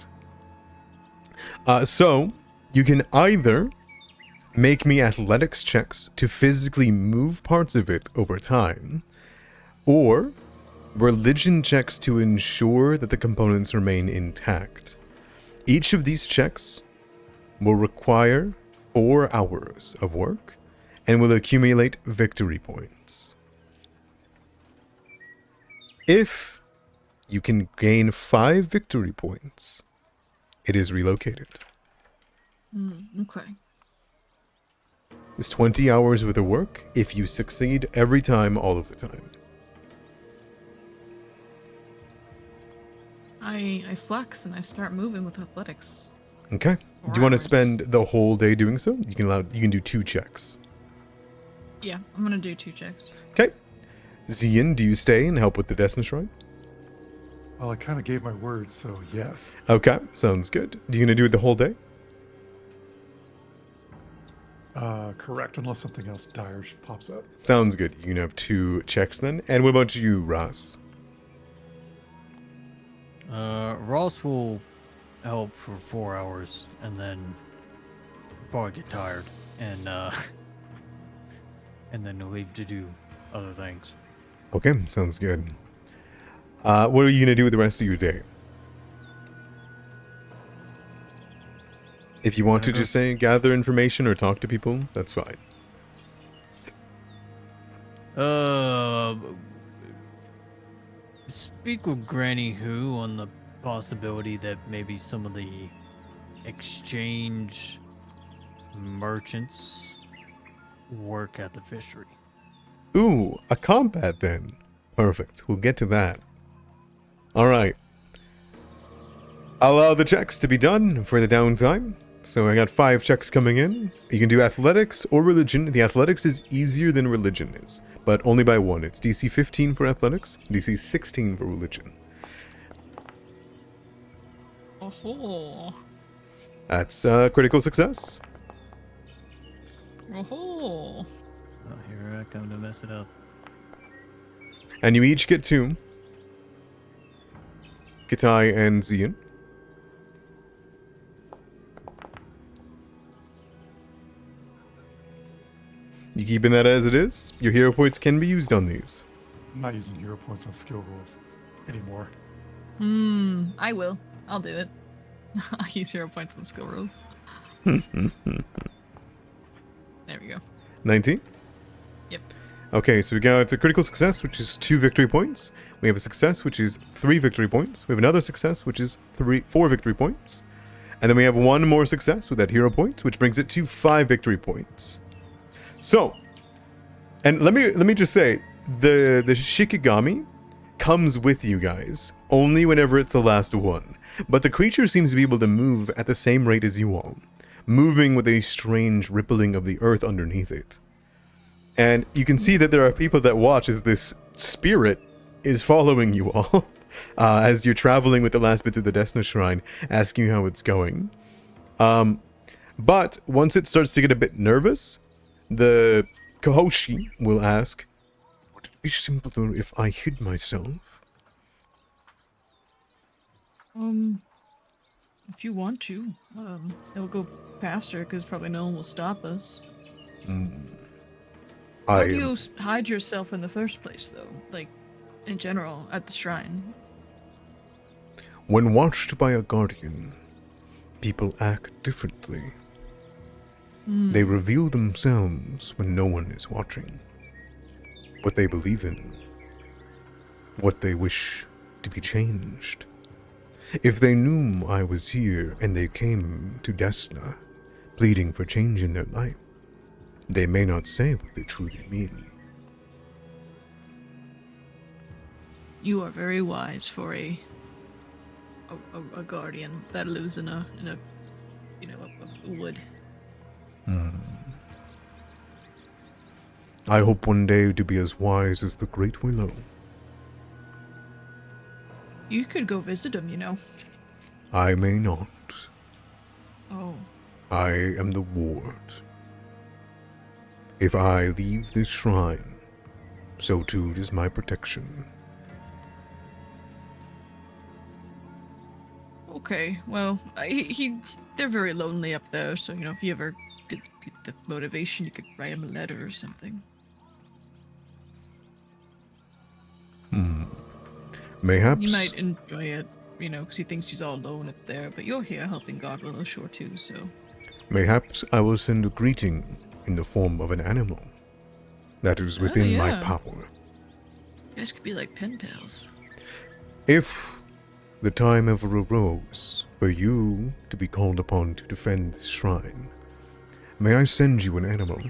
So, you can either make me athletics checks to physically move parts of it over time, or religion checks to ensure that the components remain intact. Each of these checks will require 4 hours of work and will accumulate victory points. If you can gain 5 victory points, it is relocated. Okay. It's 20 hours worth of work if you succeed every time, all of the time. I flex and I start moving with athletics. Okay. Do you want to spend the whole day doing so? You can do 2 checks. Yeah, I'm gonna do 2 checks. Okay. Zian, do you stay and help with the Desna Shrine? Well, I kind of gave my word, so yes. Okay, sounds good. You gonna do it the whole day? Correct, unless something else dire pops up. Sounds good. You can have 2 checks then. And what about you, Ross? Ross will help for 4 hours and then probably get tired and then leave to do other things. Okay, sounds good. What are you gonna do with the rest of your day? If you want to just say gather information or talk to people, that's fine. Speak with Granny Who on the possibility that maybe some of the exchange merchants work at the fishery. Ooh, a combat then. Perfect. We'll get to that. All right. Allow the checks to be done for the downtime. So I got 5 checks coming in. You can do athletics or religion. The athletics is easier than religion is, but only by 1. It's DC 15 for athletics, DC 16 for religion. Oh. That's critical success. Oh. Oh, here I come to mess it up. And you each get 2. Kitai and Zian. You keeping that as it is? Your hero points can be used on these. I'm not using hero points on skill rolls anymore. I will. I'll do it. I'll use 0 points on skill rolls. There we go. 19? Yep. Okay, so we got a critical success, which is 2 victory points. We have a success, which is 3 victory points. We have another success, which is 4 victory points. And then we have 1 more success with that hero point, which brings it to 5 victory points. So, and let me just say, the Shikigami comes with you guys only whenever it's the last one. But the creature seems to be able to move at the same rate as you all, moving with a strange rippling of the earth underneath it. And you can see that there are people that watch as this spirit is following you all as you're traveling with the last bits of the Desna Shrine, asking you how it's going. But once it starts to get a bit nervous, the Kohoshi will ask, "Would it be simpler if I hid myself?" If you want to, it'll go faster because probably no one will stop us. How do you hide yourself in the first place, though? Like, in general, at the shrine? When watched by a guardian, people act differently. They reveal themselves when no one is watching. What they believe in. What they wish to be changed. If they knew I was here and they came to Desna, pleading for change in their life, they may not say what they truly mean. You are very wise for a guardian that lives in a wood. I hope one day to be as wise as the Great Willow. You could go visit him, you know. I may not. Oh. I am the ward. If I leave this shrine, so too is my protection. Okay, well, they're very lonely up there, so, if you ever get the motivation, you could write him a letter or something. Mayhaps. You might enjoy it, because he thinks he's all alone up there, but you're here helping God Willow Shore too, so... Mayhaps I will send a greeting in the form of an animal that is within my power. You guys could be like pen pals. If the time ever arose for you to be called upon to defend this shrine, may I send you an animal?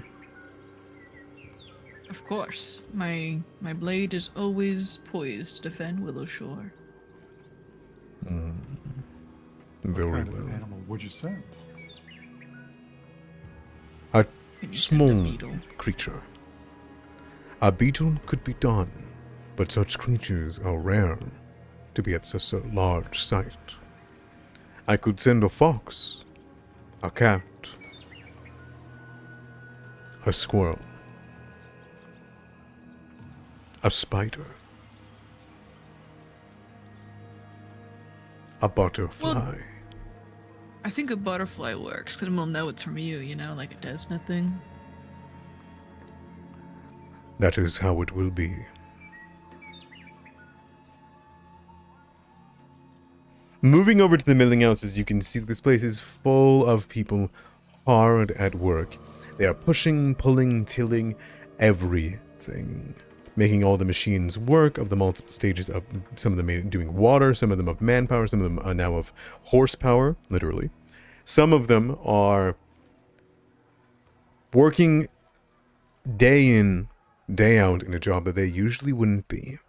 Of course. My blade is always poised to defend Willow Shore. Very What kind of well. animal would you send? A Can you send a small beetle? creature. A beetle could be done, but such creatures are rare to be at such a large site. I could send a fox, a cat, a squirrel, a spider, a butterfly. I think a butterfly works, because we'll know it's from you, like a Desna thing. That is how it will be. Moving over to the milling houses, you can see this place is full of people hard at work. They are pushing, pulling, tilling, everything. Making all the machines work of the multiple stages of some of them doing water, some of them of manpower, some of them are now of horsepower, literally. Some of them are working day in, day out in a job that they usually wouldn't be.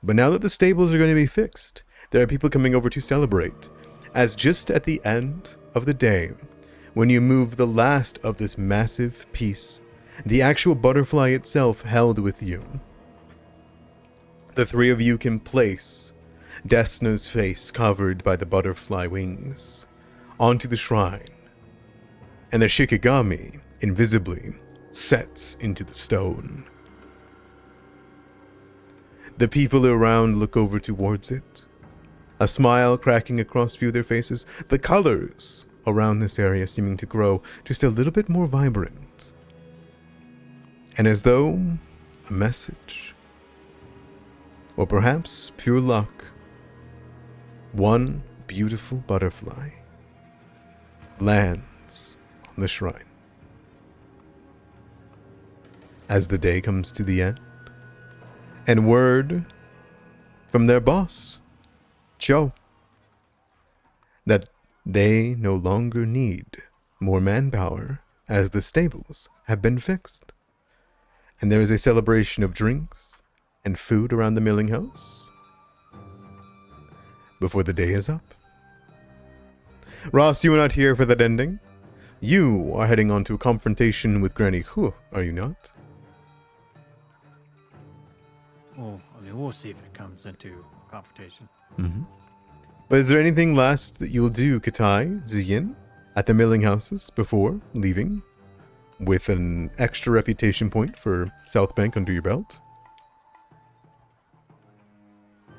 But now that the stables are going to be fixed, there are people coming over to celebrate, as just at the end of the day, when you move the last of this massive piece, the actual butterfly itself held with you, the three of you can place Desna's face covered by the butterfly wings onto the shrine, and the Shikigami invisibly sets into the stone. The people around look over towards it, a smile cracking across a few of their faces, the colors around this area seeming to grow just a little bit more vibrant. And as though a message, or perhaps pure luck, one beautiful butterfly lands on the shrine. As the day comes to the end, and word from their boss, Joe, that they no longer need more manpower as the stables have been fixed. And there is a celebration of drinks and food around the milling house before the day is up. Ross, you are not here for that ending. You are heading on to a confrontation with Granny Hu, are you not? Well, I mean, we'll see if it comes into confrontation. Mm-hmm. But is there anything last that you'll do, Katai, Ziyin, at the milling houses before leaving, with an extra reputation point for South Bank under your belt?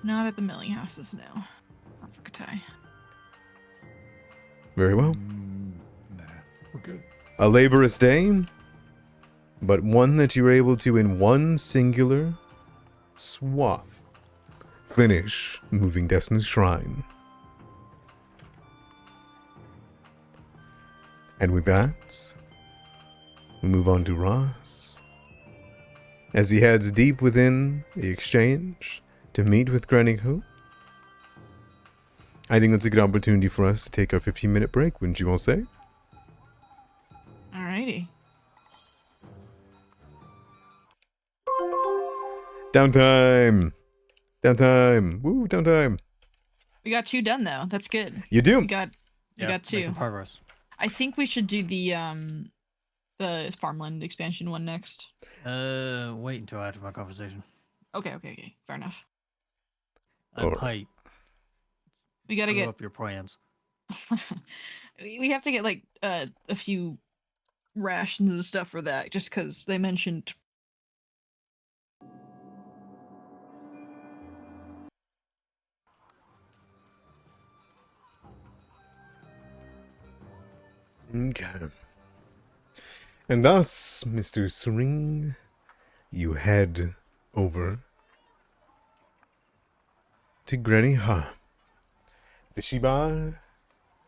Not at the milling houses, no. Not for Katai. Very well. Nah, we're good. A laborious day, but one that you were able to, in one singular swath, finish moving Desna's shrine. And with that, we move on to Ross, as he heads deep within the exchange to meet with Granny Hu. I think that's a good opportunity for us to take our 15-minute break, wouldn't you all say? Alrighty. Downtime! Downtime! Woo, downtime! We got 2 done though. That's good. You do! We got Making 2. progress. I think we should do the farmland expansion one next. Wait until after my conversation. Okay. Fair enough. I'm Alright. hype. We gotta Screw get up your plans. we have to get like a few rations and stuff for that, just because they mentioned. Okay. And thus, Mr. Sring, you head over to Granny Ha. The Shiba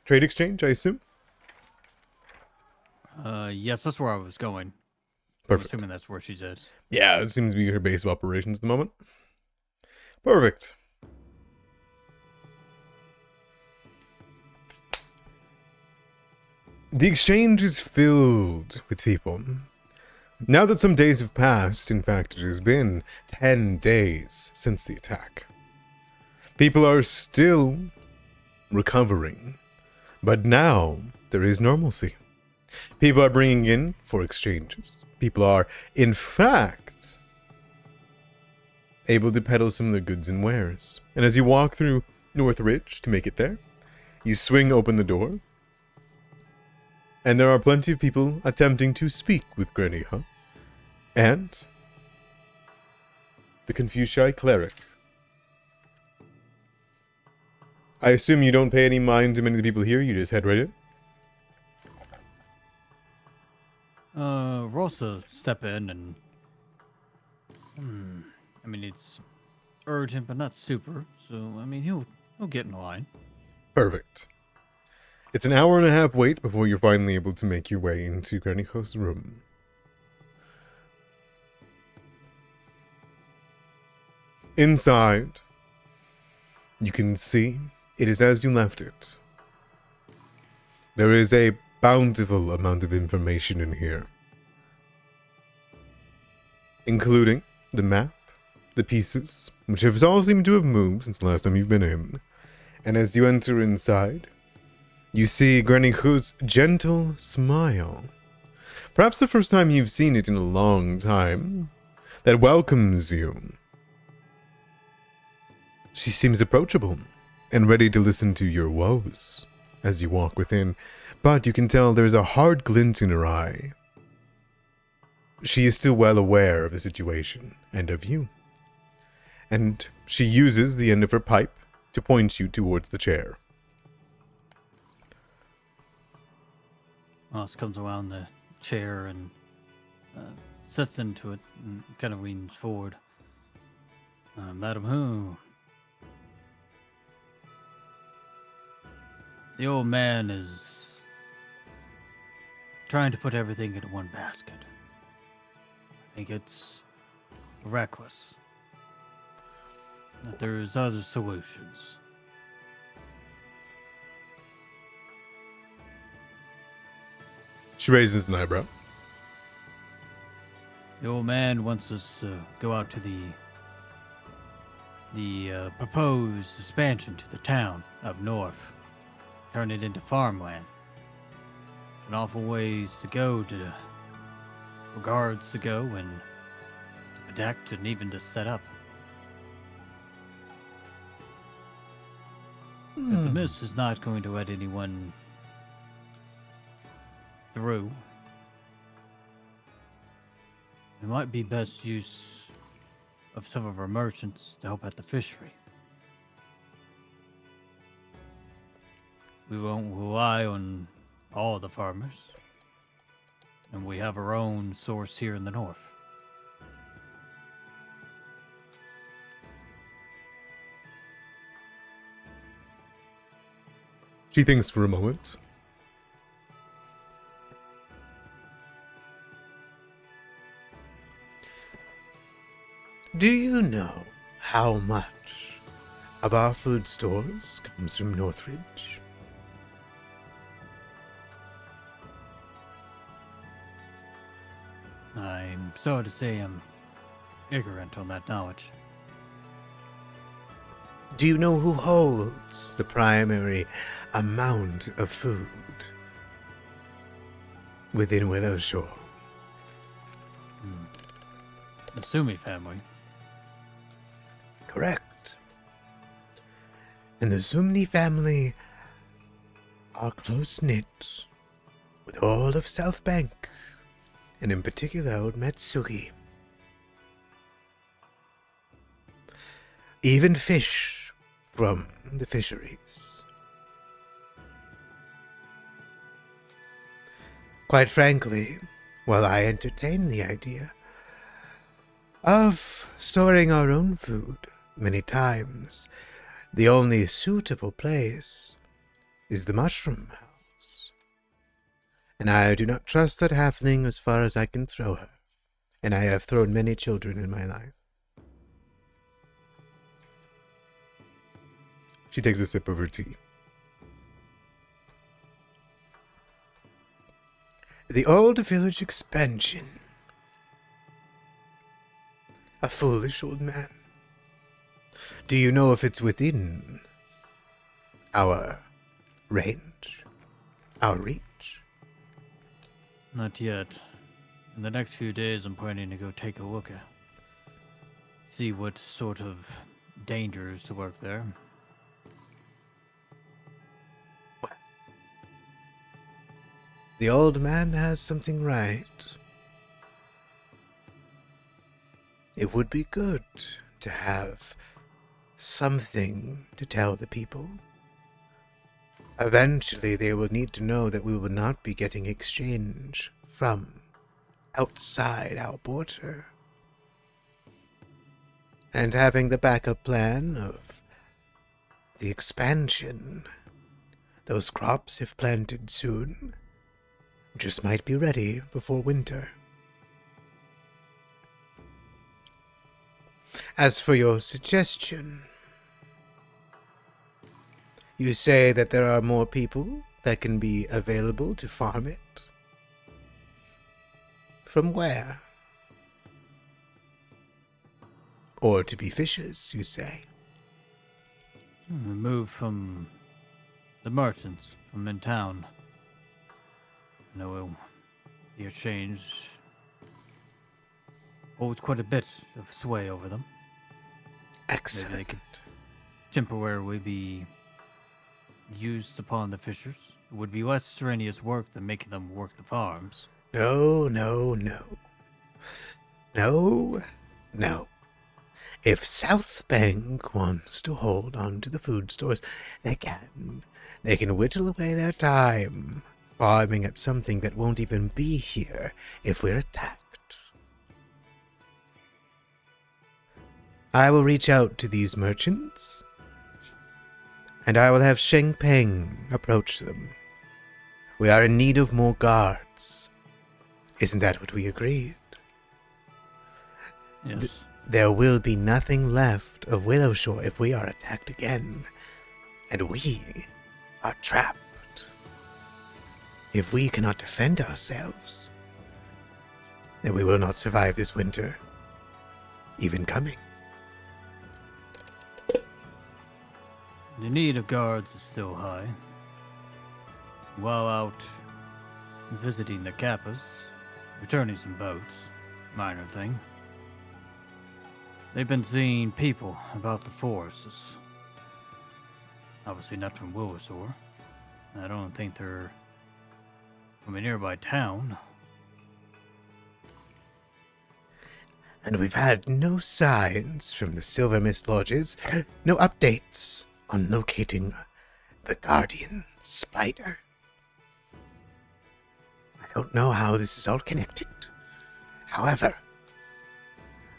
Trade Exchange, I assume? Yes, that's where I was going. Perfect. I'm assuming that's where she's at. Yeah, it seems to be her base of operations at the moment. Perfect. The exchange is filled with people. Now that some days have passed, in fact, it has been 10 days since the attack. People are still recovering, but now there is normalcy. People are bringing in for exchanges. People are, in fact, able to peddle some of their goods and wares. And as you walk through North Ridge to make it there, you swing open the door, and there are plenty of people attempting to speak with Granny Ha and the Confucius cleric. I assume you don't pay any mind to many of the people here, you just head right in? Rosa step in and... I mean, it's urgent, but not super. So, I mean, he'll get in line. Perfect. It's an hour and a half wait before you're finally able to make your way into Granny Ha's room. Inside, you can see it is as you left it. There is a bountiful amount of information in here. including the map, the pieces, which have all seemed to have moved since the last time you've been in. And as you enter inside, you see Granny Hood's gentle smile. Perhaps the first time you've seen it in a long time, that welcomes you. She seems approachable and ready to listen to your woes as you walk within, but you can tell there's a hard glint in her eye. She is still well aware of the situation and of you. And she uses the end of her pipe to point you towards the chair. Moss comes around the chair and sits into it and kind of leans forward. Madam Who? The old man is trying to put everything in one basket. I think it's reckless. That there's other solutions. She raises an eyebrow. The old man wants us to go out to the proposed expansion to the town up north. Turn it into farmland. An awful ways to go for guards to go and to protect and even to set up. If the mist is not going to let anyone through, it might be best use of some of our merchants to help at the fishery. We won't rely on all the farmers, and we have our own source here in the north. She thinks for a moment. Do you know how much of our food stores comes from Northridge? I'm sorry to say I'm ignorant on that knowledge. Do you know who holds the primary amount of food within Willowshore? The Sumi family. Correct. And the Sumni family are close-knit with all of South Bank, and in particular old Matsuki. Even fish from the fisheries. Quite frankly, while I entertain the idea of storing our own food, many times the only suitable place is the mushroom house. And I do not trust that halfling as far as I can throw her, and I have thrown many children in my life. She takes a sip of her tea. The old village expansion. A foolish old man. Do you know if it's within our range? Our reach? Not yet. In the next few days, I'm planning to go take a look at, see what sort of dangers to work there. The old man has something right. It would be good to have something to tell the people. Eventually, they will need to know that we will not be getting exchange from outside our border. And having the backup plan of the expansion, those crops, if planted soon, just might be ready before winter. As for your suggestion, you say that there are more people that can be available to farm it? From where? Or to be fishers, you say? We moved from the merchants from in town. No, the exchange holds quite a bit of sway over them. Maybe Excellent. they could temporarily be used upon the fishers. It would be less strenuous work than making them work the farms. No, no, no. No, no. If South Bank wants to hold on to the food stores, they can. They can whittle away their time, farming at something that won't even be here if we're attacked. I will reach out to these merchants, and I will have Sheng Peng approach them. We are in need of more guards. Isn't that what we agreed? Yes. There will be nothing left of Willowshore if we are attacked again, and we are trapped. If we cannot defend ourselves, then we will not survive this winter, even coming. The need of guards is still high. While out visiting the Kappas, returning some boats, minor thing. They've been seeing people about the forests. Obviously not from Willisor. I don't think they're from a nearby town. And we've had no signs from the Silver Mist Lodges, no updates on locating the Guardian Spider. I don't know how this is all connected. However,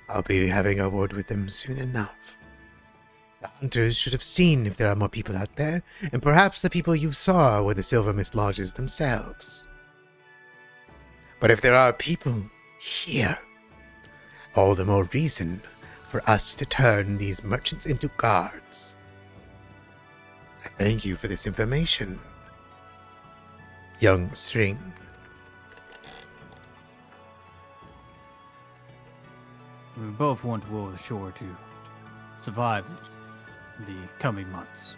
I'll be having a word with them soon enough. The hunters should have seen if there are more people out there, and perhaps the people you saw were the Silver Mist Lodges themselves. But if there are people here, all the more reason for us to turn these merchants into guards. I thank you for this information, young String. We both want Willisor to survive the coming months.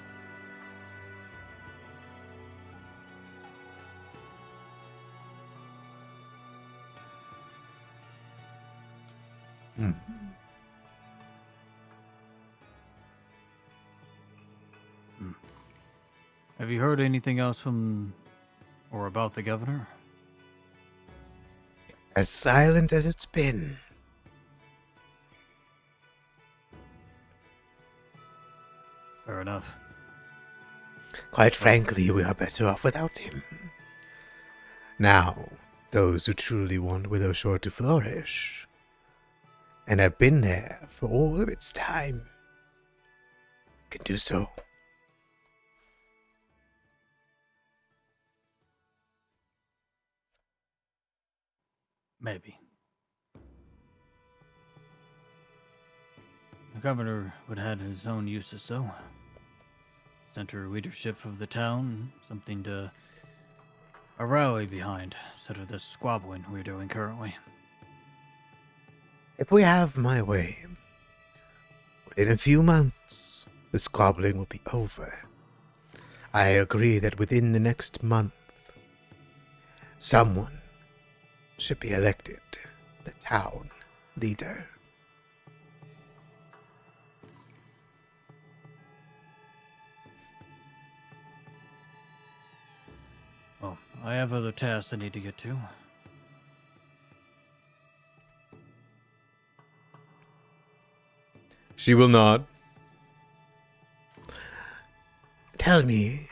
Have you heard anything else from or about the governor? As silent as it's been. Fair enough. Quite frankly, we are better off without him. Now, those who truly want Willowshore to flourish, and have been there for all of its time, can do so. Maybe. The governor would have had his own uses, though. Center leadership of the town, something to rally behind, instead of this squabbling we're doing currently. If we have my way, within a few months, the squabbling will be over. I agree that within the next month, someone should be elected the town leader. Well, I have other tasks I need to get to. She will nod. Tell me,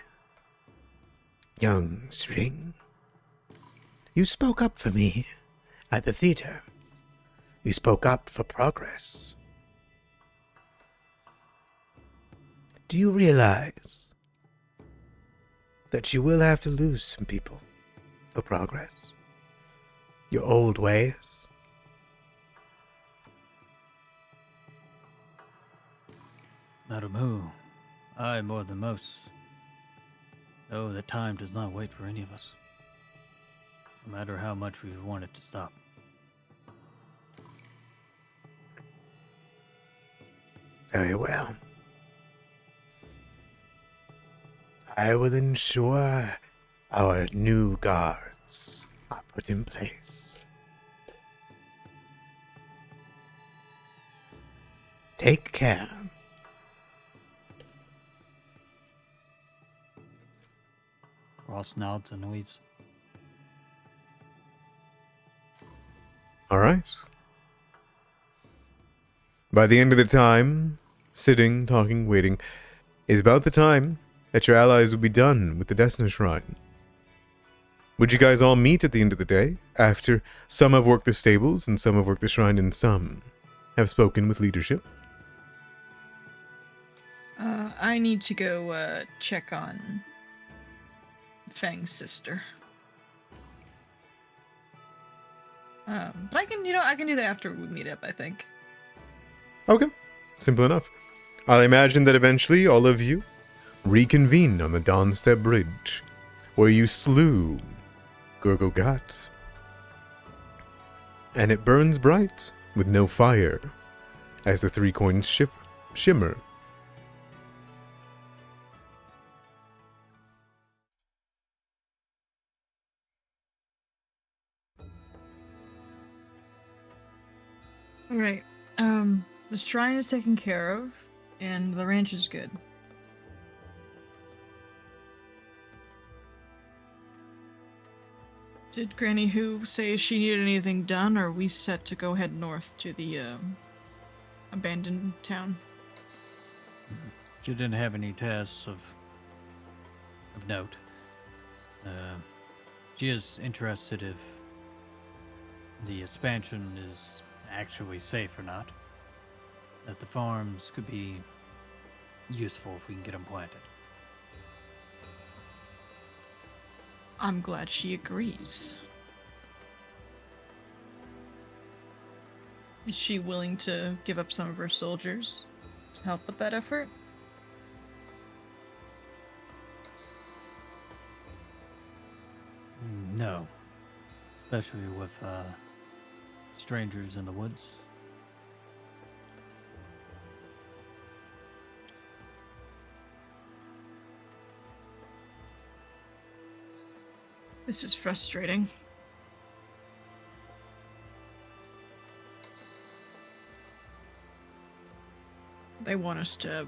young String, you spoke up for me at the theater. You spoke up for progress. Do you realize that you will have to lose some people for progress? Your old ways? Madam Who, I, more than most, know that time does not wait for any of us, no matter how much we want it to stop. Very well. I will ensure our new guards are put in place. Take care. Ross nods and leaves. All right. By the end of the time, sitting, talking, waiting, is about the time that your allies will be done with the Desna Shrine. Would you guys all meet at the end of the day, after some have worked the stables and some have worked the shrine and some have spoken with leadership? I need to go check on Fang's sister. But I can, I can do that after we meet up, I think. Okay, simple enough. I'll imagine that eventually all of you reconvene on the Dawnstep Bridge, where you slew Gurgogat. And it burns bright with no fire, as the 3 coins shimmer. Alright, the shrine is taken care of, and the ranch is good. Did Granny Who say she needed anything done, or are we set to go head north to the, abandoned town? She didn't have any tasks of note. She is interested if the expansion is actually safe or not. That the farms could be useful if we can get them planted. I'm glad she agrees. Is she willing to give up some of her soldiers to help with that effort? No. Especially with strangers in the woods. This is frustrating. They want us to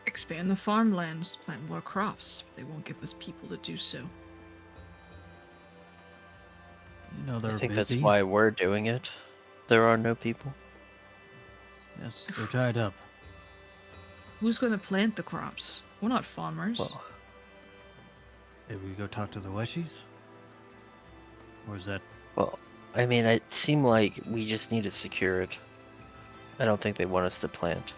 expand the farmlands, plant more crops. They won't give us people to do so. You know, they're I think busy. that's why we're doing it. There are no people. Yes, they're tied up. Who's going to plant the crops? We're not farmers. Well, Maybe we go talk to the Weshies? Or is that... well, I mean, it seemed like we just need to secure it. I don't think they want us to plant.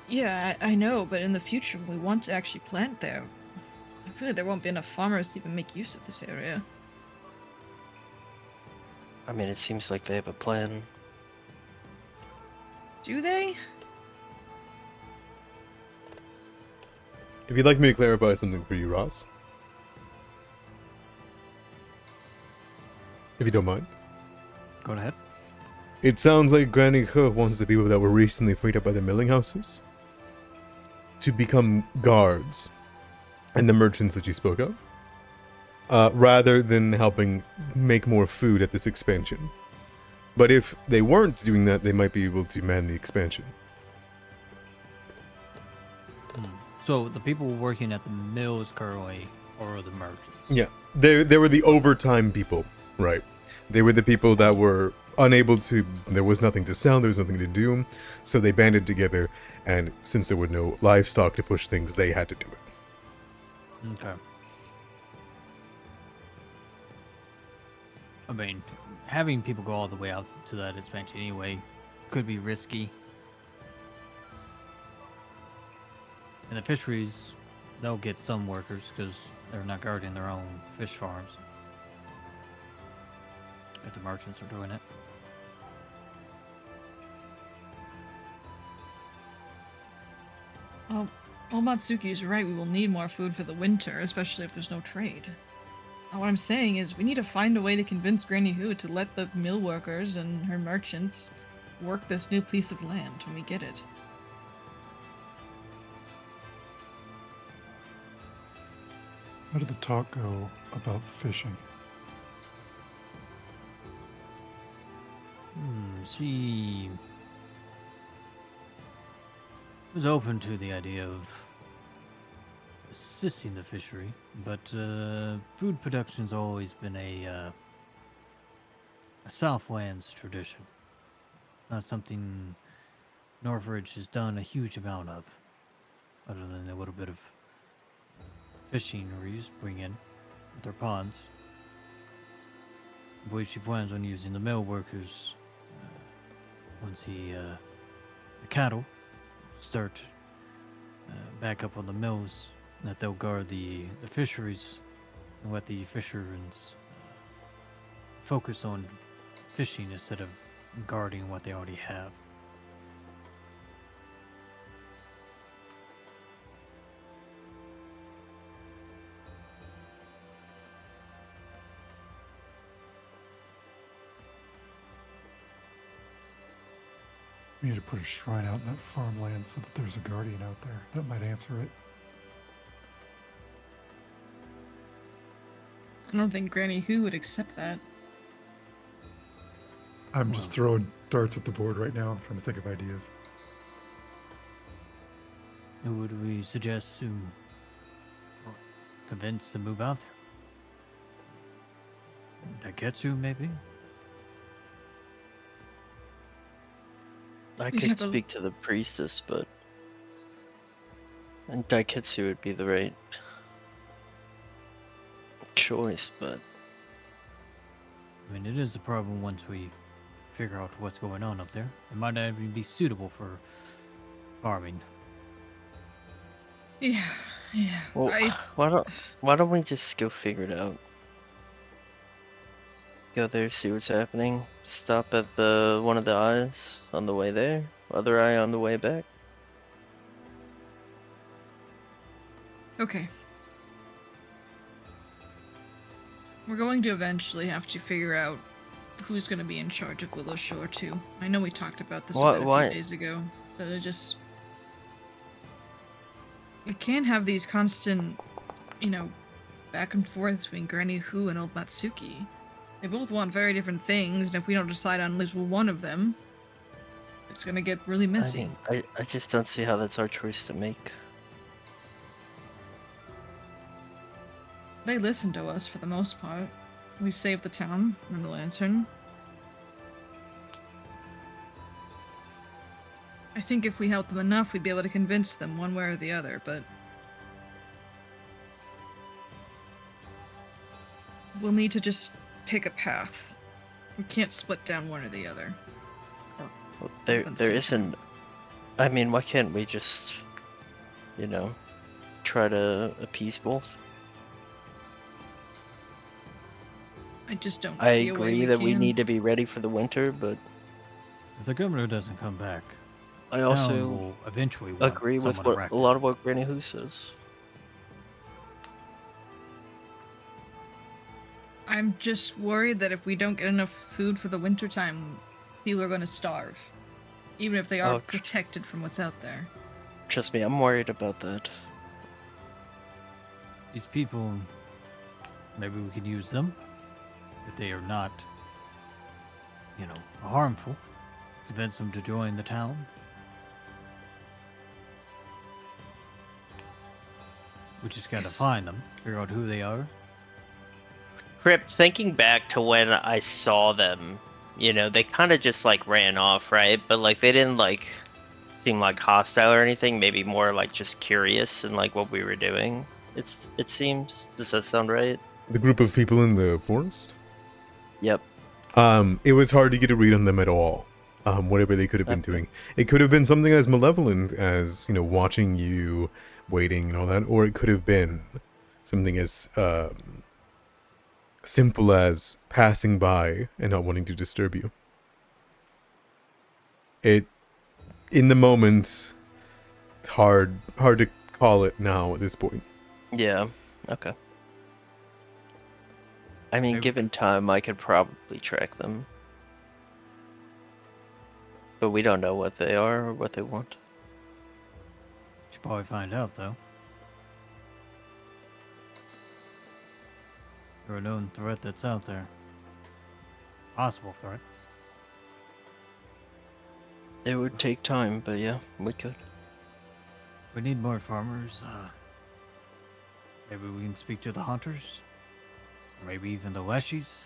Yeah, I know, but in the future, we want to actually plant there. I feel like there won't be enough farmers to even make use of this area. I mean, it seems like they have a plan. Do they? If you'd like me to clarify something for you, Ross. If you don't mind. Go ahead. It sounds like Granny He wants the people that were recently freed up by the milling houses to become guards and the merchants that you spoke of, rather than helping make more food at this expansion. But if they weren't doing that, they might be able to man the expansion. So the people working at the mills currently are the merchants. Yeah, they were the overtime people, right? They were the people that were unable to, there was nothing to sell, there was nothing to do, so they banded together, and since there were no livestock to push things, they had to do it. Okay. I mean, having people go all the way out to that expansion anyway could be risky. And the fisheries, they'll get some workers because they're not guarding their own fish farms. If the merchants are doing it. Oh, Matsuki is right. We will need more food for the winter, especially if there's no trade. What I'm saying is we need to find a way to convince Granny Who to let the mill workers and her merchants work this new piece of land when we get it. How did the talk go about fishing? She was open to the idea of assisting the fishery, but food production's always been a Southlands tradition. Not something Northridge has done a huge amount of, other than a little bit of fishing or used to bring in with their ponds. I believe she plans on using the mill workers once the cattle start back up on the mills, that they'll guard the fisheries and let the fishermen's focus on fishing instead of guarding what they already have. We need to put a shrine out in that farmland so that there's a guardian out there. That might answer it. I don't think Granny Who would accept that. I'm just throwing darts at the board right now, trying to think of ideas. Who would we suggest to convince to move out there? Daiketsu, maybe? I We'd could have a- speak to the priestess, but... And Daiketsu would be the right choice, but... I mean, it is a problem once we figure out what's going on up there. It might not even be suitable for farming. Yeah. Well, why don't we just go figure it out? Go there, see what's happening. Stop at one of the eyes on the way there. Other eye on the way back. Okay. We're going to eventually have to figure out who's going to be in charge of Willow Shore too. I know we talked about this a Why- few days ago, but we can't have these constant, back and forth between Granny Who and old Matsuki. They both want very different things, and if we don't decide on at least one of them, it's gonna get really messy. I just don't see how that's our choice to make. They listen to us for the most part. We saved the town and the lantern. I think if we help them enough, we'd be able to convince them one way or the other, but we'll need to just pick a path. We can't split down one or the other. Well, at there the same isn't. time. I mean, why can't we just, try to appease both? I just don't I see a way agree we that we can. need to be ready for the winter, but If the governor doesn't come back, I town also will eventually want agree with someone a erected. lot of what Granny Who says. I'm just worried that if we don't get enough food for the wintertime, people are going to starve. Even if they are Oh, protected from what's out there. Trust me, I'm worried about that. These people, maybe we can use them if they are not, harmful. Convince them to join the town. We just gotta Yes. find them, figure out who they are. Crip, thinking back to when I saw them, they kind of just like ran off, right? But like they didn't like seem like hostile or anything. Maybe more like just curious and like what we were doing. It seems. Does that sound right? The group of people in the forest? Yep. It was hard to get a read on them at all. Whatever they could have been Okay. doing. It could have been something as malevolent as, watching you, waiting and all that, or it could have been something as simple as passing by and not wanting to disturb you. In the moment, it's hard to call it now at this point. Yeah. Okay. I mean, Maybe- given time, I could probably track them. But we don't know what they are or what they want. Should probably find out though. for a known threat that's out there. Possible threat. It would take time, but yeah, we could. We need more farmers. Maybe we can speak to the hunters. Or maybe even the leshies.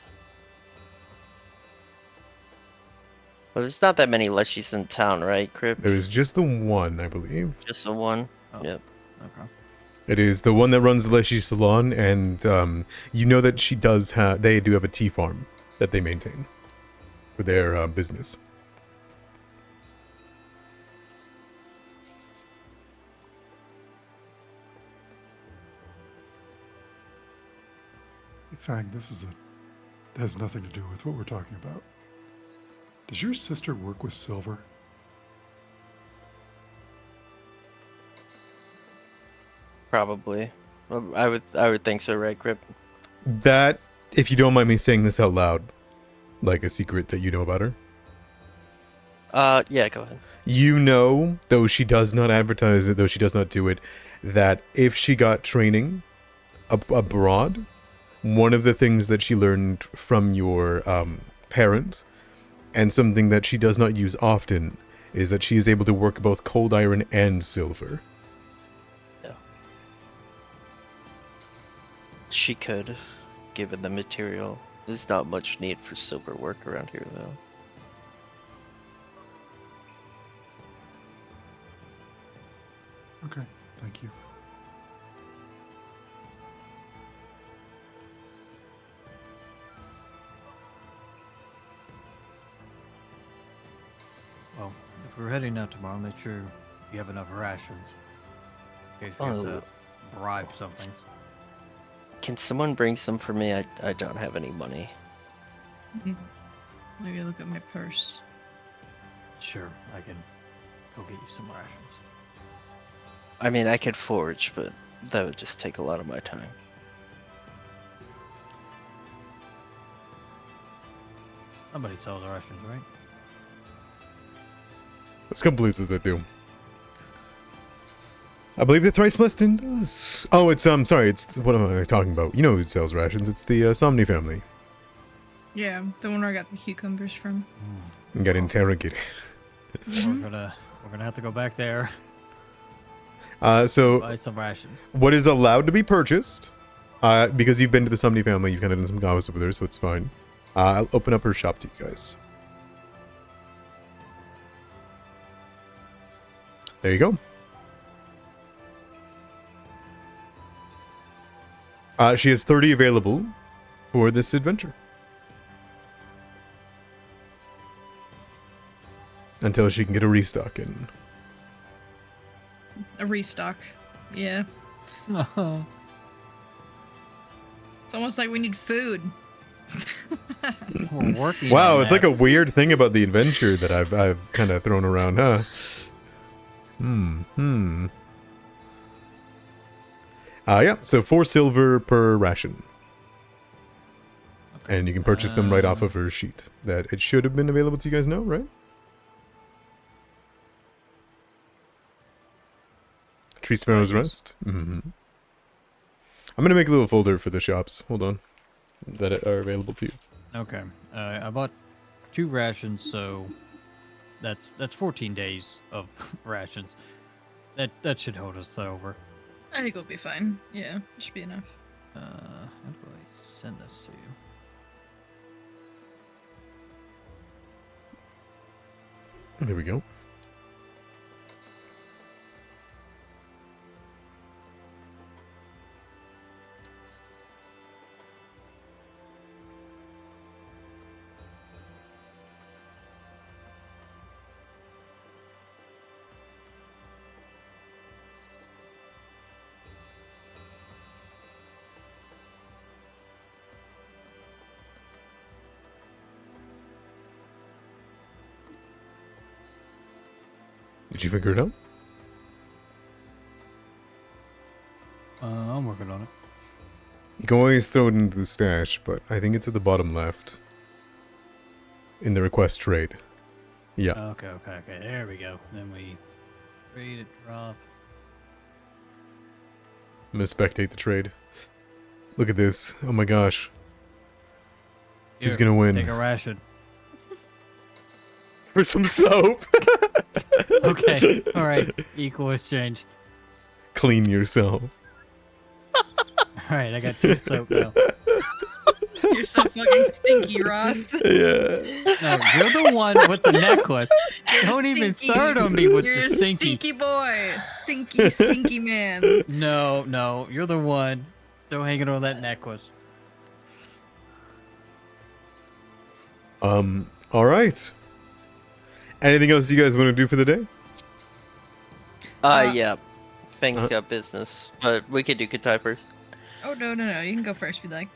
But there's not that many leshies in town, right, Crypt? There is just the one, I believe. Just the one. Oh, Yep. Okay. It is the one that runs the Leshy Salon, and you know that she does have. They do have a tea farm that they maintain for their business. Fang, that has nothing to do with what we're talking about. Does your sister work with silver? Probably. I would think so, right, Crypt? That, if you don't mind me saying this out loud, like a secret that you know about her. Yeah, go ahead. You know, though she does not advertise it, though she does not do it, that if she got training abroad, one of the things that she learned from your parent, and something that she does not use often, is that she is able to work both cold iron and silver. Yeah. She could, given the material. There's not much need for silver work around here, though. Okay, thank you. Well, if we're heading out tomorrow, make sure you have enough rations. In case we have to bribe something. Can someone bring some for me? I don't have any money. Maybe look at my purse. Sure, I can go get you some rations. I mean, I could forge, but that would just take a lot of my time. Somebody sells rations, right? There's some places that do. I believe the Thrice Blessed does. Oh, it's sorry, it's what am I talking about? You know who sells rations? It's the Somni family. Yeah, the one where I got the cucumbers from. And got interrogated. We're gonna have to go back there. So Buy some rations. what is allowed to be purchased? Because you've been to the Somni family, you've kind of done some gossip with her, so it's fine. I'll open up her shop to you guys. There you go. She has 30 available for this adventure. Until she can get a restock in. A restock. Yeah. Oh, It's almost like we need food. we're working. Wow, on it's that. like a weird thing about the adventure that I've kind of thrown around, huh? Yeah, so 4 silver per ration. And you can purchase them right off of her sheet. That it should have been available to you guys now, right? Treat Sparrow's Rest. I'm gonna make a little folder for the shops. Hold on. That are available to you. Okay. I bought 2 rations, so that's 14 days of rations. That should hold us over. I think it'll be fine. Yeah, it should be enough. How do I send this to you? There we go. Did you figure it out? I'm working on it. You can always throw it into the stash, but I think it's at the bottom left. In the request trade. Yeah. Okay. There we go. Then we trade it, drop. I'm gonna spectate the trade. Look at this. Oh my gosh. Who's Here, gonna win? Take a ration. For some soap. Okay. All right. Equal exchange. Clean yourself. All right. I got 2 soap now. You're so fucking stinky, Ross. Yeah. No, you're the one with the necklace. Don't even Stinky. start on me with You're the a stinky. stinky boy. Stinky, stinky man. No, you're the one still hanging on that necklace. All right. Anything else you guys want to do for the day? Yeah. Fang's Uh-huh. got business, but we could do Katai first. Oh, no. You can go first if you like.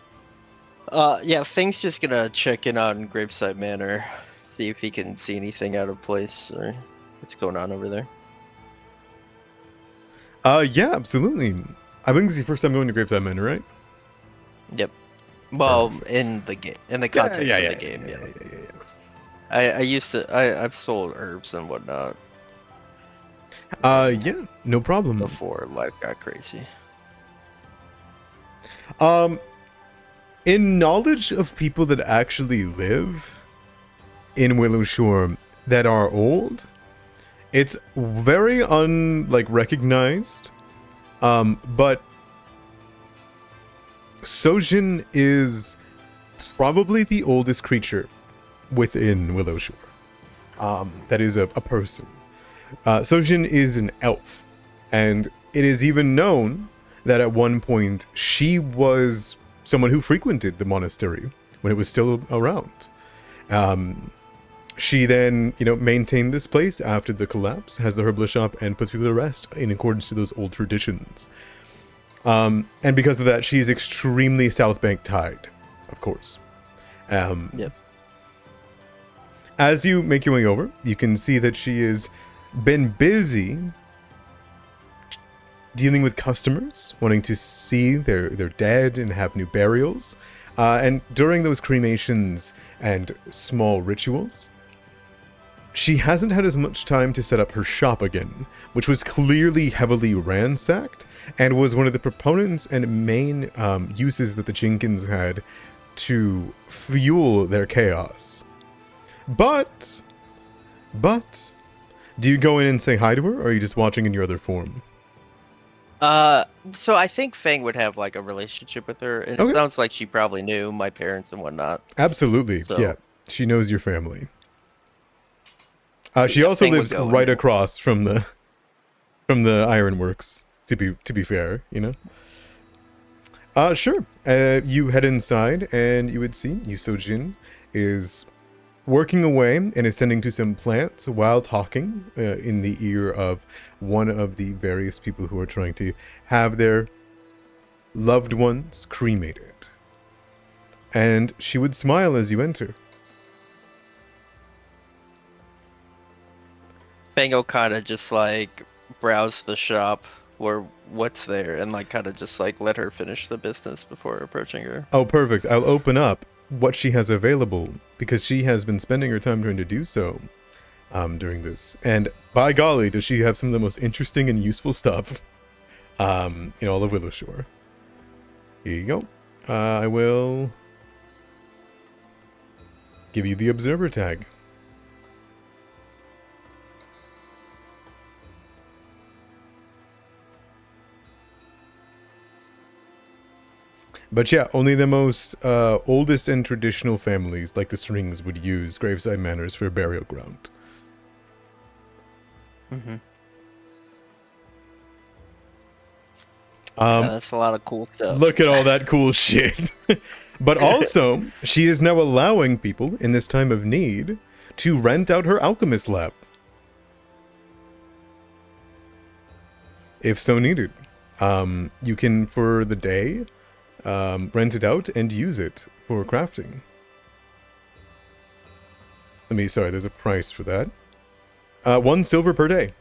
Yeah, Fang's just gonna check in on Graveside Manor, see if he can see anything out of place or what's going on over there. Yeah, absolutely. I think this is your first time going to Graveside Manor, right? Yep. Well, Perfect. in the game, in the context of the game, yeah. I used to, I've sold herbs and whatnot Yeah, no problem. before life got crazy. In knowledge of people that actually live in Willowshore that are old, it's very recognized. But Sojin is probably the oldest creature within Willowshore. That is a person. Sojin is an elf, and it is even known that at one point she was someone who frequented the monastery when it was still around. She then, maintained this place after the collapse, has the herbalist shop, and puts people to rest in accordance to those old traditions. And because of that, she's extremely South Bank tied, of course. Yep. As you make your way over, you can see that she has been busy dealing with customers, wanting to see their dead and have new burials. And during those cremations and small rituals, she hasn't had as much time to set up her shop again, which was clearly heavily ransacked and was one of the proponents and main uses that the Jenkins had to fuel their chaos. But, do you go in and say hi to her, or are you just watching in your other form? So I think Fang would have like a relationship with her. And Okay. It sounds like she probably knew my parents and whatnot. Absolutely, So- yeah. She knows your family. She Yeah, also Fang would lives go in right there. across from the ironworks. To be fair, Sure. You head inside, and you would see Sojin is working away and is tending to some plants while talking in the ear of one of the various people who are trying to have their loved ones cremated. And she would smile as you enter. Fang will kind of just like browse the shop or what's there and like kind of just like let her finish the business before approaching her. Oh, perfect. I'll open up what she has available, because she has been spending her time trying to do so during this. And by golly, does she have some of the most interesting and useful stuff in all of Willowshore. Here you go. I will give you the observer tag. But yeah, only the most oldest and traditional families, like the Strings, would use graveside manors for burial ground. Mm-hmm. Yeah, that's a lot of cool stuff. Look at all that cool shit. But also, she is now allowing people in this time of need to rent out her alchemist lab, if so needed. You can, for the day, rent it out and use it for crafting. There's a price for that. 1 silver per day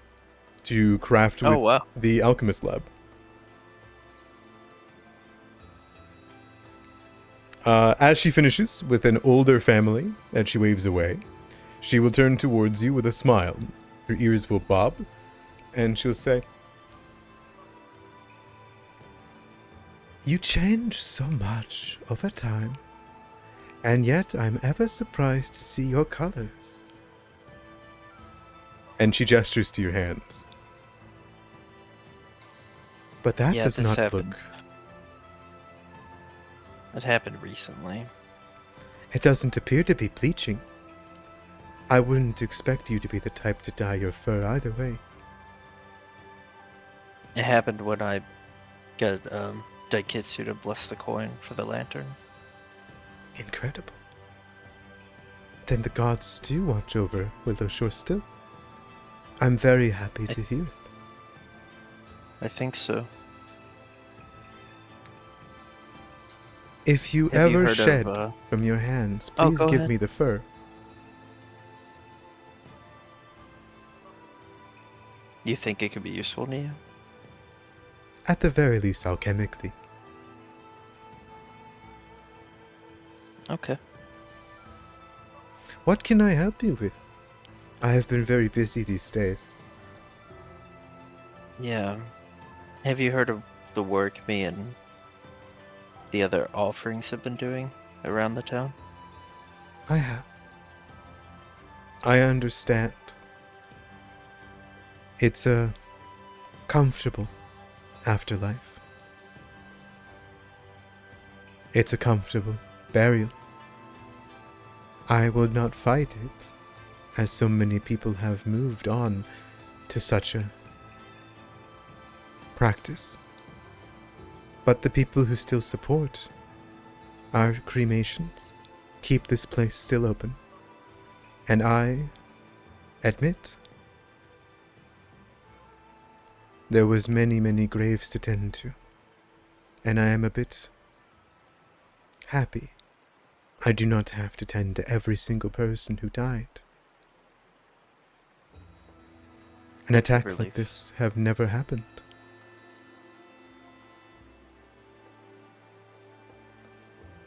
to craft with wow. the alchemist lab. As she finishes with an older family and she waves away, she will turn towards you with a smile. Her ears will bob, and she'll say, "You change so much over time. And yet I'm ever surprised to see your colors. And she gestures to your hands. But that Yeah, does this not happened. look... It happened recently. It doesn't appear to be bleaching. I wouldn't expect you to be the type to dye your fur either way. It happened when I got Daikitsu to bless the coin for the lantern. Incredible. Then the gods do watch over Willowshore still. I'm very happy to hear it. I think so. If you Have you ever heard shed of, from your hands, Oh, please go give ahead. me the fur. You think it could be useful to you? At the very least, alchemically. Okay. What can I help you with? I have been very busy these days. Yeah. Have you heard of the work me and the other offerings have been doing around the town? I have. I understand. It's a comfortable afterlife. It's a comfortable burial. I will not fight it, as so many people have moved on to such a practice. But the people who still support our cremations keep this place still open. And I admit there was many graves to tend to, and I am a bit happy I do not have to tend to every single person who died. An attack like relief. this have never happened.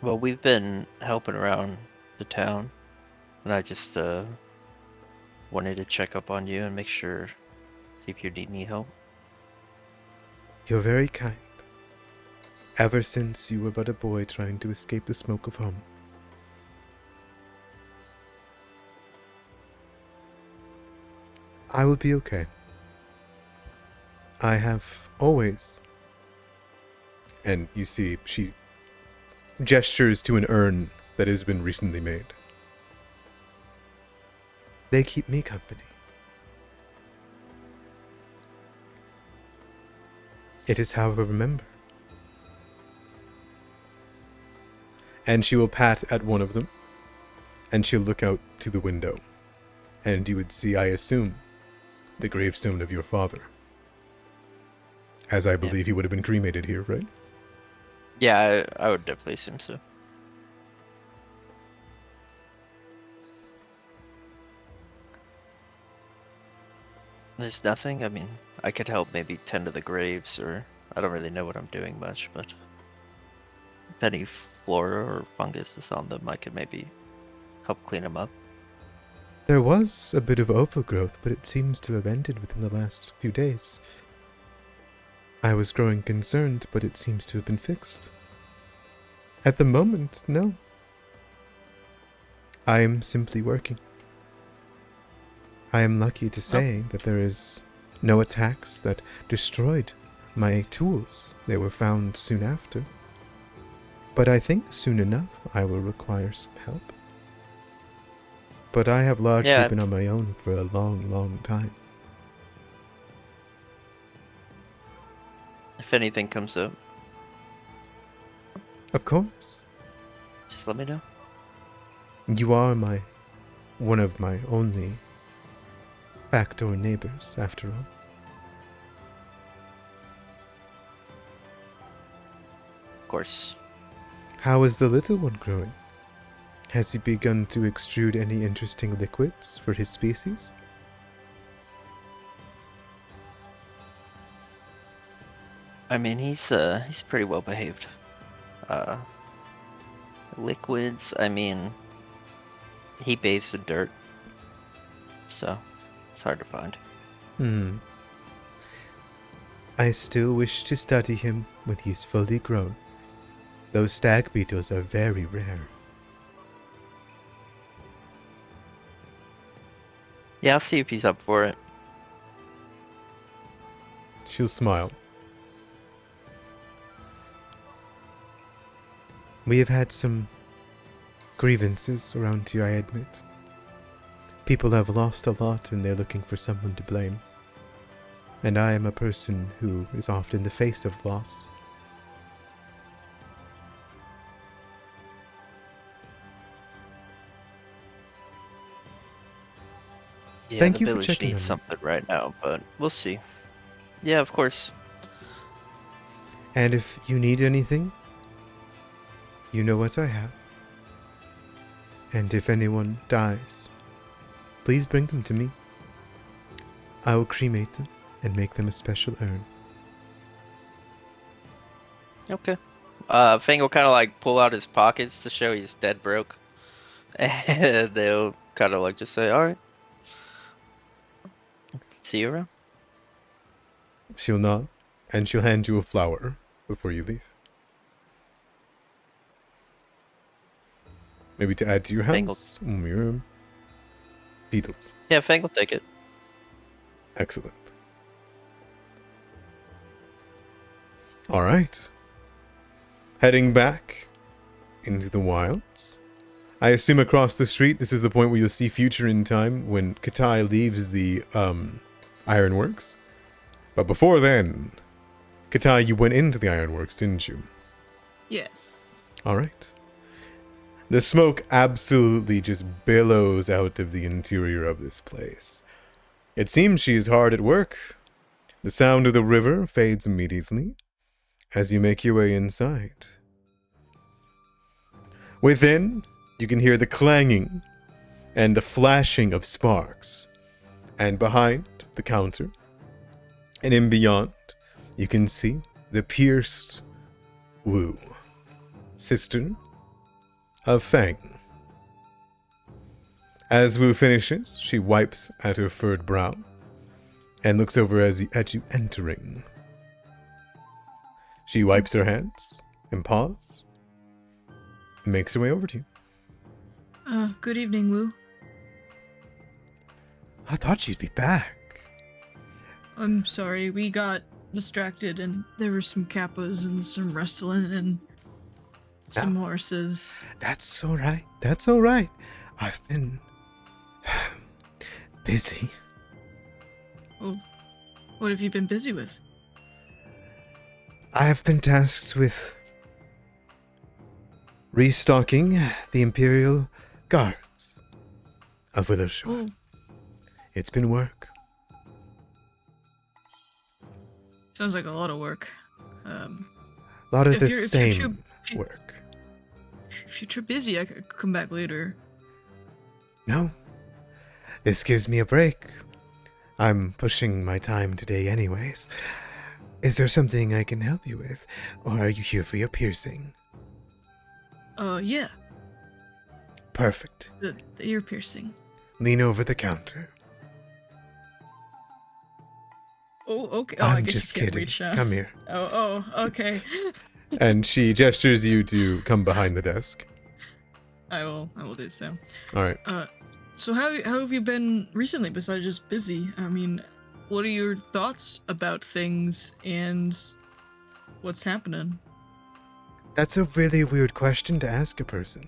Well, we've been helping around the town, and I just wanted to check up on you and make sure, see if you need any help. You're very kind. Ever since you were but a boy trying to escape the smoke of home. I will be okay. I have always... And you see, she gestures to an urn that has been recently made. They keep me company. It is how I remember. And she will pat at one of them, and she'll look out to the window. And you would see, I assume, the gravestone of your father. As I believe he would have been cremated here, right? Yeah, I would definitely assume so. There's nothing? I mean, I could help maybe tend to the graves, or I don't really know what I'm doing much, but if any flora or fungus is on them, I could maybe help clean them up. There was a bit of overgrowth, but it seems to have ended within the last few days. I was growing concerned, but it seems to have been fixed. At the moment, no. I am simply working. I am lucky to say that there is no attacks that destroyed my tools. They were found soon after. But I think soon enough I will require some help. But I have largely Yeah. been on my own for a long time. If anything comes up, Of course, just let me know. you are one of my only backdoor neighbors, after all. Of course. How is the little one growing? Has he begun to extrude any interesting liquids for his species? I mean, he's pretty well behaved. Liquids, I mean, he bathes in dirt, so it's hard to find. I still wish to study him when he's fully grown. Those stag beetles are very rare. Yeah, I'll see if he's up for it. She'll smile. We have had some grievances around here, I admit. People have lost a lot and they're looking for someone to blame. And I am a person who is often the face of loss. Yeah, Thank the you for village checking needs on me. something right now, but we'll see. Yeah, of course. And if you need anything, you know what I have. And if anyone dies, please bring them to me. I will cremate them and make them a special urn. Okay. Fang will kind of like pull out his pockets to show he's dead broke. And they'll kind of like just say, alright. See you around. She'll nod, and she'll hand you a flower before you leave. Maybe to add to your Fangle. house, your beetles. Yeah, Fang will take it. Excellent. All right. Heading back into the wilds. I assume across the street, this is the point where you'll see future in time when Katai leaves the ironworks. But before then, Katai, you went into the ironworks, didn't you? Yes. All right. The smoke absolutely just billows out of the interior of this place. It seems she is hard at work. The sound of the river fades immediately as you make your way inside. Within, you can hear the clanging and the flashing of sparks. And behind the counter, and in beyond, you can see the pierced Wu, sister of Fang. As Wu finishes, she wipes at her furred brow and looks over at you entering. She wipes her hands and paws and makes her way over to you. Good evening, Wu. I thought you'd be back. I'm sorry, we got distracted and there were some Kappas and some wrestling and some horses. That's all right. That's all right. I've been busy. Well, what have you been busy with? I have been tasked with restocking the Imperial Guards of Withershore. Oh, It's been work. sounds like a lot of work. A lot of If the you're- if same you're too- work. If you're too busy, I could come back later. No. This gives me a break. I'm pushing my time today anyways. Is there something I can help you with? Or are you here for your piercing? Yeah, Perfect. the ear piercing. Lean over the counter. Oh, okay. Oh, I I'm guess just you can't kidding. reach out. Come here. Oh, okay. And she gestures you to come behind the desk. I will do so. All right. So how have you been recently besides just busy? I mean, what are your thoughts about things and what's happening? That's a really weird question to ask a person.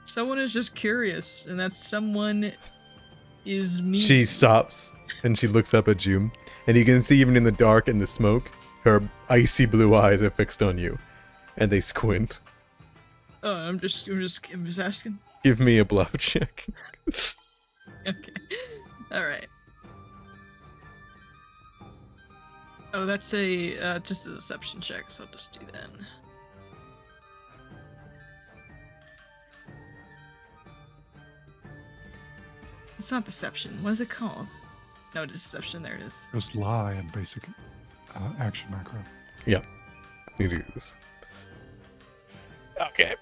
Someone is just curious, and that someone is me. She stops and she looks up at you, and you can see even in the dark and the smoke, her icy blue eyes are fixed on you, and they squint. Oh, I'm just asking. Give me a bluff check. Okay. All right. Oh, that's a just a deception check, so I'll just do that. It's not deception. What is it called? No, deception. There it is. Just lie and basic action macro. Yeah. You do this. Okay.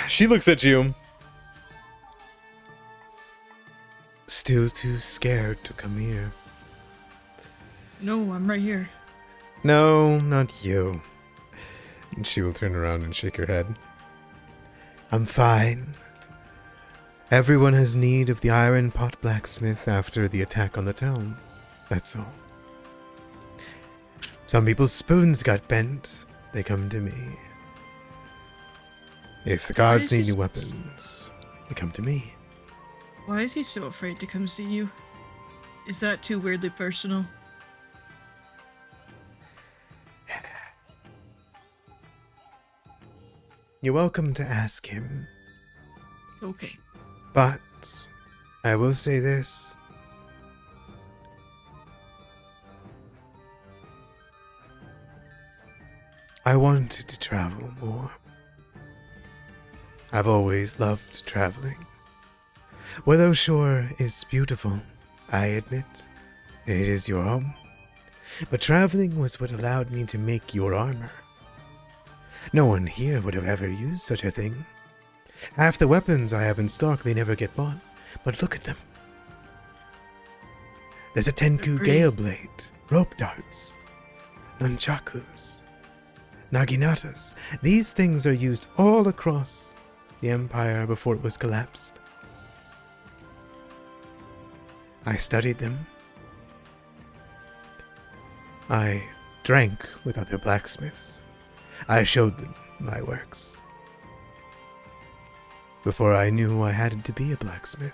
She looks at you. Still too scared to come here. No, I'm right here. No, not you. And she will turn around and shake her head. I'm fine. Everyone has need of the iron pot blacksmith after the attack on the town. That's all. Some people's spoons got bent. They come to me. If the guards is need he new s- weapons, they come to me. Why is he so afraid to come see you? Is that too weirdly personal? You're welcome to ask him, Okay. but I will say this. I wanted to travel more. I've always loved traveling. Willow Shore is beautiful, I admit. It is your home. But traveling was what allowed me to make your armor. No one here would have ever used such a thing. Half the weapons I have in stock they never get bought, but look at them. There's a Tenku pretty. Gale Blade, rope darts, nunchakus, naginatas. These things are used all across the Empire before it was collapsed. I studied them. I drank with other blacksmiths. I showed them my works. Before I knew I had to be a blacksmith.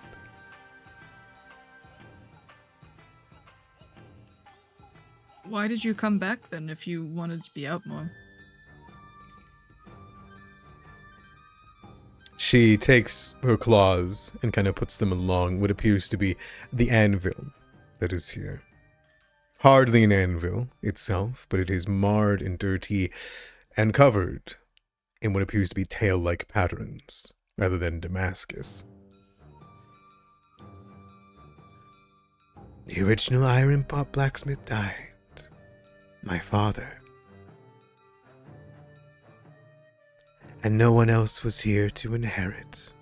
Why did you come back then if you wanted to be out more? She takes her claws and kind of puts them along what appears to be the anvil that is here. Hardly an anvil itself, but it is marred and dirty and covered in what appears to be tail-like patterns rather than Damascus. The original iron pot blacksmith died. My father. And no one else was here to inherit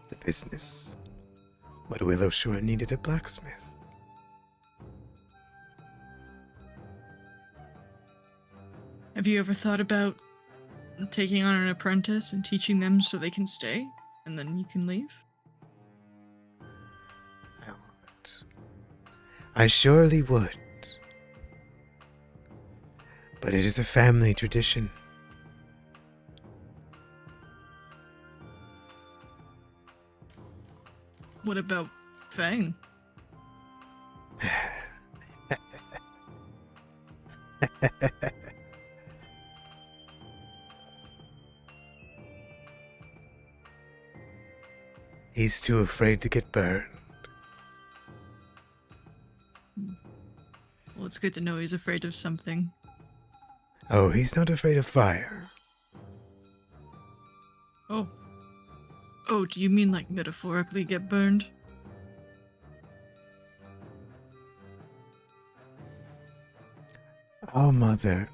the business. But Willow Shore needed a blacksmith. Have you ever thought about taking on an apprentice and teaching them so they can stay, and then you can leave? I would. I surely would. But it is a family tradition. What about Fang? He's too afraid to get burned. Well, it's good to know he's afraid of something. Oh, he's not afraid of fire. Oh. Oh, do you mean like metaphorically get burned? Our mother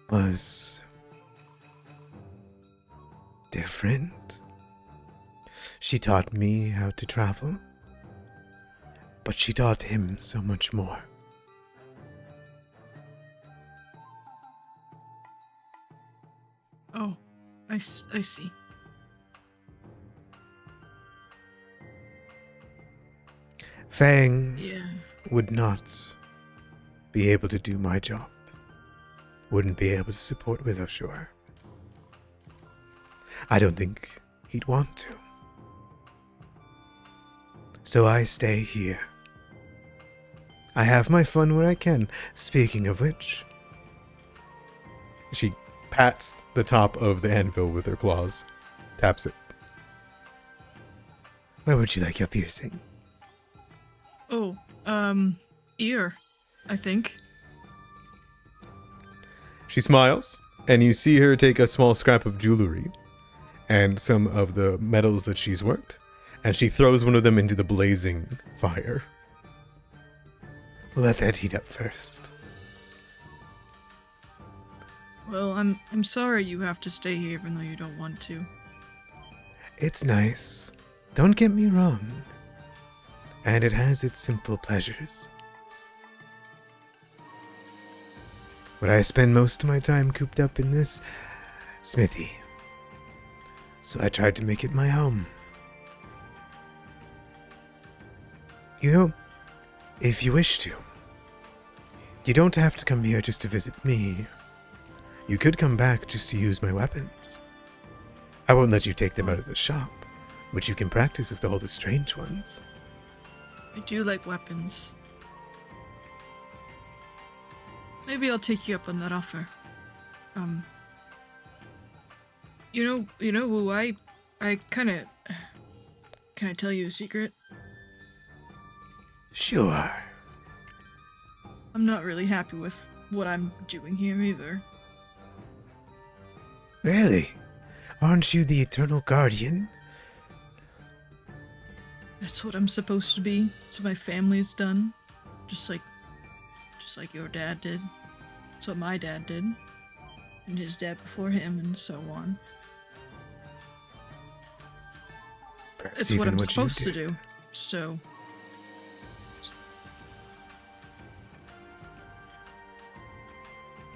was different. She taught me how to travel, but she taught him so much more. Oh, I see. Fang Yeah. would not be able to do my job. Wouldn't be able to support Willow Shore. I don't think he'd want to. So I stay here. I have my fun where I can. Speaking of which, She pats the top of the anvil with her claws, taps it. where would you like your piercing? Oh, ear, I think. She smiles, and you see her take a small scrap of jewelry and some of the metals that she's worked, and she throws one of them into the blazing fire. We'll let that heat up first. Well, I'm sorry you have to stay here even though you don't want to. It's nice. Don't get me wrong. And it has its simple pleasures. But I spend most of my time cooped up in this smithy. So I tried to make it my home. You know, if you wish to, you don't have to come here just to visit me. You could come back just to use my weapons. I won't let you take them out of the shop, but you can practice with all the strange ones. I do like weapons. Maybe I'll take you up on that offer. You know who I kind of... Can I tell you a secret? Sure. I'm not really happy with what I'm doing here either. Really? Aren't you the Eternal Guardian? That's what I'm supposed to be. That's what my family's done. Just like your dad did. That's what my dad did. And his dad before him, and so on. Perhaps It's even what I'm what you supposed to did. do. So...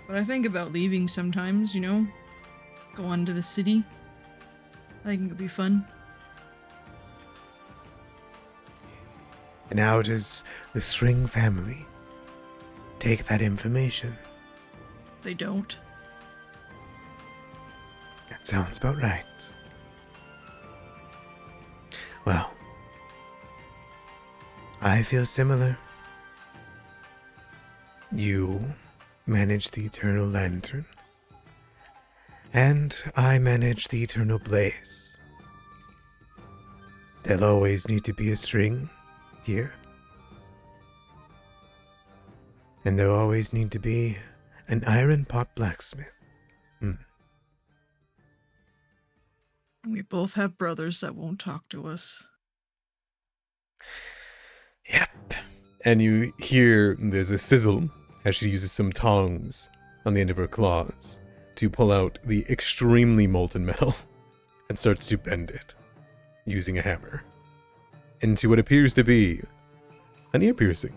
But I think about leaving sometimes, you know? Go on to the city. I think it'd be fun. And how does the String family take that information? They don't. That sounds about right. Well, I feel similar. You manage the Eternal Lantern, and I manage the Eternal Blaze. There'll always need to be a string here, and there'll always need to be an iron pot blacksmith. We both have brothers that won't talk to us. Yep. And you hear there's a sizzle as she uses some tongs on the end of her claws to pull out the extremely molten metal and starts to bend it using a hammer into what appears to be an ear piercing.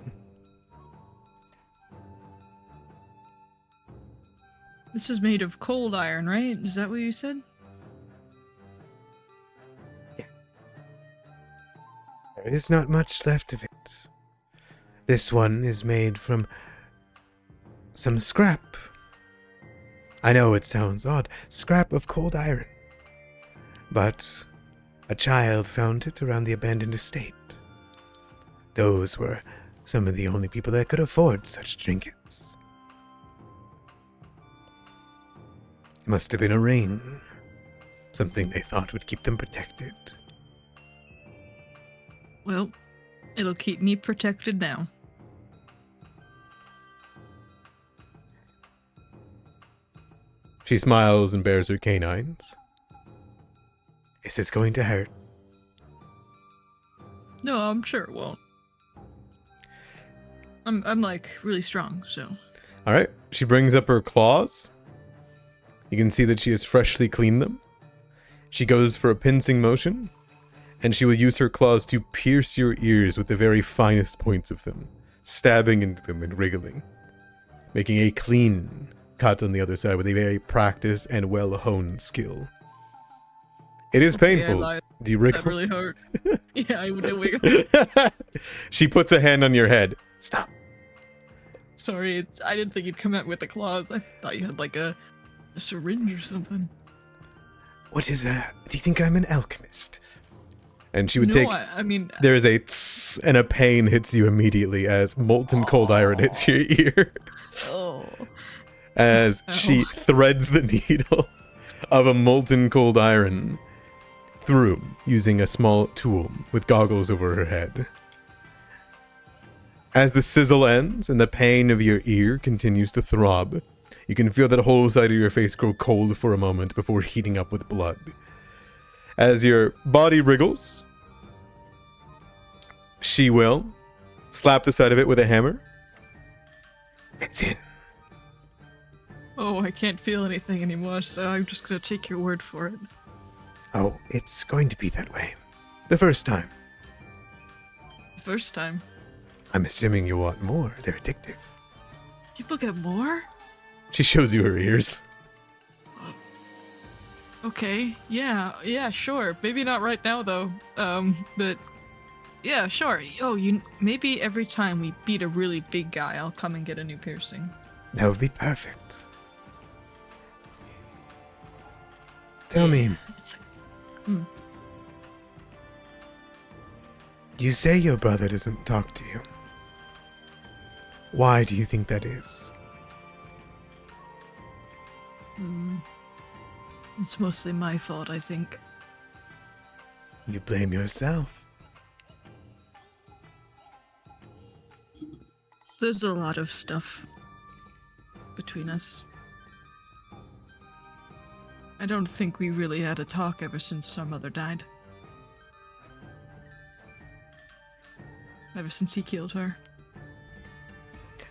This is made of cold iron, right? Is that what you said? There is not much left of it. This one is made from some scrap. I know it sounds odd, scrap of cold iron. But a child found it around the abandoned estate. Those were some of the only people that could afford such trinkets. It must have been a ring. Something they thought would keep them protected. Well, it'll keep me protected now. She smiles and bares her canines. Is this going to hurt? No, I'm sure it won't. I'm like really strong, so. All right. She brings up her claws. You can see that she has freshly cleaned them. She goes for a pincing motion, and she will use her claws to pierce your ears with the very finest points of them, stabbing into them and wriggling, making a clean cut on the other side with a very practiced and well-honed skill. It is Okay, painful. I lied. Do you wriggle? That really hurt. Yeah, I would wiggle. She puts a hand on your head. Stop. Sorry, I didn't think you'd come out with the claws. I thought you had like a syringe or something. What is that? Do you think I'm an alchemist? And she would No, take... I mean, There is a tss, and a pain hits you immediately as molten cold iron hits your ear. oh. As she threads the needle of a molten cold iron through using a small tool with goggles over her head. As the sizzle ends and the pain of your ear continues to throb, you can feel that whole side of your face grow cold for a moment before heating up with blood. As your body wriggles, she will slap the side of it with a hammer. It's in. Oh, I can't feel anything anymore, so I'm just gonna take your word for it. Oh, it's going to be that way. The first time. First time. I'm assuming you want more. They're addictive. People get more? She shows you her ears. Okay, yeah, sure. Maybe not right now though. But Yeah, sure. Oh, maybe every time we beat a really big guy, I'll come and get a new piercing. That would be perfect. Tell Yeah, me, it's like, you say your brother doesn't talk to you. Why do you think that is? it's mostly my fault, I think. You blame yourself. There's a lot of stuff between us. I don't think we really had a talk ever since our mother died. Ever since he killed her.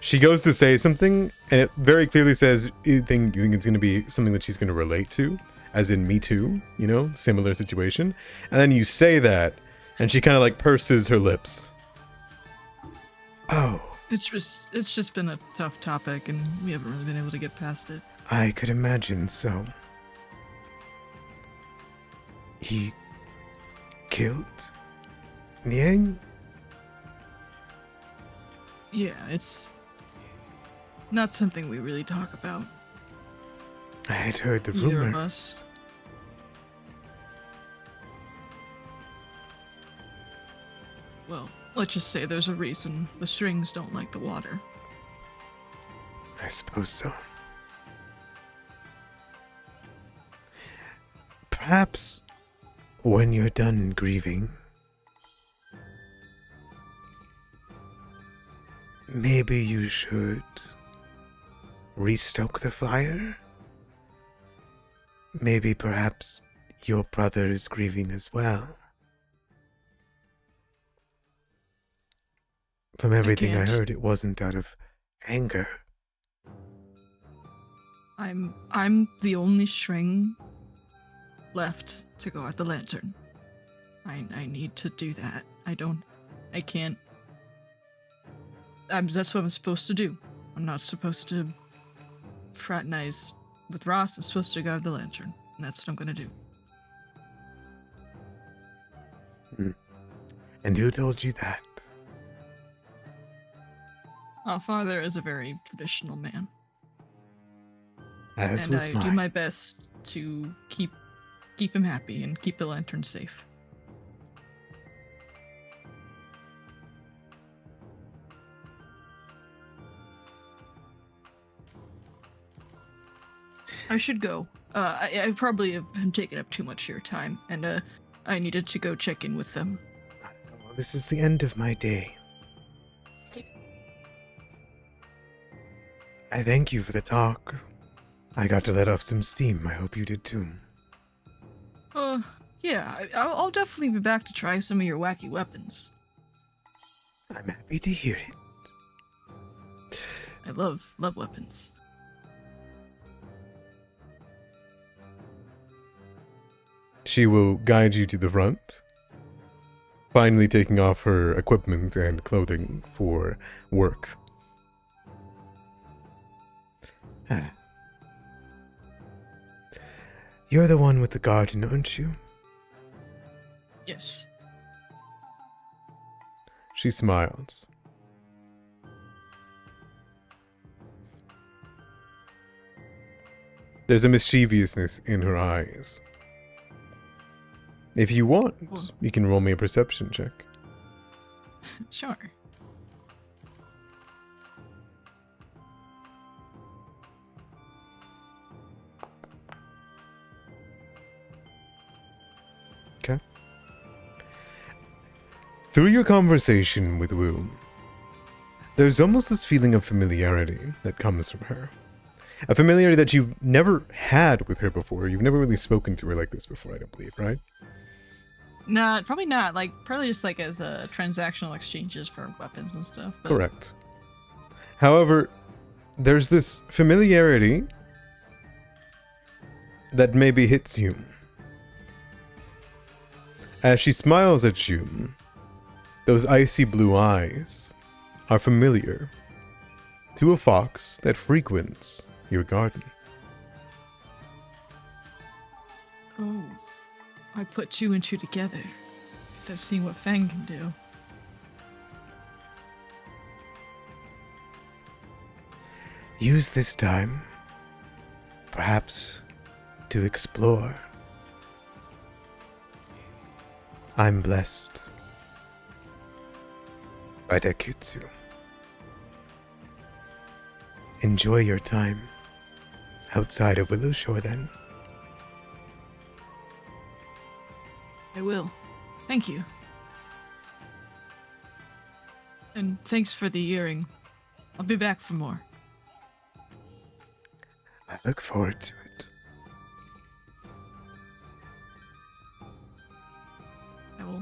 She goes to say something, and it very clearly says you think it's going to be something that she's going to relate to, as in me too, you know, similar situation. And then you say that, and she kind of like purses her lips. Oh, It's just been a tough topic, and we haven't really been able to get past it. I could imagine so. He killed Niang? Yeah, it's not something we really talk about. I had heard the Either of rumor. us. Well, let's just say there's a reason the strings don't like the water. I suppose so. Perhaps when you're done grieving, maybe you should restoke the fire? Maybe perhaps your brother is grieving as well. From everything I can't. heard, it wasn't out of anger. I'm the only string left to go at the lantern. I need to do that. I can't. That's what I'm supposed to do. I'm not supposed to fraternize with Ross. I'm supposed to guard the lantern. And that's what I'm gonna do. And who told you that? Our father is a very traditional man. As and was I mine. do my best to keep him happy and keep the lantern safe. I should go. I probably have been taking up too much of your time, and I needed to go check in with them. This is the end of my day. I thank you for the talk. I got to let off some steam. I hope you did too. Yeah, I'll definitely be back to try some of your wacky weapons. I'm happy to hear it. I love weapons. She will guide you to the front, finally taking off her equipment and clothing for work. You're the one with the garden, aren't you? Yes. She smiles. There's a mischievousness in her eyes. If you want, you can roll me a perception check. Sure. Okay. Through your conversation with Wu, there's almost this feeling of familiarity that comes from her. A familiarity that you've never had with her before. You've never really spoken to her like this before, I don't believe, right? Nah, probably not. Like, probably just like as transactional exchanges for weapons and stuff. But... Correct. However, there's this familiarity that maybe hits you. As she smiles at you, those icy blue eyes are familiar to a fox that frequents your garden. Oh, I put two and two together because I've seen what Fang can do. use this time, perhaps, to explore. I'm blessed by Dekitsu. Enjoy your time outside of Willow Shore, then. I will. Thank you. And thanks for the earring. I'll be back for more. I look forward to it.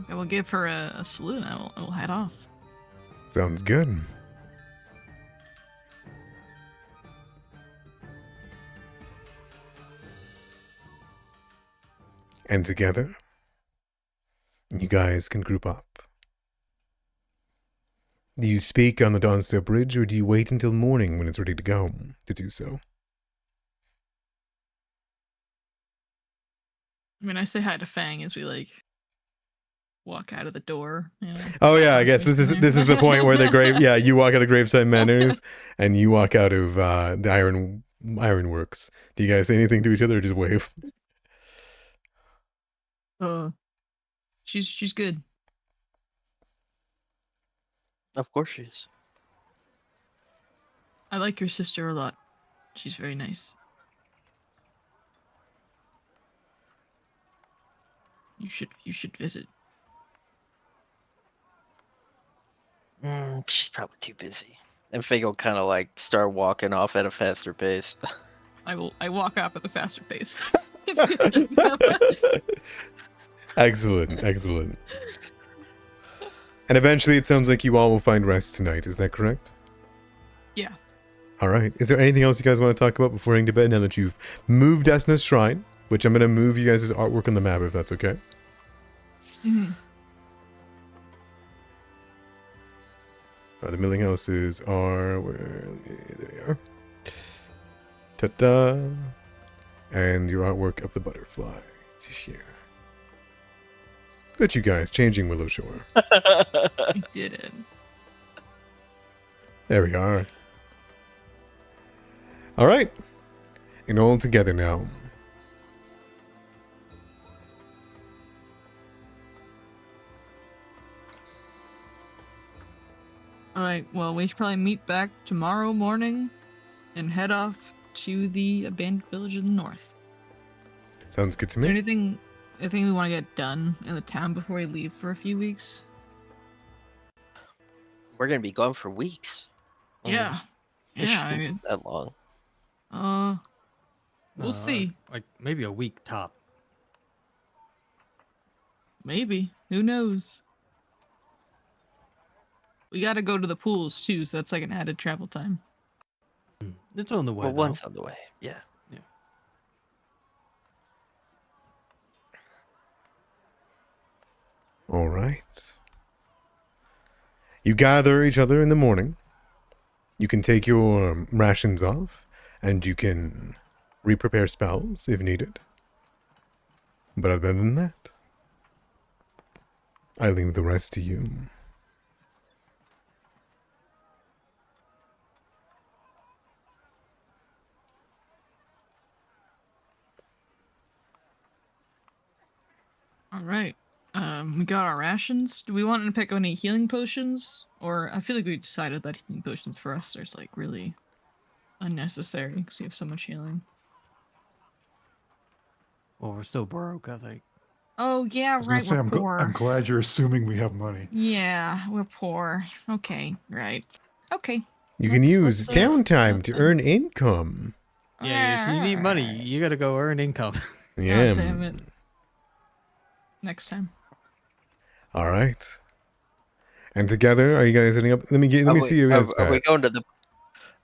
I will give her a salute and I will head off. Sounds good. And together, you guys can group up. Do you speak on the Dawnstone Bridge, or do you wait until morning when it's ready to go to do so? I mean, I say hi to Fang as we like walk out of the door. You know, Oh yeah, I guess this is the point where the grave. Yeah, you walk out of Graveside Manors, and you walk out of the Ironworks. Do you guys say anything to each other, or just wave? She's good. Of course she is. I like your sister a lot. She's very nice. You should visit. She's probably too busy. And Fig will kind of like start walking off at a faster pace. I walk up at a faster pace. Excellent, excellent. And eventually, it sounds like you all will find rest tonight. Is that correct? Yeah. All right. Is there anything else you guys want to talk about before heading to bed? Now that you've moved Desna's Shrine, which I'm going to move you guys' artwork on the map, if that's okay. Mm-hmm. The milling houses are where? There they are. Ta-da! And your artwork of the butterfly to here. Look at you guys changing Willow Shore. I did it. There we are. All right. And all together now. Alright, well, we should probably meet back tomorrow morning and head off to the abandoned village in the north. Sounds good to Is there me. anything we want to get done in the town before we leave for a few weeks? We're gonna be gone for weeks. Yeah. It Yeah, I shouldn't mean, be that long. we'll see. Like maybe a week top. Maybe. Who knows? We gotta go to the pools too, so that's like an added travel time. It's on the way. Well, though. one's on the way. Yeah. All right. You gather each other in the morning. You can take your rations off, and you can re-prepare spells if needed. But other than that, I leave the rest to you. All right. We got our rations. Do we want to pick any healing potions? Or I feel like we decided that healing potions for us are like really unnecessary because we have so much healing. Well, we're still broke, I think. Oh yeah, I was gonna right. say, We're I'm poor. glad you're assuming we have money. Yeah, we're poor. Okay, right. Okay. You can use downtime to earn income. Yeah, if you need money, you gotta go earn income. Yeah. damn it. Next time. All right. And together, are you guys setting up? Let me see your guys' Are we back. going to the?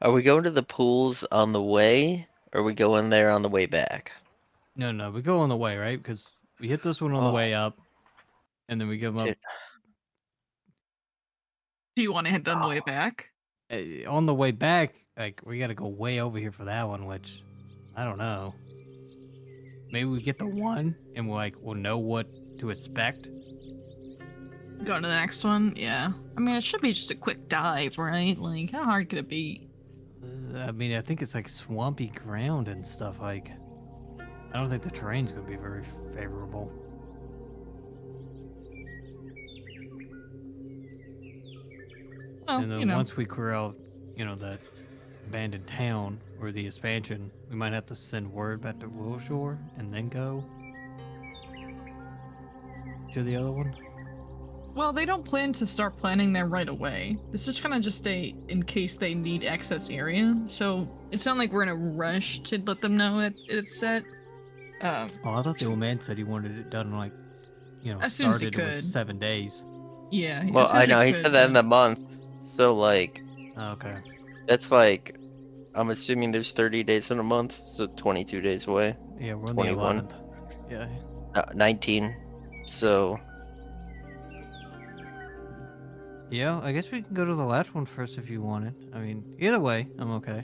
Are we going to the pools on the way? Or are we going there on the way back? No, we go on the way, right? Because we hit this one on the way up, and then we come up Dude. Do you want to head on the way back? on the way back. Like we gotta go way over here for that one, which I don't know. Maybe we get the one, and we'll know what to expect. Go to the next one? Yeah. I mean, it should be just a quick dive, right? Like, how hard could it be? I mean, I think it's like swampy ground and stuff. Like, I don't think the terrain's gonna be very favorable. Well, And then you know. once we clear out, that abandoned town or the expansion, we might have to send word back to Willowshore and then go to the other one. Well, they don't plan to start planning there right away. This is kind of just in case they need access area. So it's not like we're in a rush to let them know it's set. Oh, I thought the old man said he wanted it done like, As soon as he started with could. 7 days. Yeah. Well, as soon I as know he could, said that in but- the month, so like Oh, okay. that's like I'm assuming there's 30 days in a month, so 22 days away. Yeah, we're on 21. the 11th. Yeah. 19. So Yeah, I guess we can go to the last one first if you wanted. I mean, either way, I'm okay.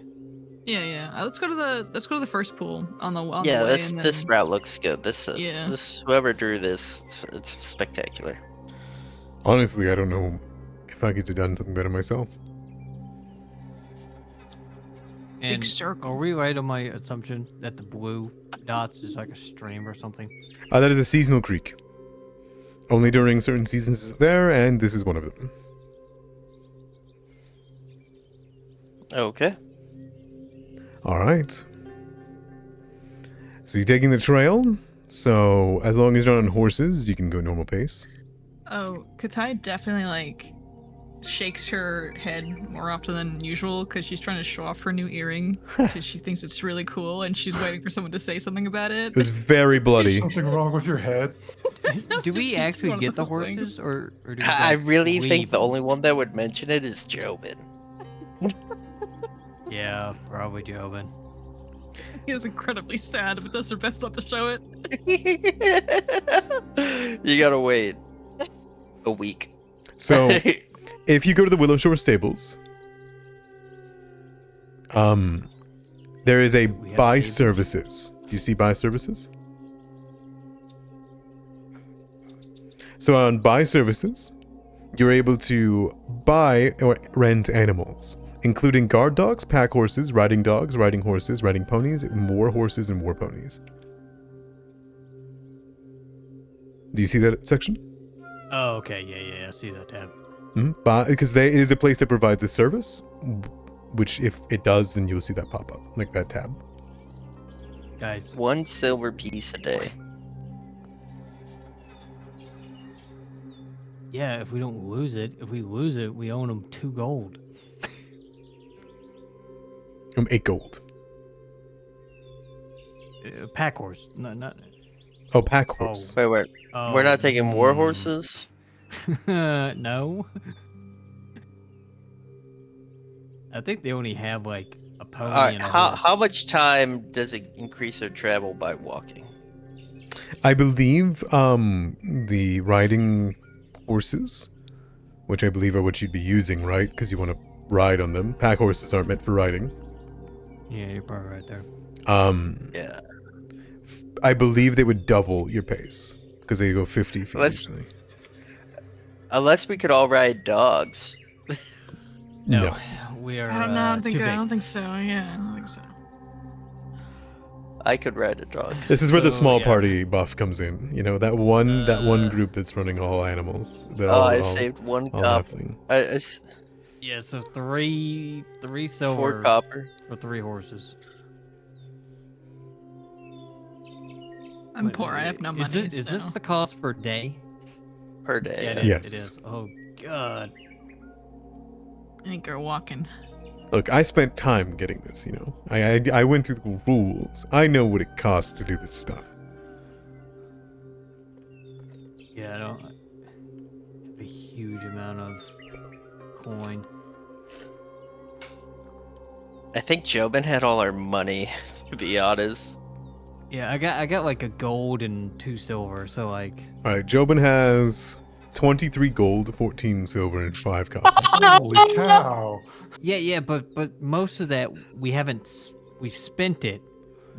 Yeah. Let's go to the first pool on the yeah, way. this And this then- route looks good. This Yeah. this whoever drew this, it's spectacular. Honestly, I don't know if I could have done something better myself. And circle. are we right on my assumption that the blue dots is like a stream or something? That is a seasonal creek. Only during certain seasons is it there, and this is one of them. Okay. All right. So you're taking the trail. So as long as you're not on horses, you can go normal pace. Oh, Katai definitely shakes her head more often than usual because she's trying to show off her new earring because she thinks it's really cool and she's waiting for someone to say something about it. It was very bloody. Something wrong with your head? Do we It's actually one of get the those horses, things. or do we, I like, really leave think the them? only one that would mention it is Jobin. Yeah, probably Jobin. He is incredibly sad, but does her best not to show it. You gotta wait a week. So if you go to the Willowshore stables, there is a We have buy stables? services. Do you see buy services? So on buy services, you're able to buy or rent animals, including guard dogs, pack horses, riding horses, riding ponies, more horses, and more ponies. Do you see that section? Oh, okay. Yeah. I see that tab. Because it is a place that provides a service, which if it does, then you'll see that pop up, like that tab. Guys, 1 silver piece a day. yeah, if we don't lose it, we own them 2 gold. 8 gold. Pack horse. Not. Oh, pack horse. Wait, we're Oh, not taking war horses? No. I think they only have like a pony Alright, and a how horse. how much time does it increase our travel by walking? I believe the riding horses, which I believe are what you'd be using, right? Because you want to ride on them. Pack horses aren't meant for riding. Yeah, you're probably right there. Yeah. I believe they would double your pace because they go 50 feet Let's- usually. Unless we could all ride dogs. No. We are. I don't know. I don't too think big. so. Yeah, I don't think so. I could ride a dog. This is where the So, small yeah. party buff comes in. You know, that one group that's running all animals. They're Oh, all, I all, saved 1 all copper. halfling. Yeah, so three silver 4 copper. for 3 horses. I'm Wait, poor. I have no money. Is this the cost per day? Per day. Yeah, it Yeah. is. Yes. It is. Oh god. I think you're walking. Look, I spent time getting this, you know. I went through the rules. I know what it costs to do this stuff. Yeah, I don't have a huge amount of coin. I think Jobin had all our money, to be honest. Yeah, I got like a gold and 2 silver, so like Alright, Jobin has 23 gold, 14 silver, and 5 copper. Holy cow! yeah, but most of that we've spent it,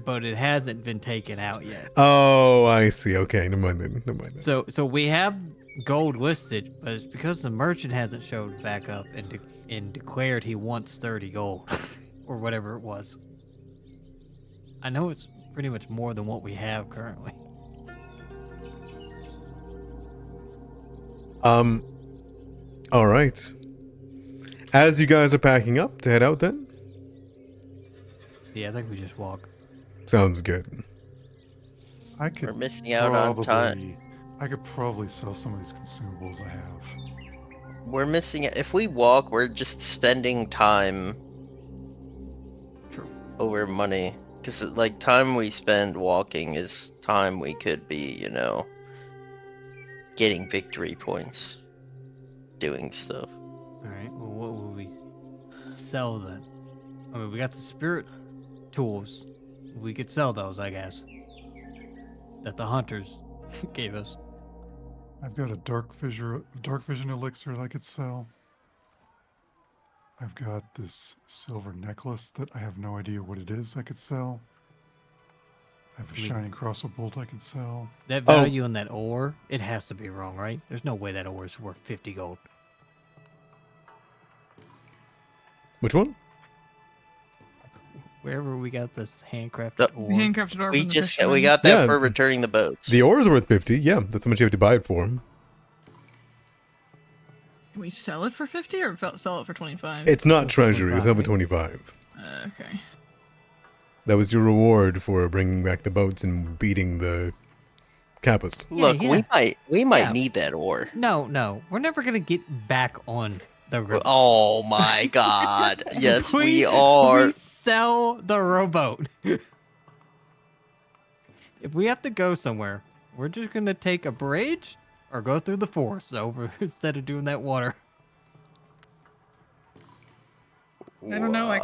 but it hasn't been taken out yet. Oh, I see. Okay, never mind then. So we have gold listed, but it's because the merchant hasn't showed back up and declared he wants 30 gold. or whatever it was. I know it's pretty much more than what we have currently. All right. As you guys are packing up to head out, then Yeah, I think we just walk. sounds good. I could We're missing out on time. I could probably sell some of these consumables I have. We're missing it. If we walk, we're just spending time True. over money. Because, like, time we spend walking is time we could be, you know, getting victory points, doing stuff. All right. Well, what will we sell then? I mean, we got the spirit tools. We could sell those, I guess. That the hunters gave us. I've got a dark vision elixir that I could sell. I've got this silver necklace that I have no idea what it is I could sell. I have a I mean- shining crossbow bolt I could sell. That Oh. value on that ore, it has to be wrong, right? There's no way that ore is worth 50 gold. Which one? Wherever we got this handcrafted No, ore. Handcrafted ore We from the just fisherman. we got that Yeah. for returning the boats. The ore is worth 50. Yeah, that's how much you have to buy it for. Can we sell it for 50 or sell it for 25? It's not It's treasury. It's over 25. 25. Okay. That was your reward for bringing back the boats and beating the Kappas. Look, yeah. we might Yeah. need that ore. No. We're never going to get back on the river. Oh my god. Yes, we are. We sell the rowboat. If we have to go somewhere, we're just going to take a bridge or go through the forest over instead of doing that water. I don't know. I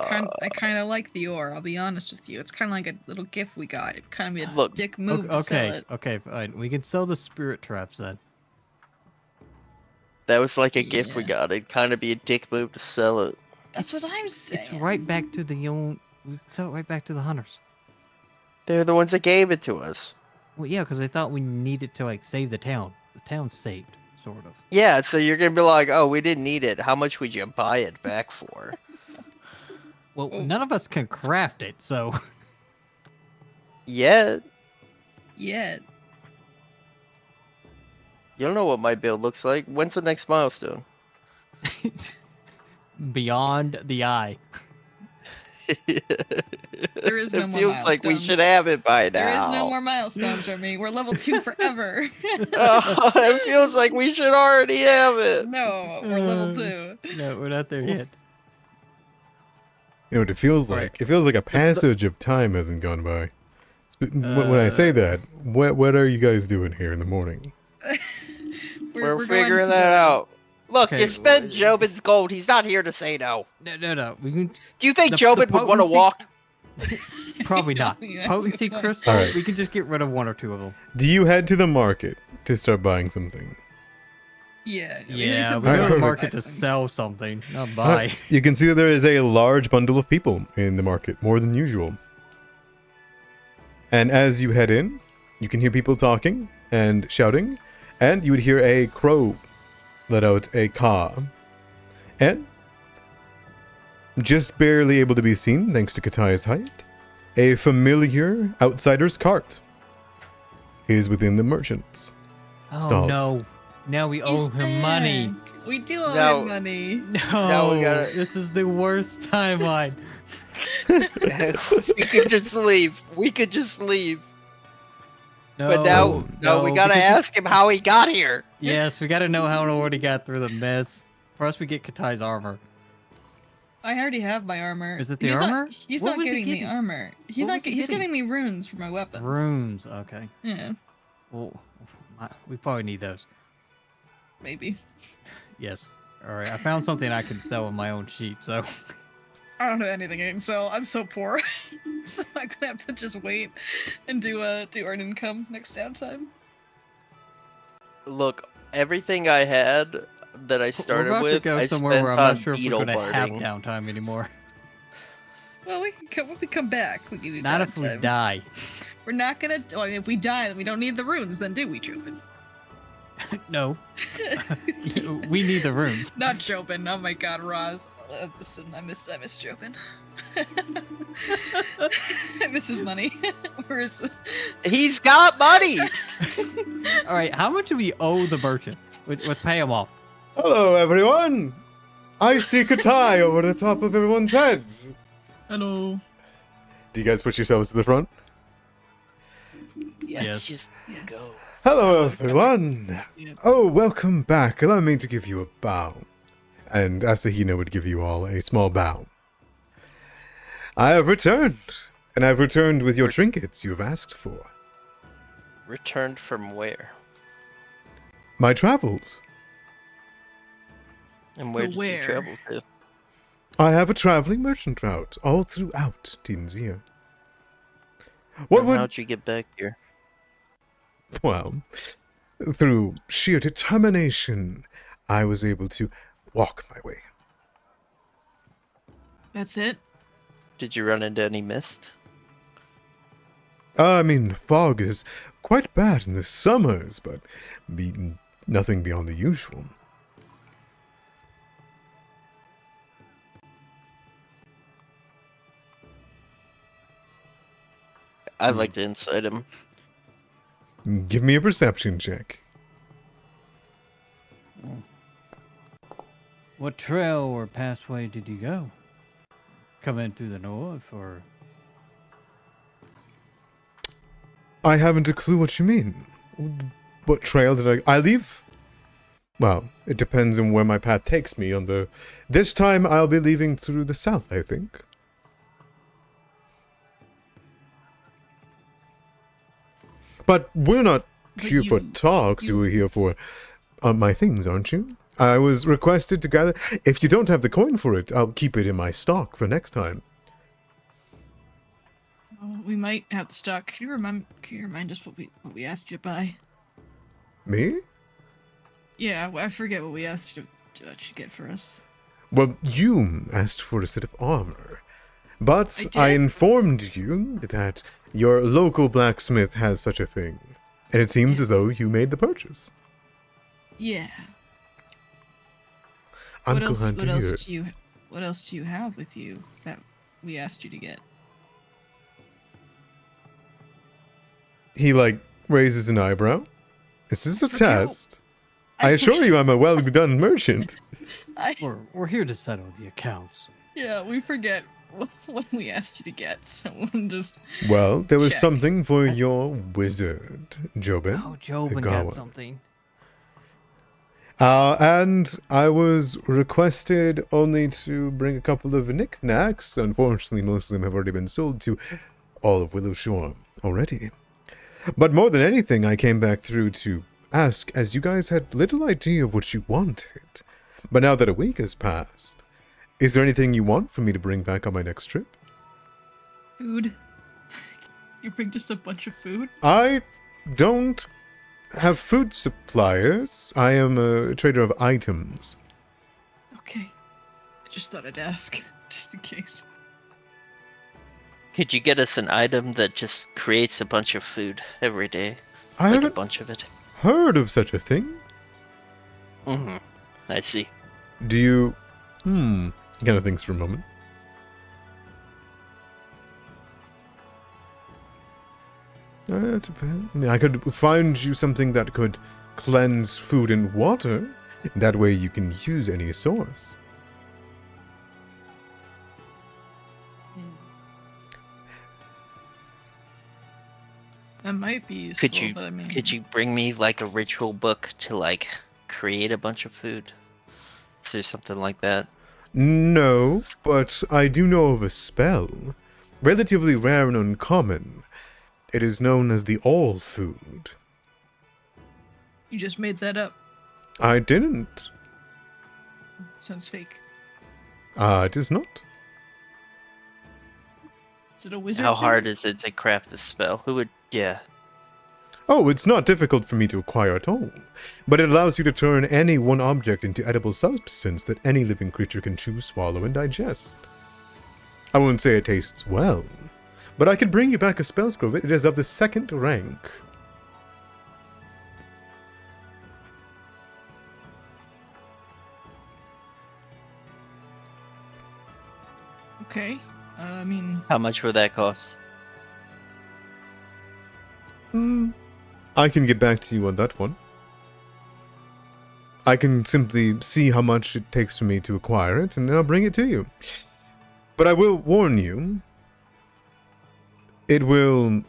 kind of like the ore. I'll be honest with you. It's kind of like a little gift we got. It kind of be a Look, dick move to sell it. Okay, fine. We can sell the spirit traps then. That was like a gift we Yeah. got. It'd kind of be a dick move to sell it. That's what I'm saying. It's right back to the old. We sell it right back to the hunters. They're the ones that gave it to us. Well, yeah, because they thought we needed to like save the town. The town's saved, sort of. Yeah, so you're gonna be like, oh, we didn't need it. How much would you buy it back for? Well, Oh. none of us can craft it, so Yeah, Yeah. you don't know what my build looks like. When's the next milestone? beyond the eye. There is no It more feels like we should milestones. have it by now. There is no more milestones for me. We're level 2 forever. Oh, it feels like we should already have it. No, we're level 2. No, we're not there yet. You know what it feels Right. like? It feels like a passage of time hasn't gone by. When I say that, what are you guys doing here in the morning? We're going figuring to that the- out. Look, Okay, you spend well, Jobin's gold. He's not here to say no. No. We can Do you think The Jobin would want to potency- walk? probably not. Yeah, that's a Potency good point. crystal. Alright. We can just get rid of one or two of them. Do you head to the market to start buying something? Yeah. I mean, Yeah, these are we go to the perfect. market to things. sell something, not buy. You can see that there is a large bundle of people in the market, more than usual. And as you head in, you can hear people talking and shouting, and you would hear a crow let out a caw. And, just barely able to be seen thanks to Kataya's height, a familiar outsider's cart is within the merchants. Oh Stalls. no! Now we owe He's him money. back. We do owe No. him money. No, we gotta- this is the worst timeline. We could just leave. We could just leave. No, But no, we gotta because- ask him how he got here. Yes, we gotta know how he got through the mess. First, we get Katai's armor. I already have my armor. Is it the He's armor? Not, he's What not was he getting me getting? armor. He's What not. was he He's getting? getting me runes for my weapons. Runes. Okay. Yeah, Well, we probably need those. maybe. Yes. All right. I found something I can sell on my own sheet. So I don't know anything I can sell. I'm so poor, so I'm gonna have to just wait and do earn income next downtime. Look, everything I had that I we're started about with, to go I somewhere spent where I'm on not sure if beetle we're gonna have barding. downtime anymore. Well, we can come. When we come back, we can do Not if we downtime. die. We're not gonna. Well, I mean, if we die, then we don't need the runes, then do we, Jobin? No, we need the rooms. Not Jobin. Oh my God, Roz. Listen, I miss Jobin. I miss his money. Where's He's got money. All right, how much do we owe the merchant? Let's pay him off. Hello, everyone. I see Katai over the top of everyone's heads. hello? Do you guys put yourselves to the front? Yes. Just go. Hello, everyone. Yeah. Oh, welcome back. Allow me to give you a bow. And Asahina would give you all a small bow. I have returned, and I've returned with your trinkets you have asked for. Returned from where? My travels. And where But did you where? travel to? I have a traveling merchant route all throughout Tinzia. What And would... how'd you get back here? Well, through sheer determination, I was able to walk my way. That's it. Did you run into any mist? I mean, fog is quite bad in the summers, but nothing beyond the usual. I'd like to insight him. Give me a perception check. What trail or pathway did you go? Come in through the north, or I haven't a clue what you mean. What trail did I leave? Well, it depends on where my path takes me on the... This time I'll be leaving through the south, I think. But we're not But here for you- talks. you- You're here for my things, aren't you? I was requested to gather... If you don't have the coin for it, I'll keep it in my stock for next time. Well, we might have the stock. Can you remind us what we asked you to buy? Me? Yeah, I forget what we asked you to get for us. Well, you asked for a set of armor. But I I did? informed you that your local blacksmith has such a thing. And it seems as Yes. though you made the purchase. Yeah. I'm what else? glad What to else hear it. do you? What else do you have with you that we asked you to get? He, raises an eyebrow. Is this a Forget- test? I assure you I'm a well-done merchant. we're here to settle the accounts. Yeah, we forget what we asked you to get, so we'll just. Well, there was Check. something for your wizard, Jobin. Oh, Jobin Igawa. got something. And I was requested only to bring a couple of knickknacks. Unfortunately, most of them have already been sold to all of Willowshore already. But more than anything, I came back through to ask, as you guys had little idea of what you wanted. But now that a week has passed, is there anything you want for me to bring back on my next trip? Food. You bring just a bunch of food? I don't have food suppliers. I am a trader of items. Okay. I just thought I'd ask, just in case. Could you get us an item that just creates a bunch of food every day? I Like a haven't bunch of it? heard of such a thing. Mm-hmm. I see. Do you... He kind of thinks for a moment. Depends. I mean, I could find you something that could cleanse food and water. That way you can use any source. That might be useful, but I mean. Could you bring me like a ritual book to create a bunch of food? Is there something like that? No, but I do know of a spell. Relatively rare and uncommon. It is known as the All Food. You just made that up. I didn't. Sounds fake. It is not. Is it a wizard? How thing? hard is it to craft this spell? Who would? Yeah. Oh, it's not difficult for me to acquire at all, but it allows you to turn any one object into edible substance that any living creature can chew, swallow, and digest. I wouldn't say it tastes well, but I could bring you back a spell scroll. It is of the 2nd rank. Okay. I mean, How much would that cost? I can get back to you on that one. I can simply see how much it takes for me to acquire it, and then I'll bring it to you. But I will warn you, it will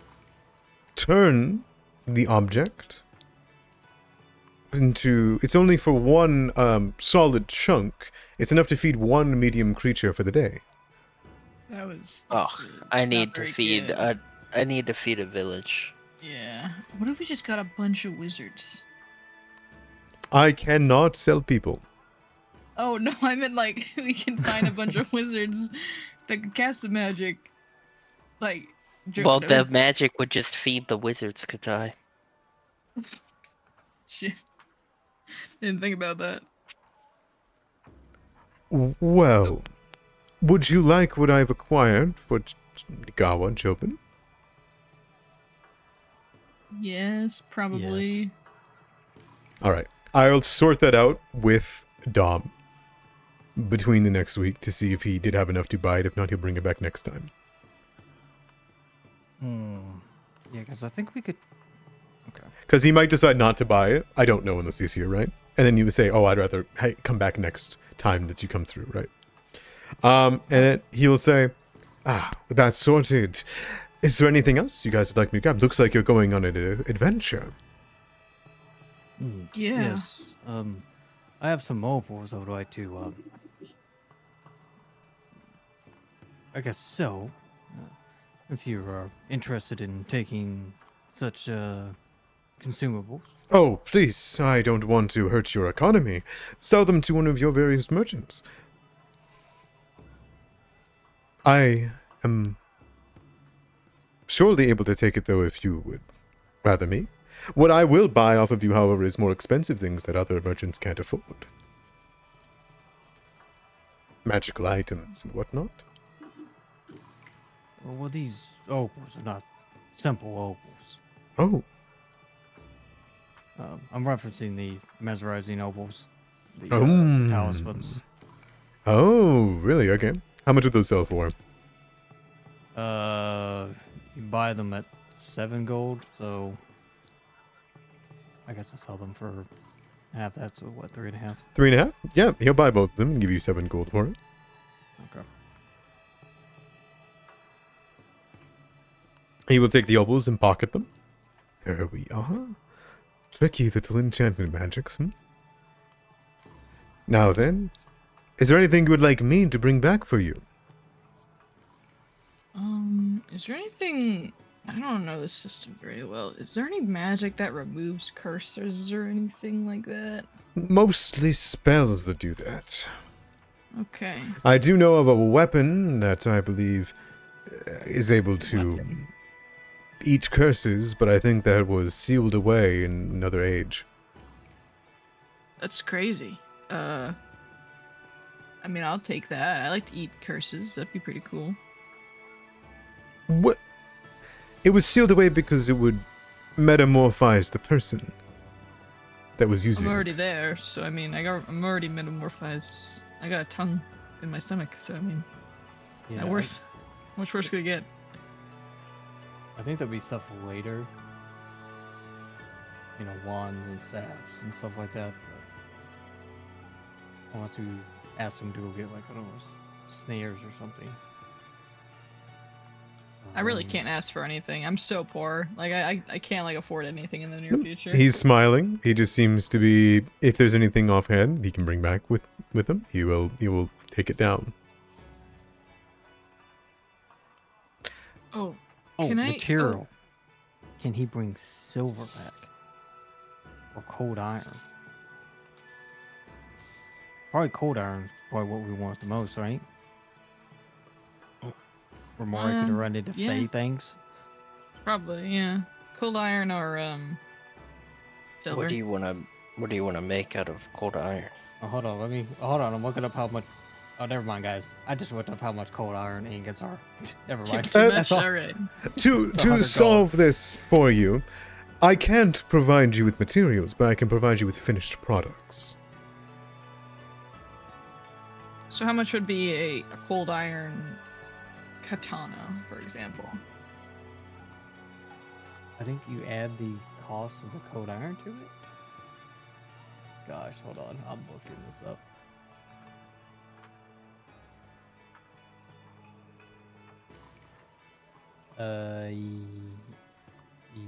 turn the object into... It's only for one solid chunk. It's enough to feed one medium creature for the day. that was. Oh, I that's need not to very feed good. I need to feed a village. Yeah. What if we just got a bunch of wizards? I cannot sell people. Oh no, I meant like we can find a bunch of wizards that could cast the magic. Like. Well, the magic would just feed the wizards, Katai. Shit. Didn't think about that. Well, would you like what I've acquired for Gawa Jobin? Yes, probably. Yes. Alright, I'll sort that out with Dom between the next week to see if he did have enough to buy it. If not, he'll bring it back next time. Yeah, because I think we could... Okay. Because he might decide not to buy it. I don't know unless he's here, right? And then you would say, oh, I'd rather come back next time that you come through, right? And then he will say, that's sorted. Is there anything else you guys would like me to grab? Looks like you're going on an adventure. Yeah. Yes. I have some opals I would like to, I guess so. If you are interested in taking such, consumables. Oh, please, I don't want to hurt your economy. Sell them to one of your various merchants. I am surely able to take it, though, if you would rather me. What I will buy off of you, however, is more expensive things that other merchants can't afford. Magical items and whatnot. Well, these opals are not simple opals. Oh, I'm referencing the mesmerizing opals. The Oh. talismans. oh, really? Okay. How much would those sell for? You buy them at 7 gold, so I guess I'll sell them for half that, so what, 3.5? 3.5? Yeah, he'll buy both of them and give you 7 gold for it. Okay. He will take the opals and pocket them. There we are. Tricky little enchantment magics, Now then, is there anything you would like me to bring back for you? Is there anything? I don't know this system very well. Is there any magic that removes curses or anything like that? Mostly spells that do that. Okay. I do know of a weapon that I believe is able to eat curses, but I think that was sealed away in another age. That's crazy. I mean, I'll take that. I like to eat curses. That'd be pretty cool. What? It was sealed away because it would metamorphize the person that was using I'm already it. there, so I mean, I'm already metamorphized. I got a tongue in my stomach, so I mean, Yeah, that worse. How much worse could it get? I think there'll be stuff later. You know, wands and staffs and stuff like that. But unless we ask them to go get, like, I don't know, snares or something. I really can't ask for anything. I'm so poor. Like I can't like afford anything in the near future. He's smiling. He just seems to be. If there's anything offhand he can bring back with him, he will take it down. Oh, Oh, can I? material. Can he bring silver back? Or cold iron? Probably cold iron is probably what we want the most, right? We're more likely to run into yeah. fey things. Probably, yeah. Cold iron or silver. What do you want to make out of cold iron? Oh, hold on. I'm looking up how much. Oh, never mind, guys. I just looked up how much cold iron ingots are. Never mind. Too much. That's all. All right. To 100 solve this for you, I can't provide you with materials, but I can provide you with finished products. So how much would be a cold iron katana, for example. I think you add the cost of the cold iron to it. Gosh, hold on. I'm looking this up.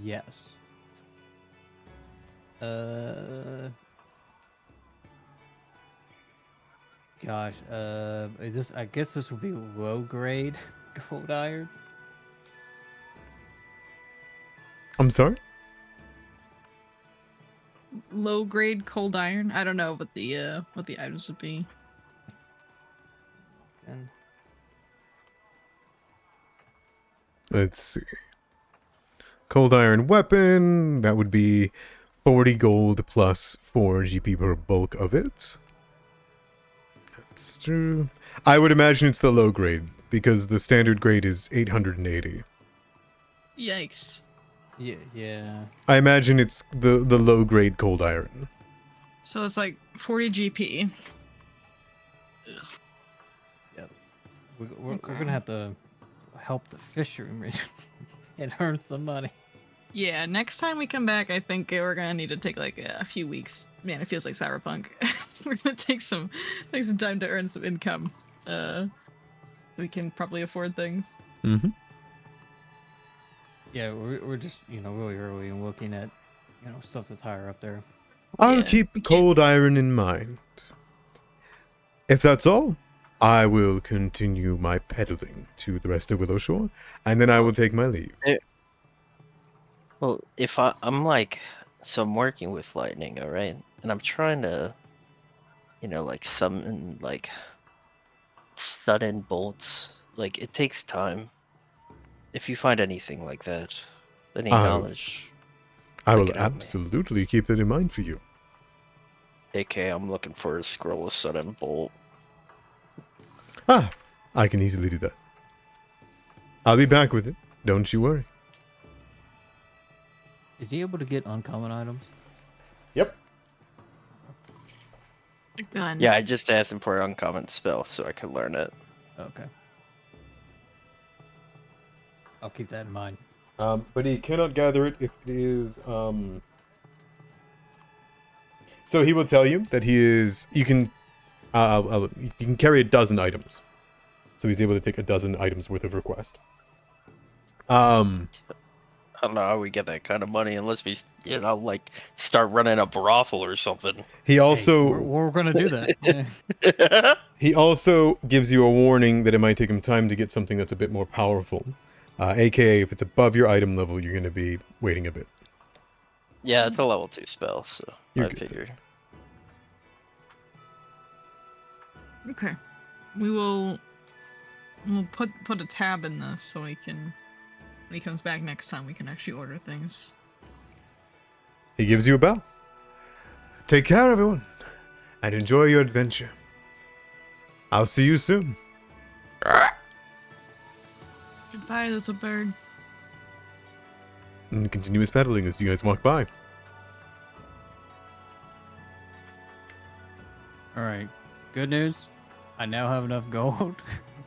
Yes. Gosh, this, I guess this would be low grade gold iron. I'm sorry? Low grade cold iron. I don't know what the items would be. And Let's see. Cold iron weapon, that would be 40 gold plus 4 GP per bulk of it. That's true. I would imagine it's the low grade, because the standard grade is 880. Yikes. yeah. I imagine it's the low grade cold iron. So it's like 40 GP. Yep. We're Okay. gonna have to help the fishermen and earn some money. Yeah, next time we come back, I think we're gonna need to take like a few weeks. Man, it feels like Cyberpunk. We're gonna take some time to earn some income. We can probably afford things. Mm-hmm. Yeah, we're just, really early and looking at, stuff that's higher up there. I'll Yeah, keep we can't- cold iron in mind. If that's all, I will continue my peddling to the rest of Willowshore, and then I will take my leave. Well, if I'm like, so I'm working with lightning, all right, and I'm trying to, like summon like sudden bolts. Like it takes time. If you find anything like that, any knowledge, I that will could help me. absolutely keep that in mind for you. AK, I'm looking for a scroll of sudden bolt. Ah, I can easily do that. I'll be back with it. Don't you worry. Is he able to get uncommon items? Yep. Gun. Yeah, I just asked him for an uncommon spell so I could learn it. Okay. I'll keep that in mind. But he cannot gather it if it is, So he will tell you that you can carry a dozen items. So he's able to take a dozen items worth of request. I don't know how we get that kind of money unless we, like start running a brothel or something. He Hey, also we're gonna do that. Yeah. he also gives you a warning that it might take him time to get something that's a bit more powerful. AKA, if it's above your item level, you're going to be waiting a bit. Yeah, it's a level 2 spell, so You're I good figure. Okay. We'll put a tab in this so we can, when he comes back next time, we can actually order things. He gives you a bell. Take care, everyone, and enjoy your adventure. I'll see you soon. Goodbye, little bird. And continuous pedaling as you guys walk by. All right. Good news. I now have enough gold.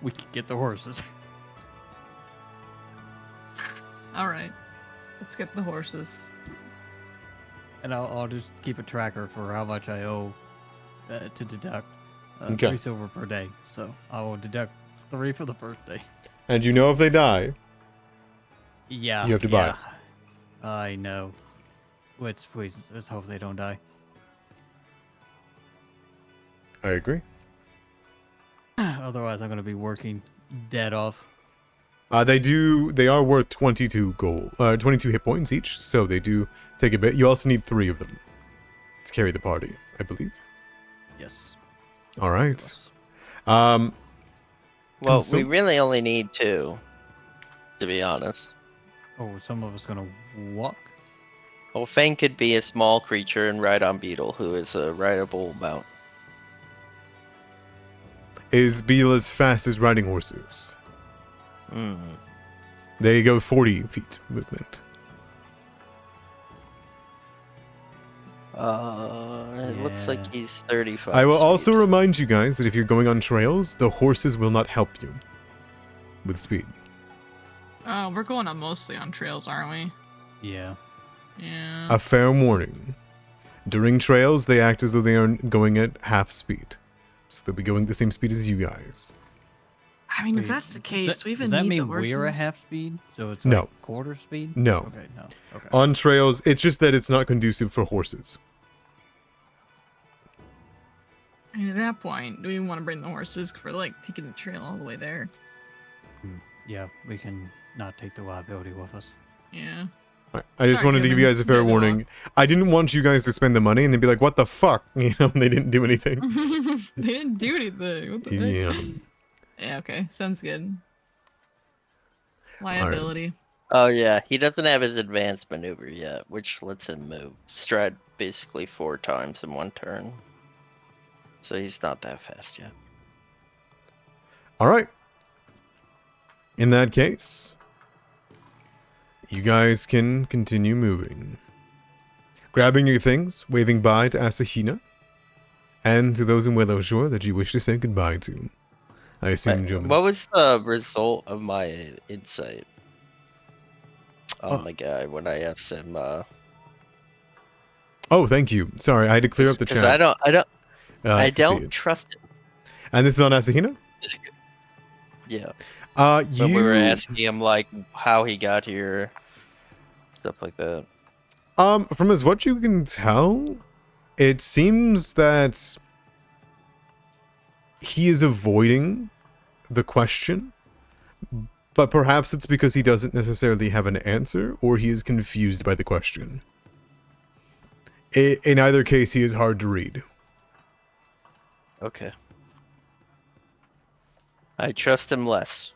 We can get the horses. All right. Let's get the horses. And I'll just keep a tracker for how much I owe to deduct. Okay. 3 silver per day. So I will deduct 3 for the first day. And you know if they die, Yeah. You have to buy it. I know. Let's hope they don't die. I agree. Otherwise, I'm gonna be working dead off. They are worth 22 hit points each, so they do take a bit. You also need 3 of them to carry the party, I believe. Yes. All right. Yes. Well, we Consum- really only need 2, to be honest. Oh, some of us gonna walk. Well, Fang could be a small creature and ride on Beetle, who is a rideable mount. Is Beetle as fast as riding horses? Hmm. They go 40 feet movement. It looks like Yeah. he's 35. I will also speed. remind you guys that if you're going on trails, the horses will not help you. with speed. We're going on mostly on trails, aren't we? Yeah. Yeah. A fair warning. During trails, they act as though they are going at half speed. So they'll be going the same speed as you guys. I mean, if Wait, that's the case, do we even does that need mean the horses? we're at half speed? So it's No. like quarter speed? No. Okay, no. Okay. On trails, it's just that it's not conducive for horses. I mean, at that point, do we even want to bring the horses for like taking the trail all the way there? Yeah, we can not take the liability with us. Yeah. I just Sorry, wanted to give you Human. guys a fair Yeah, go warning. I didn't want you guys to spend the money and then be like, what the fuck? You know, they didn't do anything. They didn't do anything. What the heck? Yeah. Yeah, okay. Sounds good. Liability. Oh yeah, he doesn't have his advanced maneuver yet, which lets him move stride basically 4 times in one turn. So he's not that fast yet. All right. In that case, you guys can continue moving. Grabbing your things, waving bye to Asahina, and to those in Willowshore that you wish to say goodbye to. I assume, gentlemen. What was the result of my insight on my guy when I asked him? Oh, thank you. Sorry, I had to clear up the chat. I don't I can see don't it. trust him. And this is on Asahina? Yeah. But But we were asking him like how he got here, stuff like that. From as what you can tell, it seems that he is avoiding the question, but perhaps it's because he doesn't necessarily have an answer, or he is confused by the question. In either case, he is hard to read. Okay. I trust him less.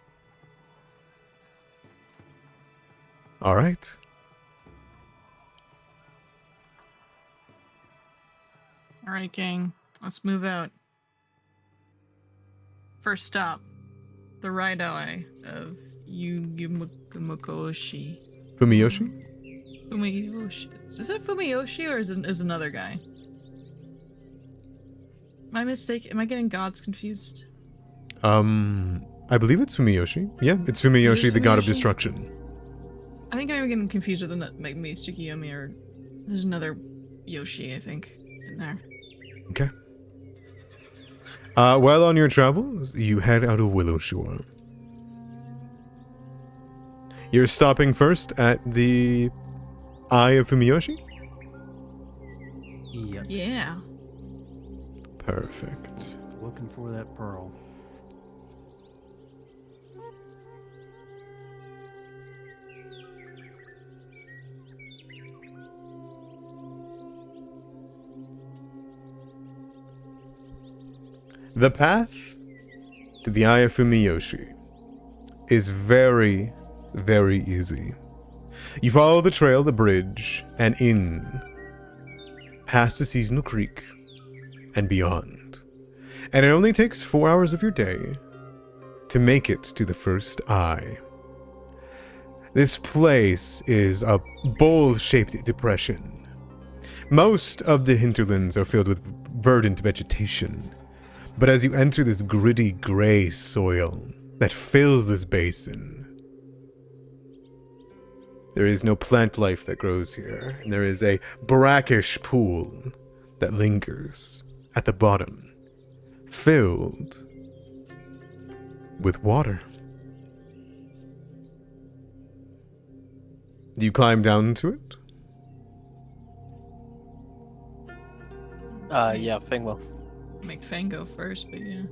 All right. All right, gang. Let's move out. First stop, the right eye of Yumukoshi. Fumiyoshi? Fumiyoshi. Is it Fumiyoshi or is another guy? My mistake. Am I getting gods confused? I believe it's Fumiyoshi. Yeah, it's Fumiyoshi, the god of Fumiyoshi? destruction. I think I'm getting confused with maybe Tsukiyomi or there's another Yoshi, I think, in there. Okay. While on your travels, you head out of Willowshore. You're stopping first at the Eye of Fumiyoshi? Yep. Yeah. Perfect. Looking for that pearl. The path to the Eye of Fumiyoshi is very, very easy. You follow the trail, the bridge, and in, past a seasonal creek, and beyond. And it only takes 4 hours of your day to make it to the first eye. This place is a bowl-shaped depression. Most of the hinterlands are filled with verdant vegetation, but as you enter this gritty gray soil that fills this basin, there is no plant life that grows here, and there is a brackish pool that lingers at the bottom, filled with water. Do you climb down to it? Yeah, Fingwell. Make Fang go first, but yeah.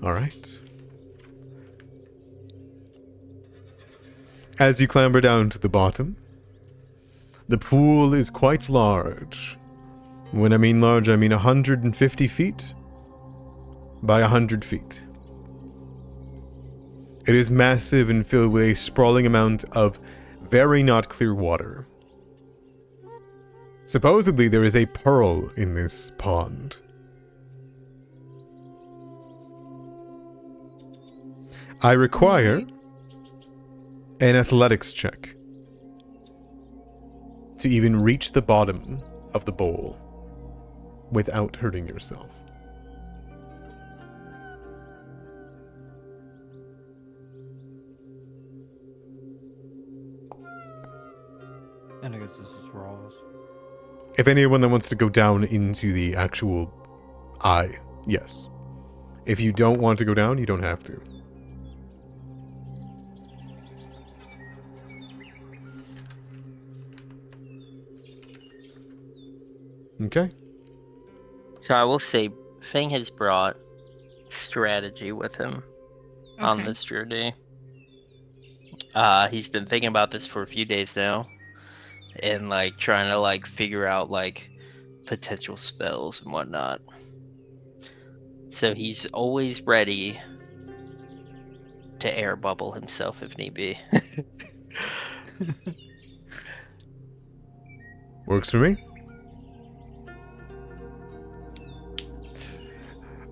All right. As you clamber down to the bottom, the pool is quite large. When I mean large, I mean 150 feet by 100 feet. It is massive and filled with a sprawling amount of very not clear water. Supposedly, there is a pearl in this pond. I require an athletics check to even reach the bottom of the bowl without hurting yourself. And I guess this is for all of us. If anyone that wants to go down into the actual eye, yes. If you don't want to go down, you don't have to. Okay. So I will say, Fang has brought strategy with him on Okay. this journey. He's been thinking about this for a few days now, and like trying to like figure out like potential spells and whatnot. So he's always ready to air bubble himself if need be. Works for me.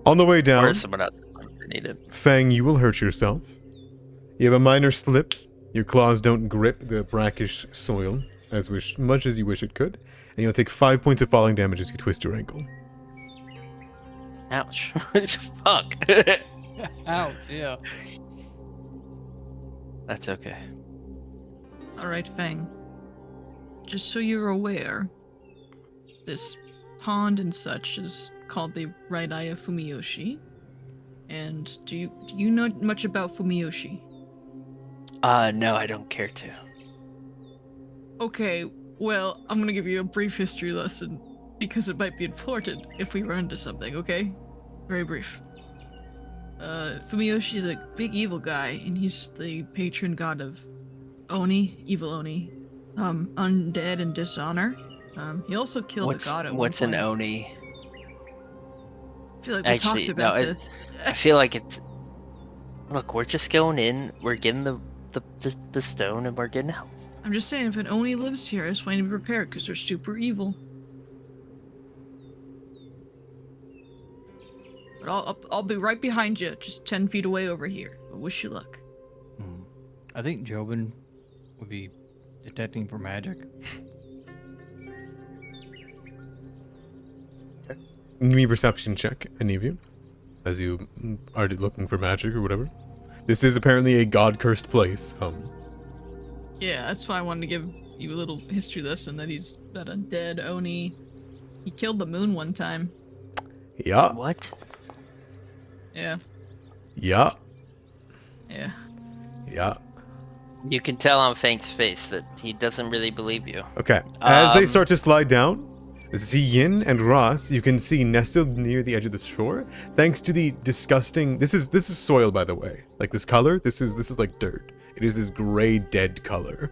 On the way Or down, someone else if needed. Fang, you will hurt yourself. You have a minor slip. Your claws don't grip the brackish soil as much as you wish it could. And you'll take 5 points of falling damage as you twist your ankle. Ouch. Fuck. Ouch, yeah. That's okay. Alright, Fang. Just so you're aware, this pond and such is called the Right Eye of Fumiyoshi. And do you know much about Fumiyoshi? No, I don't care to. Okay, well, I'm gonna give you a brief history lesson because it might be important if we run into something, okay? Very brief. Fumiyoshi is a big evil guy, and he's the patron god of Oni, evil Oni, undead and dishonor. He also killed the god at one What's an point. Oni? I feel like we Actually, talked no, about this. I feel like it's. Look, we're just going in. We're getting the stone, and we're getting out. I'm just saying, if an Oni lives here, I just want you to be prepared because they're super evil. But I'll be right behind you, just 10 feet away over here. I wish you luck. I think Jobin would be detecting for magic. Give me a perception check, any of you, as you are looking for magic or whatever. This is apparently a god-cursed place. Yeah, that's why I wanted to give you a little history lesson that he's that undead Oni. He killed the moon one time. Yeah, What? Yeah, yeah, yeah. yeah. You can tell on Fang's face that he doesn't really believe you. Okay, as they Um, start to slide down, Ziyin and Ross, you can see nestled near the edge of the shore, thanks to the disgusting. This is soil, by the way. Like this color, this is like dirt. It is this gray, dead color.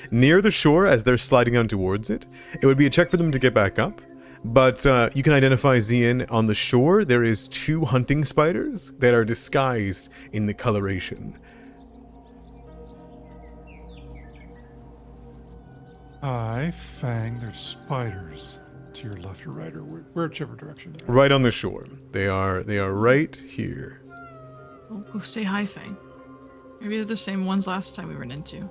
Near the shore, as they're sliding down towards it, it would be a check for them to get back up. But you can identify Ziyin on the shore. There is 2 hunting spiders that are disguised in the coloration. Fang, there's spiders to your left or right, or whichever direction they are. Right on the shore. They are right here. We'll go say hi, Fang. Maybe they're the same ones last time we ran into.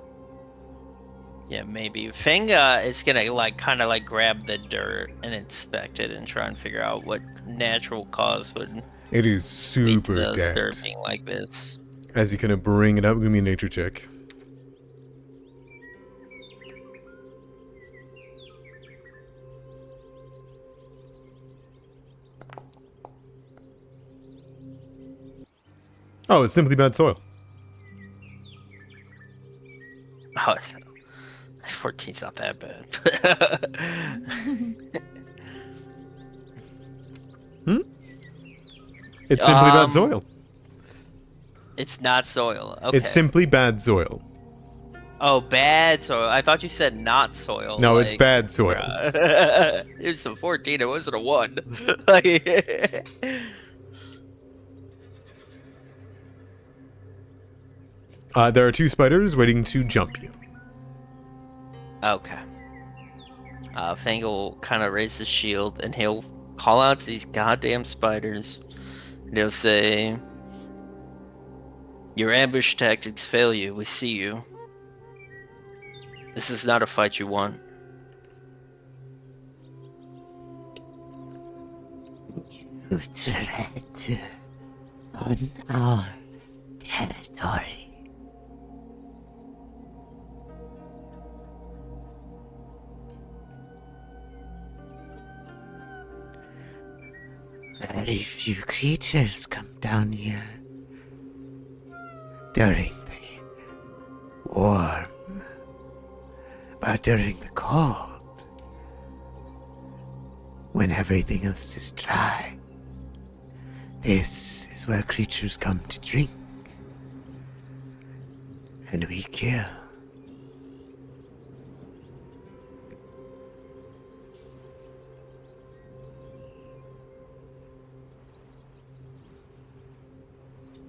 Yeah, maybe. Fang is gonna like kind of like grab the dirt and inspect it and try and figure out what natural cause would It is lead to super the dead. dirt being like this. As you kind of bring it up, give me a nature check. Oh, it's simply bad soil. Oh, 14's not that bad. It's simply bad Um, soil. It's not soil. Okay. It's simply bad soil. Oh, bad soil. I thought you said not soil. No, it's like, bad soil. It's a 14. It wasn't a 1. Like, There are 2 spiders waiting to jump you. okay. Fang will kind of raise the shield and he'll call out to these goddamn spiders. And he'll say, "Your ambush tactics fail you. We see you. This is not a fight you want." You tread on our territory. very few creatures come down here during the warm, but during the cold, when everything else is dry, this is where creatures come to drink. And we kill.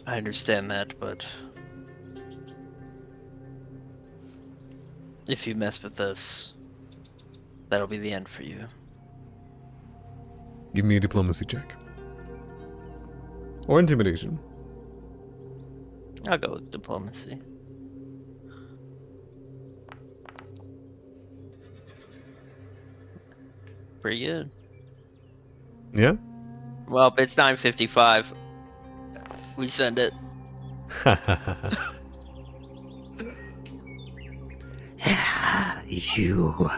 I understand that, but if you mess with us, that'll be the end for you. Give me a diplomacy check. Or intimidation. I'll go with diplomacy. Pretty good. Yeah? Well, but it's 9:55. We send it. You,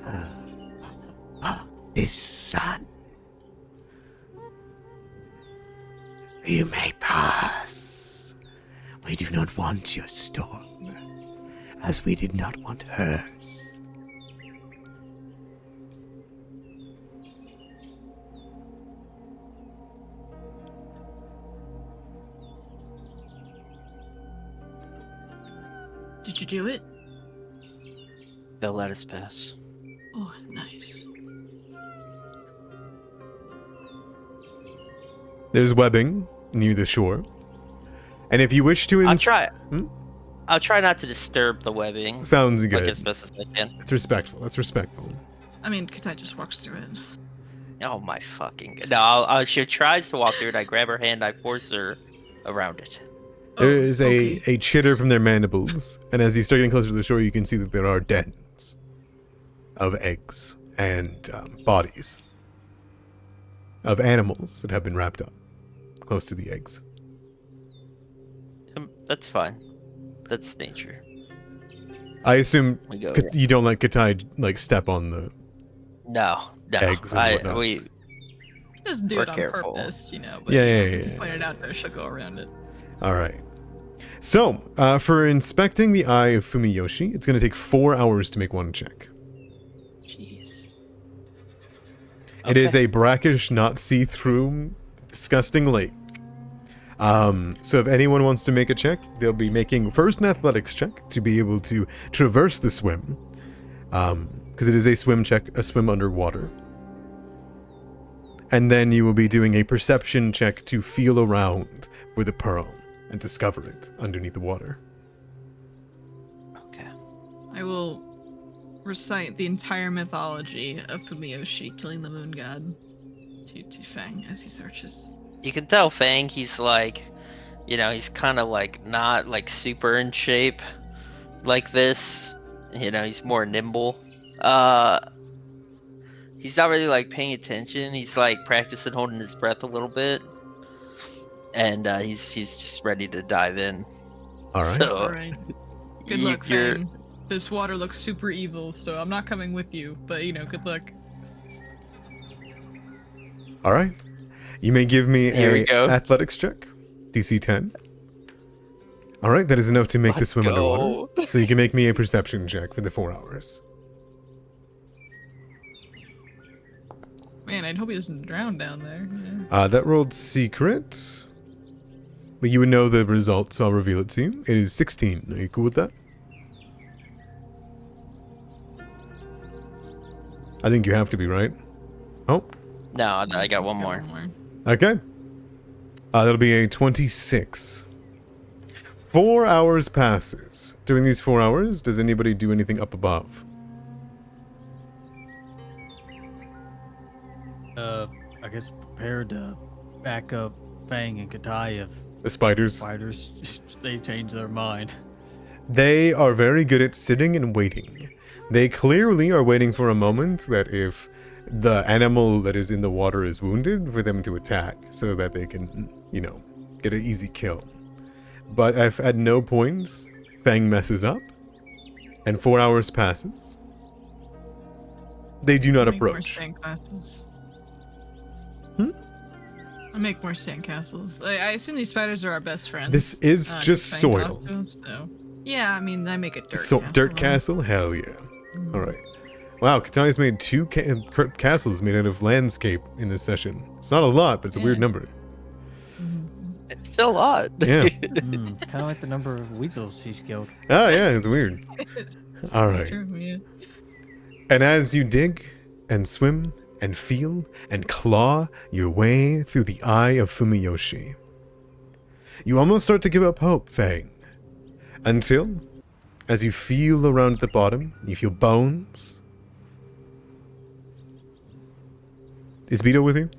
this son, you may pass. We do not want your storm, as we did not want hers. Did you do it? They'll let us pass. Oh, nice. There's webbing near the shore. And if you wish to... I'll try. Hmm? I'll try not to disturb the webbing. Sounds Like good. as best as I can. It's respectful. That's respectful. I mean, Katai just walks through it. Oh my fucking... No, she tries to walk through it. I grab her hand. I force her around it. There is okay. a chitter from their mandibles. And as you start getting closer to the shore, you can see that there are dens of eggs and bodies of animals that have been wrapped up close to the eggs. That's fine. That's nature. I assume We go. you don't let Katai like step on the No. eggs and whatnot. We She doesn't do We're it on careful. purpose, you know. But Yeah, you know, yeah, if yeah, you point it out there, she'll go around it. All right. So, for inspecting the eye of Fumiyoshi, it's going to take 4 hours to make one check. Jeez. It is a brackish, not see-through, disgusting lake. So if anyone wants to make a check, they'll be making first an athletics check to be able to traverse the swim. Because it is a swim check, a swim underwater. And then you will be doing a perception check to feel around for the pearl and discover it underneath the water. Okay. I will recite the entire mythology of Fumiyoshi killing the moon god to Fang as he searches. You can tell Fang, he's like, he's kind of like not like super in shape like this. He's more nimble. He's not really like paying attention. He's like practicing holding his breath a little bit. And he's just ready to dive in. All right. So, Alright. Good luck, Fang. This water looks super evil, so I'm not coming with you, but good luck. All right. You may give me Here we a go. athletics check, DC 10. All right, that is enough to make the Let's swim go. underwater. So you can make me a perception check for the 4 hours. Man, I'd hope he doesn't drown down there. Yeah. That rolled secret. But you would know the result, so I'll reveal it to you. It is 16. Are you cool with that? I think you have to be, right? Oh, No, I got Let's one go more. okay. That'll be a 26. 4 hours passes. During these 4 hours, does anybody do anything up above? I guess prepare to back up Fang and Katai if The spiders? spiders they change their mind. They are very good at sitting and waiting. They clearly are waiting for a moment that if the animal that is in the water is wounded, for them to attack so that they can, get an easy kill. But if at no point Fang messes up and 4 hours passes, they do not How many more approach. Fang classes? I make more sandcastles. I assume these spiders are our best friends. This is just if I can talk soil. to them, so. Yeah, I mean, I make a dirt So, castle. dirt then. castle? Hell yeah. Mhm. Alright. Wow, Katani's made 2 castles made out of landscape in this session. It's not a lot, but it's a weird Yeah. number. Mhm. It's still a lot. Yeah. Kind of like the number of weasels she's killed. Oh, yeah, it's weird. It's All right. true, yeah. And as you dig and swim and feel and claw your way through the eye of Fumiyoshi, you almost start to give up hope, Fang. Until, as you feel around at the bottom, you feel bones. Is Beetle with you?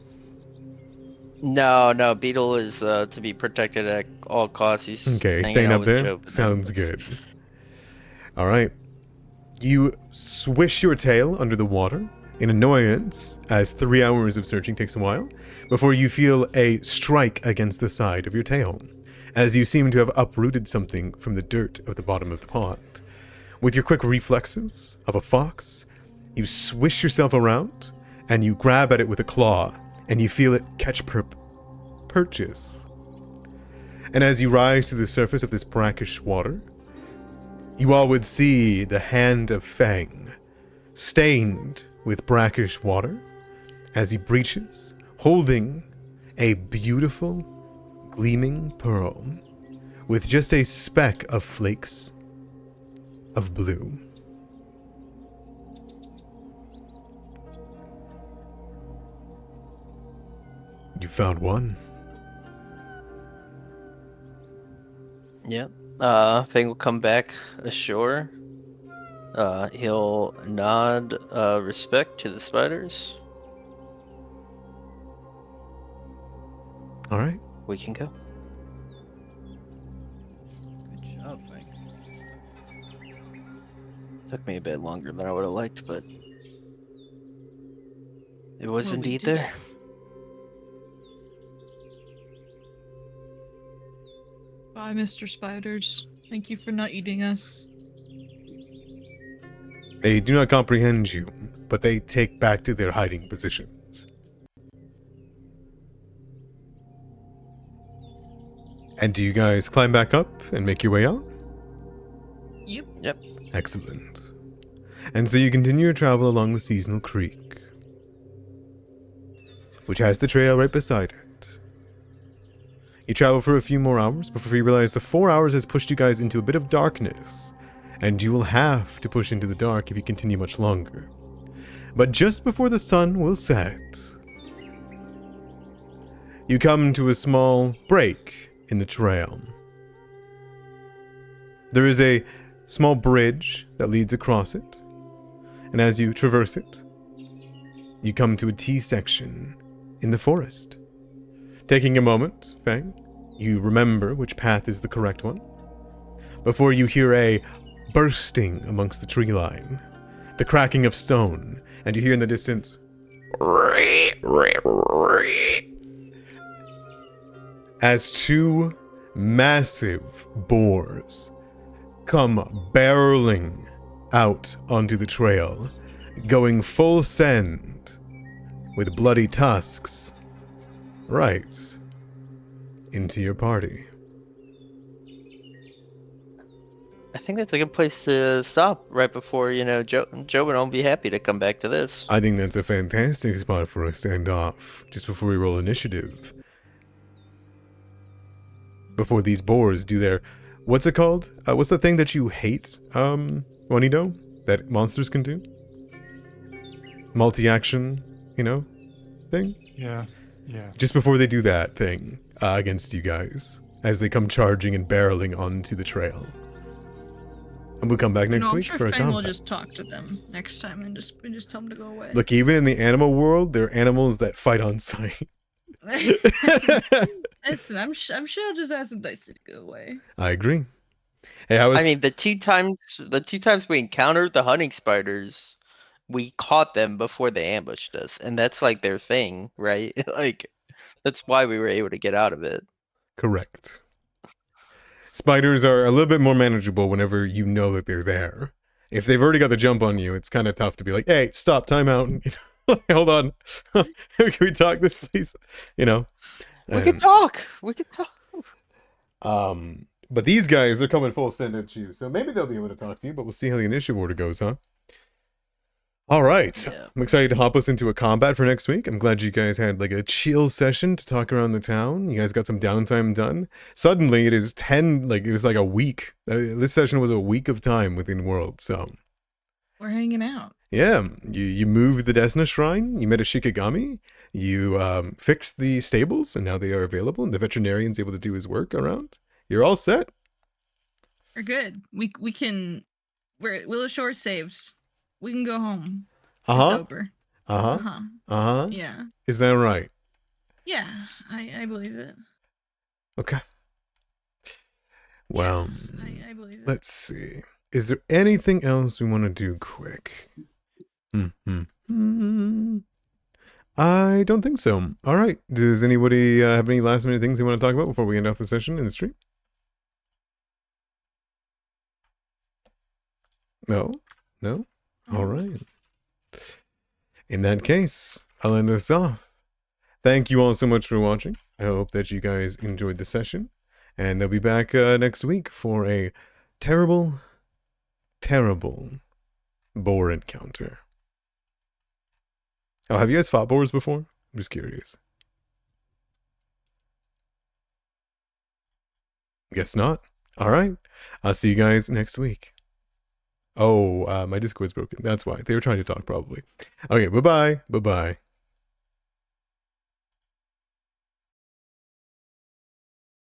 No, Beetle is to be protected at all costs. He's Okay, hanging staying out up with there? Job and them. Sounds good. Alright. You swish your tail under the water in annoyance as 3 hours of searching takes a while before you feel a strike against the side of your tail as you seem to have uprooted something from the dirt of the bottom of the pond. With your quick reflexes of a fox, you swish yourself around and you grab at it with a claw and you feel it catch purchase. And as you rise to the surface of this brackish water, you all would see the hand of Fang, stained with brackish water, as he breaches, holding a beautiful, gleaming pearl with just a speck of flakes of blue. You found one. Yep. Fang will come back ashore. He'll nod respect to the spiders. All right. We can go. Good job, Frank. Took me a bit longer than I would have liked, but it was Well, we indeed did there. Bye, Mr. Spiders. Thank you for not eating us. They do not comprehend you, but they take back to their hiding positions. And do you guys climb back up and make your way out? Yep. Excellent. And so you continue your travel along the seasonal creek, which has the trail right beside it. You travel for a few more hours before you realize the 4 hours has pushed you guys into a bit of darkness, and you will have to push into the dark if you continue much longer. But just before the sun will set, you come to a small break in the trail. There is a small bridge that leads across it, and as you traverse it, you come to a T-section in the forest. Taking a moment, Fang, you remember which path is the correct one, before you hear a bursting amongst the tree line, the cracking of stone, and you hear in the distance, as 2 massive boars come barreling out onto the trail, going full send with bloody tusks right into your party. I think that's a good place to stop right before, Joe and I'll be happy to come back to this. I think that's a fantastic spot for a standoff just before we roll initiative. Before these boars do their... What's it called? What's the thing that you hate, Juanito? That monsters can do? Multi-action, thing? Yeah. Just before they do that thing against you guys, as they come charging and barreling onto the trail. And we'll come back next I'm week sure for a Fang will combat. just talk to them next time and just tell them to go away. Look, even in the animal world, there are animals that fight on sight. Listen, I'm sure I'll just ask some dice to go away. I agree. Hey, how was... I mean, the two times we encountered the hunting spiders, we caught them before they ambushed us, and that's like their thing, right? Like, that's why we were able to get out of it. Correct. Spiders are a little bit more manageable whenever you know that they're there. If they've already got the jump on you, it's kind of tough to be like, hey, stop, time out. Hold on. Can we talk this, please? You know. We can talk. We can talk. But these guys are coming full send at you, so maybe they'll be able to talk to you. But we'll see how the initiative order goes, huh? All right. Yeah. I'm excited to hop us into a combat for next week. I'm glad you guys had like a chill session to talk around the town. You guys got some downtime done. Suddenly it is 10, like it was like a week. This session was a week of time within World, so. We're hanging out. Yeah, you moved the Desna Shrine, you met a Shikigami, you fixed the stables, and now they are available, and the veterinarian's able to do his work around. You're all set. We're good. We can. We're Willow Shore saves. We can go home. Uh-huh. Sober. Uh-huh. Uh-huh. Uh-huh. Yeah. Is that right? Yeah. I believe it. Okay. Well, I believe it. let's see. Is there anything else we want to do quick? I don't think so. All right. Does anybody have any last minute things you want to talk about before we end off the session in the stream? No? No? All right. In that case, I'll end this off. Thank you all so much for watching. I hope that you guys enjoyed the session. And they'll be back next week for a terrible, terrible boar encounter. Oh, have you guys fought boars before? I'm just curious. Guess not. All right. I'll see you guys next week. Oh, my Discord's broken. That's why. They were trying to talk, probably. Okay, bye-bye. Bye-bye.